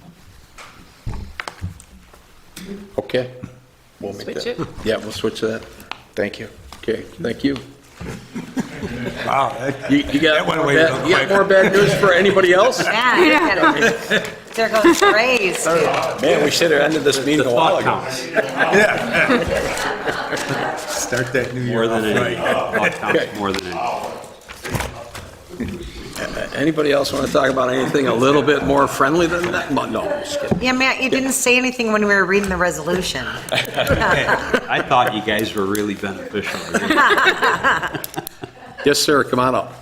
Okay. We'll make Switch that. it? Yeah, we'll switch to that. Thank you. Okay, thank you. Wow. You got more bad news for anybody else? Yeah, look at it. There goes Ray's. Man, we should have ended this meeting a while ago. Start that new year More than off any, right. thought counts more than any. Anybody else want to talk about anything a little bit more friendly than that? No, I'm just kidding. Yeah, Matt, you didn't say anything when we were reading the resolution. I thought you guys were really beneficial. Yes, sir, come on up.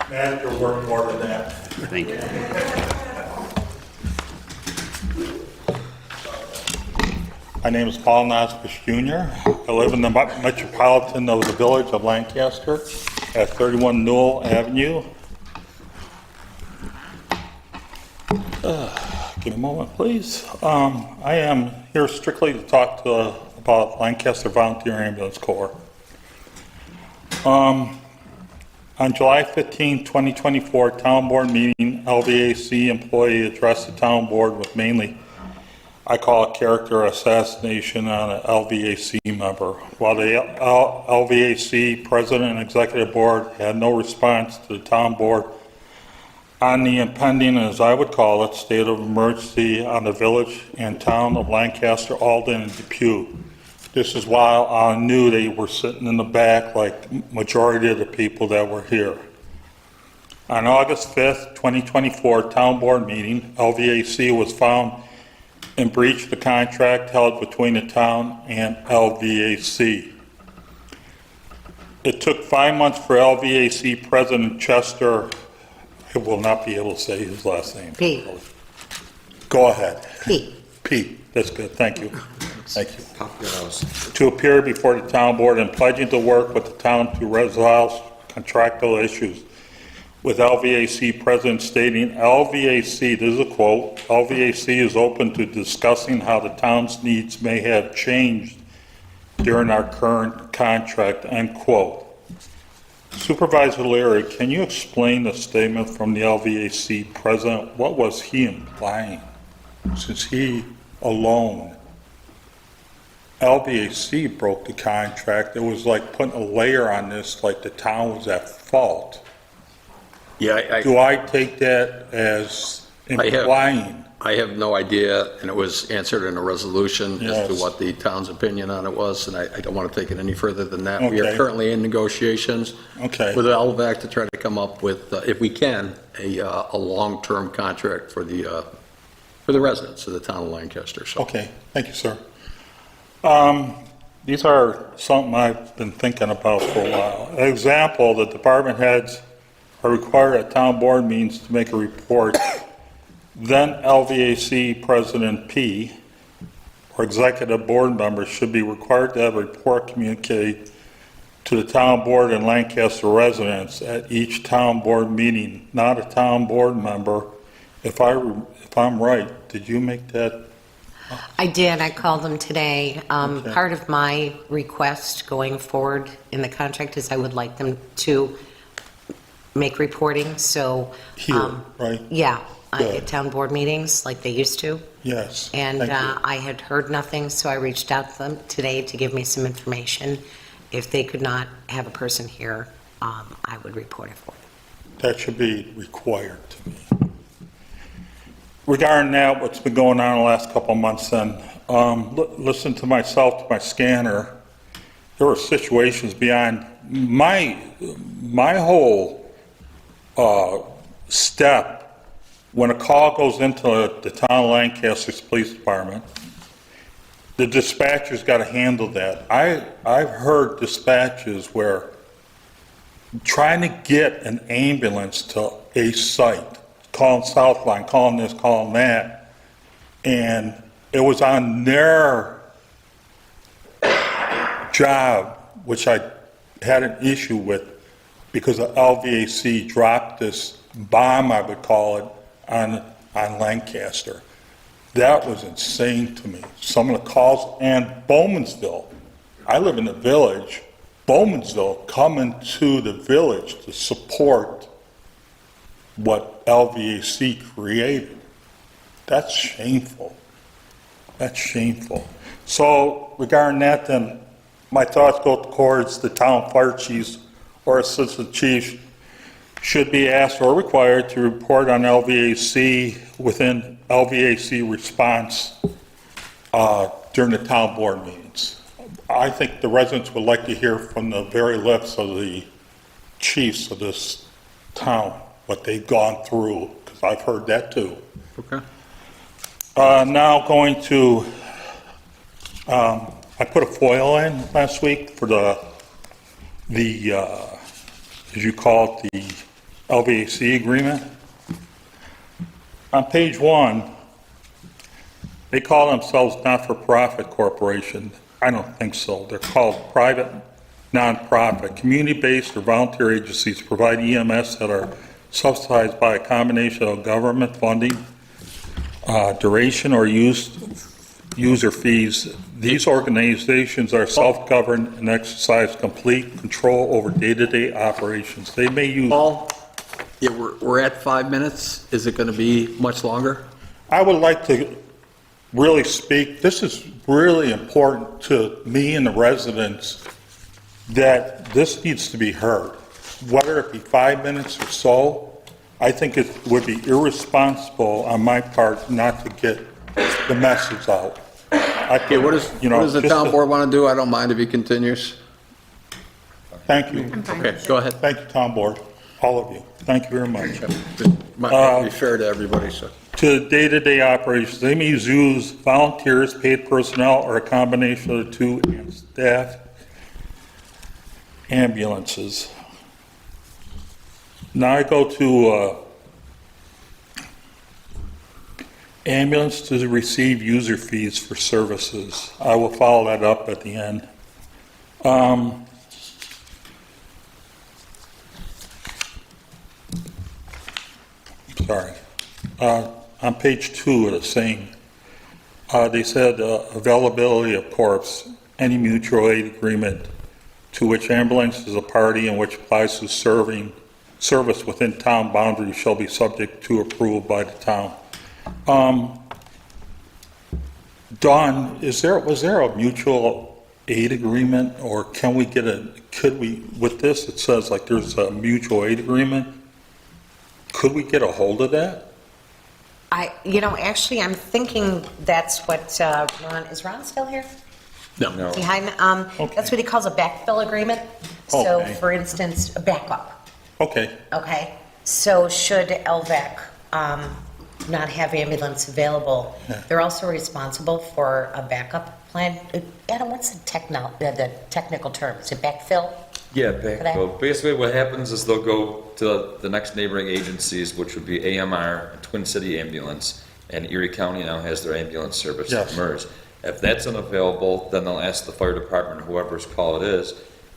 Man, you're worth more than that. Thank you. My name is Paul Nosfish Jr. I live in the metropolitan of the village of Lancaster at 31 Newell Avenue. Give me a moment, please. I am here strictly to talk about Lancaster Volunteer Ambulance Corps. On July 15, 2024, Town Board meeting, LVAC employee addressed the Town Board with mainly, I call it character assassination on an LVAC member. While the LVAC President and Executive Board had no response to the Town Board on the impending, as I would call it, state of emergency on the village and town of Lancaster, Alden, and Depew. This is while I knew they were sitting in the back like the majority of the people that were here. On August 5th, 2024, Town Board meeting, LVAC was found in breach of the contract held between the town and LVAC. It took 5 months for LVAC President Chester, I will not be able to say his last name. P. Go ahead. P. P, that's good, thank you. Thank you. To appear before the town board and pledging to work with the town to resolve contractual issues. With LVAC President stating, LVAC, this is a quote, LVAC is open to discussing how the town's needs may have changed during our current contract, end quote. Supervisor Leary, can you explain the statement from the LVAC president? What was he implying? Since he alone, LVAC broke the contract, it was like putting a layer on this, like the town was at fault. Yeah, Do I take that as implying? I have no idea, and it was answered in a resolution as Yes. to what the town's opinion on it was, and I don't want to take it any further than that. We are Okay. currently in negotiations Okay. with LVAC to try to come up with, if we can, a long-term contract for the residents of the town of Lancaster. So Okay, thank you, sir. These are something I've been thinking about for a while. An example, the department heads are required at town board meetings to make a report. Then LVAC President P or executive board members should be required to have a report communicated to the town board and Lancaster residents at each town board meeting, not a town board member. If I'm right, did you make that? I did, I called them today. Part of my request going forward in the contract is I would like them to make reporting, so. Here, right? Yeah, Good. at town board meetings, like they used to. Yes. And thank you. I had heard nothing, so I reached out to them today to give me some information. If they could not have a person here, I would report it for them. That should be required to me. Regarding that, what's been going on the last couple of months then, listen to myself, to my scanner, there were situations beyond my whole step. When a call goes into the town of Lancaster's police department, the dispatcher's got to handle that. I've heard dispatches where trying to get an ambulance to a site, calling Southline, calling this, calling that, and it was on their job, which I had an issue with, because the LVAC dropped this bomb, I would call it, on Lancaster. That was insane to me. Some of the calls, and Bowmansville, I live in the village, Bowmansville coming to the village to support what LVAC created. That's shameful. That's shameful. So regarding that, then, my thoughts go towards the town fire chiefs or assistant chiefs should be asked or required to report on LVAC within LVAC response during the town board meetings. I think the residents would like to hear from the very lips of the chiefs of this town, what they've gone through, because I've heard that too. Okay. Now going to, I put a FOIL in last week for the as you call it, the LVAC agreement. On page 1, they call themselves not-for-profit corporation. I don't think so. They're called private nonprofit. Community-based or volunteer agencies provide EMS that are subsidized by a combination of government funding, duration or user fees. These organizations are self-governed and exercise complete control over day-to-day operations. They may use... Paul, yeah, we're at 5 minutes. Is it going to be much longer? I would like to really speak, this is really important to me and the residents, that this needs to be heard. Whether it be 5 minutes or so, I think it would be irresponsible on my part not to get the message out. Okay, what does the town board want to do? I don't mind if he continues. Thank you. I'm fine. Okay, go ahead. Thank you, town board, all of you. Thank you very much. Might be fair to everybody, so. To day-to-day operations, they may use volunteers, paid personnel, or a combination of the two, and staff. ambulances. Now I go to ambulance to receive user fees for services. I will follow that up at the end. Sorry. On page 2 of the same, they said availability of corpse, any mutual aid agreement to which ambulance is a party and which applies to service within town boundaries shall be subject to approval by the town. Dawn, was there a mutual aid agreement, or could we, with this, it says like there's a mutual aid agreement? Could we get a hold of that? Actually, I'm thinking that's what Ron, is Ron still here? No. Behind, that's what he calls a backfill agreement. So, Okay. for instance, a backup, Okay, okay? So should LVAC not have ambulance available, they're also responsible for a backup plan. Adam, what's the technical term? Is it backfill? Yeah, that? backfill. Basically, what happens is they'll go to the next neighboring agencies, which would be AMR, Twin City Ambulance, and Erie County now has their ambulance service, Yes. MERS. If that's unavailable, then they'll ask the fire department, whoever's call it is,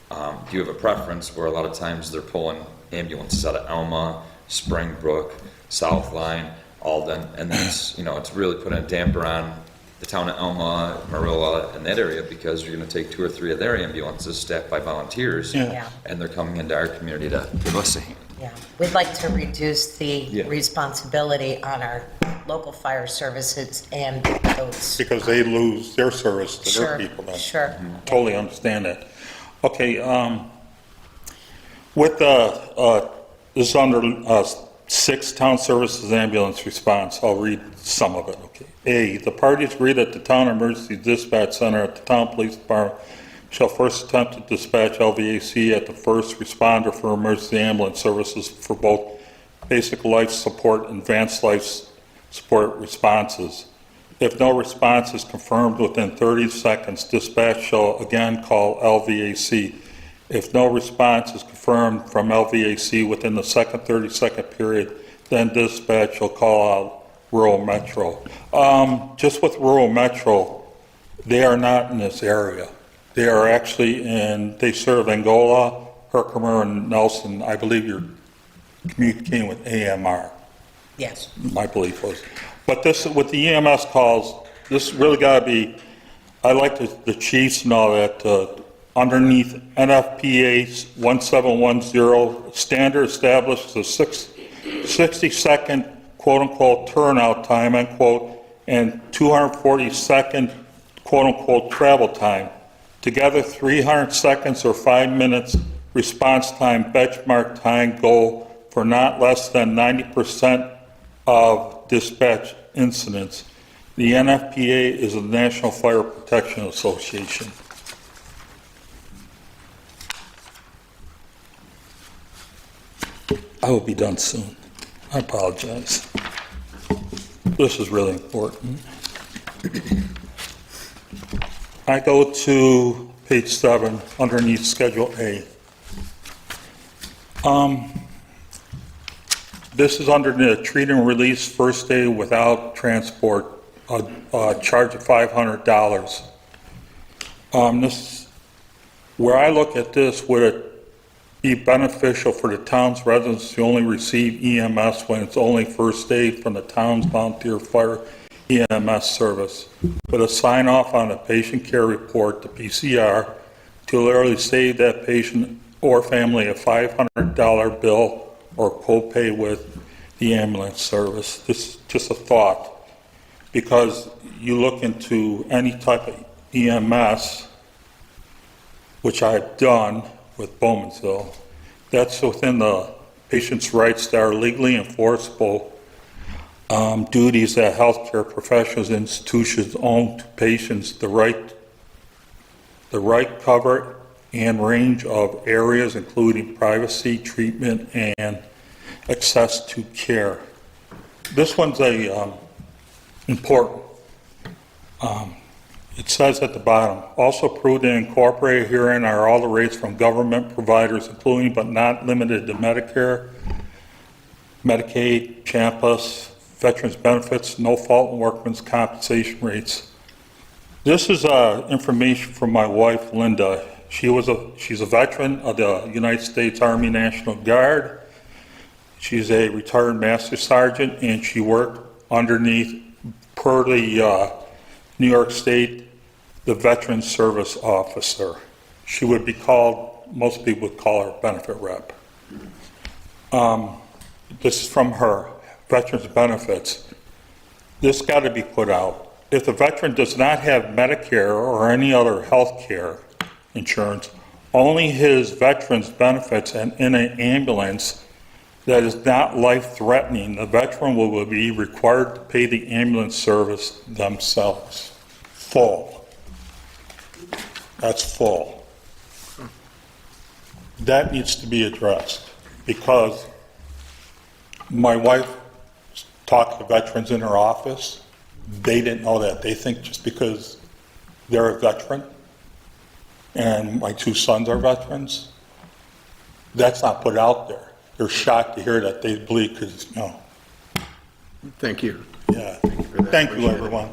do you have a preference? Where a lot of times they're pulling ambulances out of Elma, Springbrook, South Line, Alden, and that's, it's really putting a damper on the town of Elma, Marilla, and that area, because you're going to take 2 or 3 of their ambulances staffed by volunteers, Yeah. and they're coming into our community to give us a hand. Yeah, we'd like to reduce the Yeah. responsibility on our local fire services and those. because they lose their service to Sure, their people then. sure. Totally understand that. Okay, with this is under 6 town services ambulance response. I'll read some of it, okay. A, the parties agree that the town emergency dispatch center at the town police department shall first attempt to dispatch LVAC at the first responder for emergency ambulance services for both basic life support and advanced life support responses. If no response is confirmed within 30 seconds, dispatch shall again call LVAC. If no response is confirmed from LVAC within the second 30-second period, then dispatch shall call out rural metro. Just with rural metro, they are not in this area. They are actually they serve Angola, Herkimer, and Nelson. I believe you're communicating with AMR. Yes. My belief was. But this, with the EMS calls, this really got to be, I like the chiefs and all that, underneath NFPA 1710, standard establishes a 60-second quote-unquote turnout time, unquote, and 240-second quote-unquote travel time. Together, 300 seconds or 5 minutes response time benchmark time goal for not less than 90% of dispatch incidents. The NFPA is the National Fire Protection Association. I will be done soon. I apologize. This is really important. I go to page 7, underneath Schedule A. This is under the treat and release first aid without transport, a charge of $500. Where I look at this, would it be beneficial for the town's residents to only receive EMS when it's only first aid from the town's volunteer fire EMS service, with a sign off on the patient care report, the PCR, to literally save that patient or family a $500 bill or copay with the ambulance service. This is just a thought, because you look into any type of EMS, which I've done with Bowmansville, that's within the patient's rights that are legally enforceable duties that healthcare professionals and institutions own to patients, the right cover and range of areas, including privacy, treatment, and access to care. This one's important. It says at the bottom, also approved and incorporated herein are all the rates from government providers, including but not limited to Medicare, Medicaid, Champus, Veterans Benefits, no fault and workman's compensation rates. This is information from my wife, Linda. She's a veteran of the United States Army National Guard. She's a retired Master Sergeant, and she worked underneath, per the New York State, the Veteran Service Officer. She would be called, most people would call her benefit rep. This is from her, Veterans Benefits. This got to be put out. If the veteran does not have Medicare or any other health care insurance, only his veterans benefits and in an ambulance that is not life-threatening, the veteran will be required to pay the ambulance service themselves. Full. That's full. That needs to be addressed because my wife talked to veterans in her office. They didn't know that. They think just because they're a veteran and my two sons are veterans, that's not put out there. They're shocked to hear that. They believe because, Thank you. Yeah. Thank you, everyone.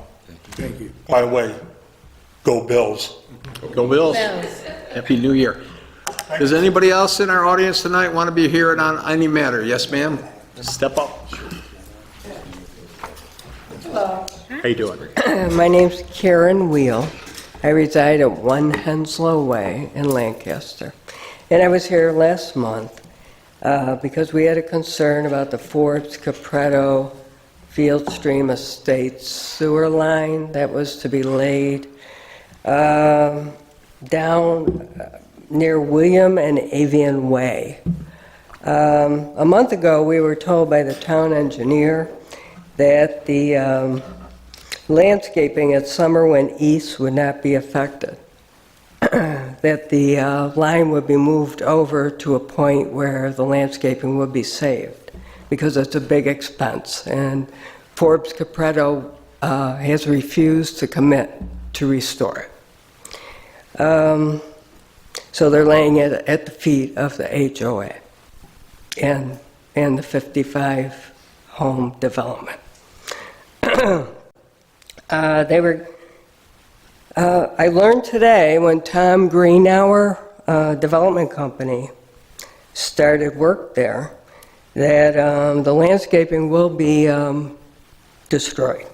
Thank you. By the way, go Bills. Go Bills. Happy New Year. Does anybody else in our audience tonight want to be heard on any matter? Yes, ma'am? Step up. Hello. How you doing? My name's Karen Wheel. I reside at 1 Henslow Way in Lancaster. And I was here last month because we had a concern about the Forbes Capretto Fieldstream Estates sewer line that was to be laid down near William and Avian Way. A month ago, we were told by the town engineer that the landscaping at Summerwin East would not be affected, that the line would be moved over to a point where the landscaping would be saved, because it's a big expense, and Forbes Capretto has refused to commit to restore it. So they're laying it at the feet of the HOA and the 55 home development. I learned today when Tom Greenhour Development Company started work there that the landscaping will be destroyed.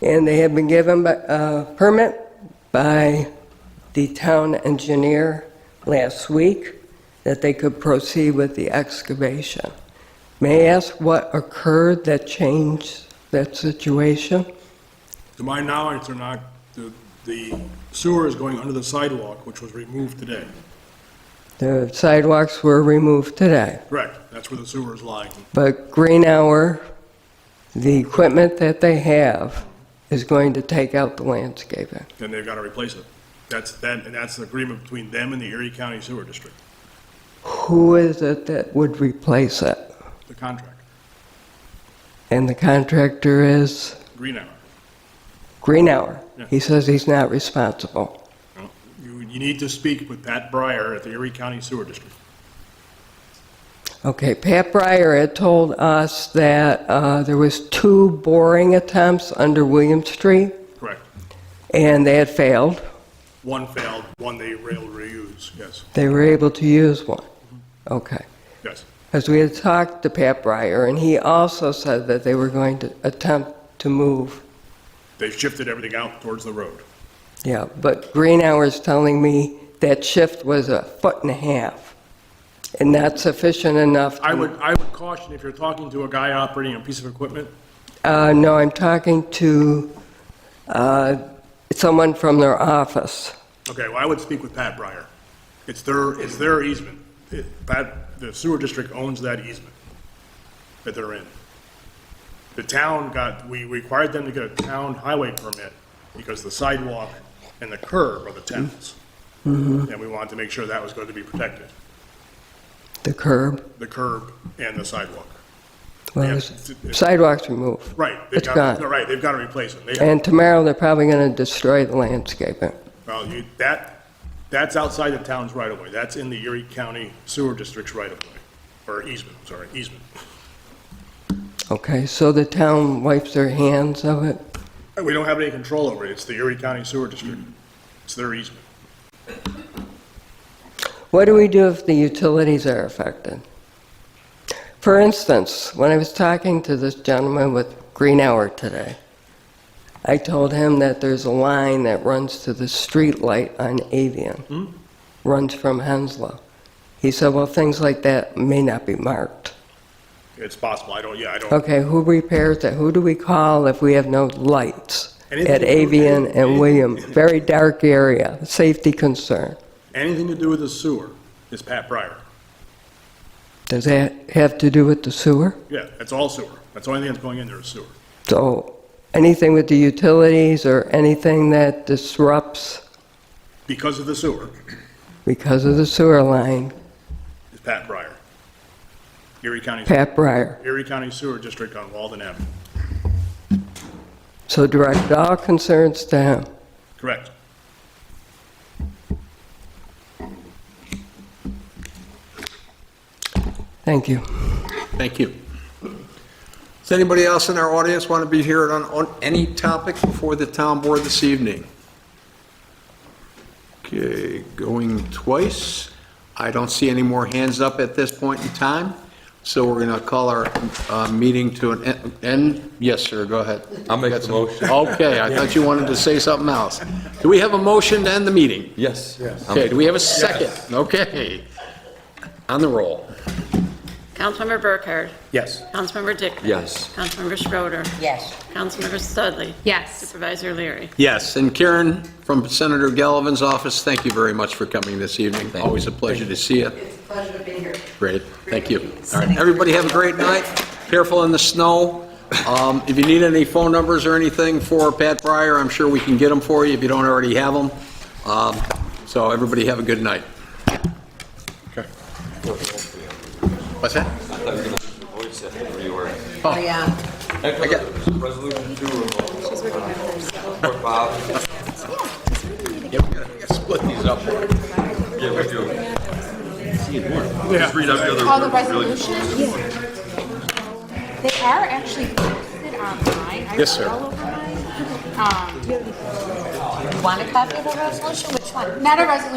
And they have been given a permit by the town engineer last week that they could proceed with the excavation. May I ask what occurred that changed that situation? To my knowledge, they're not, the sewer is going under the sidewalk, which was removed today. The sidewalks were removed today, Correct, that's where the sewer is lying. but Greenhour, the equipment that they have, is going to take out the landscaping. And they've got to replace it. That's the agreement between them and the Erie County Sewer District, Who is it that would replace it? the contract, And the contractor is Greenhour. Greenhour. Yeah. He says he's not responsible. Well, you need to speak with Pat Breyer at the Erie County Sewer District. Okay, Pat Breyer had told us that there was 2 boring attempts under William Street, Correct. and they had failed. One failed, one they were able to reuse, yes, They were able to use one. Okay. yes. Because we had talked to Pat Breyer, and he also said that they were going to attempt to move. They've shifted everything out towards the road. Yeah, but Greenhour's telling me that shift was 1.5 feet, and not sufficient enough. I would caution, if you're talking to a guy operating a piece of equipment, No, I'm talking to someone from their office. okay, well, I would speak with Pat Breyer. It's their easement. The sewer district owns that easement that they're in. The town we required them to get a town highway permit because the sidewalk and the curb are the town's. Mm-hmm. And we wanted to make sure that was going to be protected, The curb. the curb and the sidewalk. Well, the sidewalks removed. Right. It's gone. Right, they've got to replace them. And tomorrow, they're probably going to destroy the landscaping. Well, that's outside the town's right of way. That's in the Erie County Sewer District's right of way, or easement, easement. Okay, so the town wipes their hands of it? We don't have any control over it. It's the Erie County Sewer District. It's their easement. What do we do if the utilities are affected? For instance, when I was talking to this gentleman with Green Hour today, I told him that there's a line that runs to the street light on Avian, runs from Henslow. He said, well, things like that may not be marked. It's possible. I don't. Okay, who repairs that? Who do we call if we have no lights Anything at to do- Avian and William? Very dark area, safety concern. Anything to do with the sewer is Pat Breyer. Does that have to do with the sewer? Yeah, that's all sewer. That's the only thing that's going in there is sewer. So anything with the utilities or anything that disrupts Because of the sewer because of the sewer line, is Pat Breyer. Erie County. Pat Breyer. Erie County Sewer District on Walden Avenue. So direct all concerns to him. Correct. Thank you. Thank you. Does anybody else in our audience want to be here on any topic before the town board this evening? Okay, going twice. I don't see any more hands up at this point in time, so we're going to call our meeting to an end. Yes, sir, go ahead. I'll make the motion. Okay, I thought you wanted to say something else. Do we have a motion to end the meeting? Yes. Okay, do we have a second? Okay. On the roll. Councilmember Burkhardt. Yes. Councilmember Dickman. Yes. Councilmember Schroeder. Yes. Councilmember Studley. Yes. Supervisor Leary. Yes, and Karen from Senator Gallivan's office, thank you very much for coming this evening. Always a pleasure to see you. It's a pleasure to be here. Great, thank you. All right, everybody have a great night. Careful in the snow. If you need any phone numbers or anything for Pat Breyer, I'm sure we can get them for you if you don't already have them. So everybody have a good night. Okay. What's that? I thought you were going to voice it where you were. Oh, yeah. I got resolution 2 for Bob. Yeah, we gotta split these up. Yeah, we do. Just read out the other. All the really- resolutions? They are actually posted online. I Yes, read sir. all over mine. Want a copy of the resolution? Which one? Not a resolution.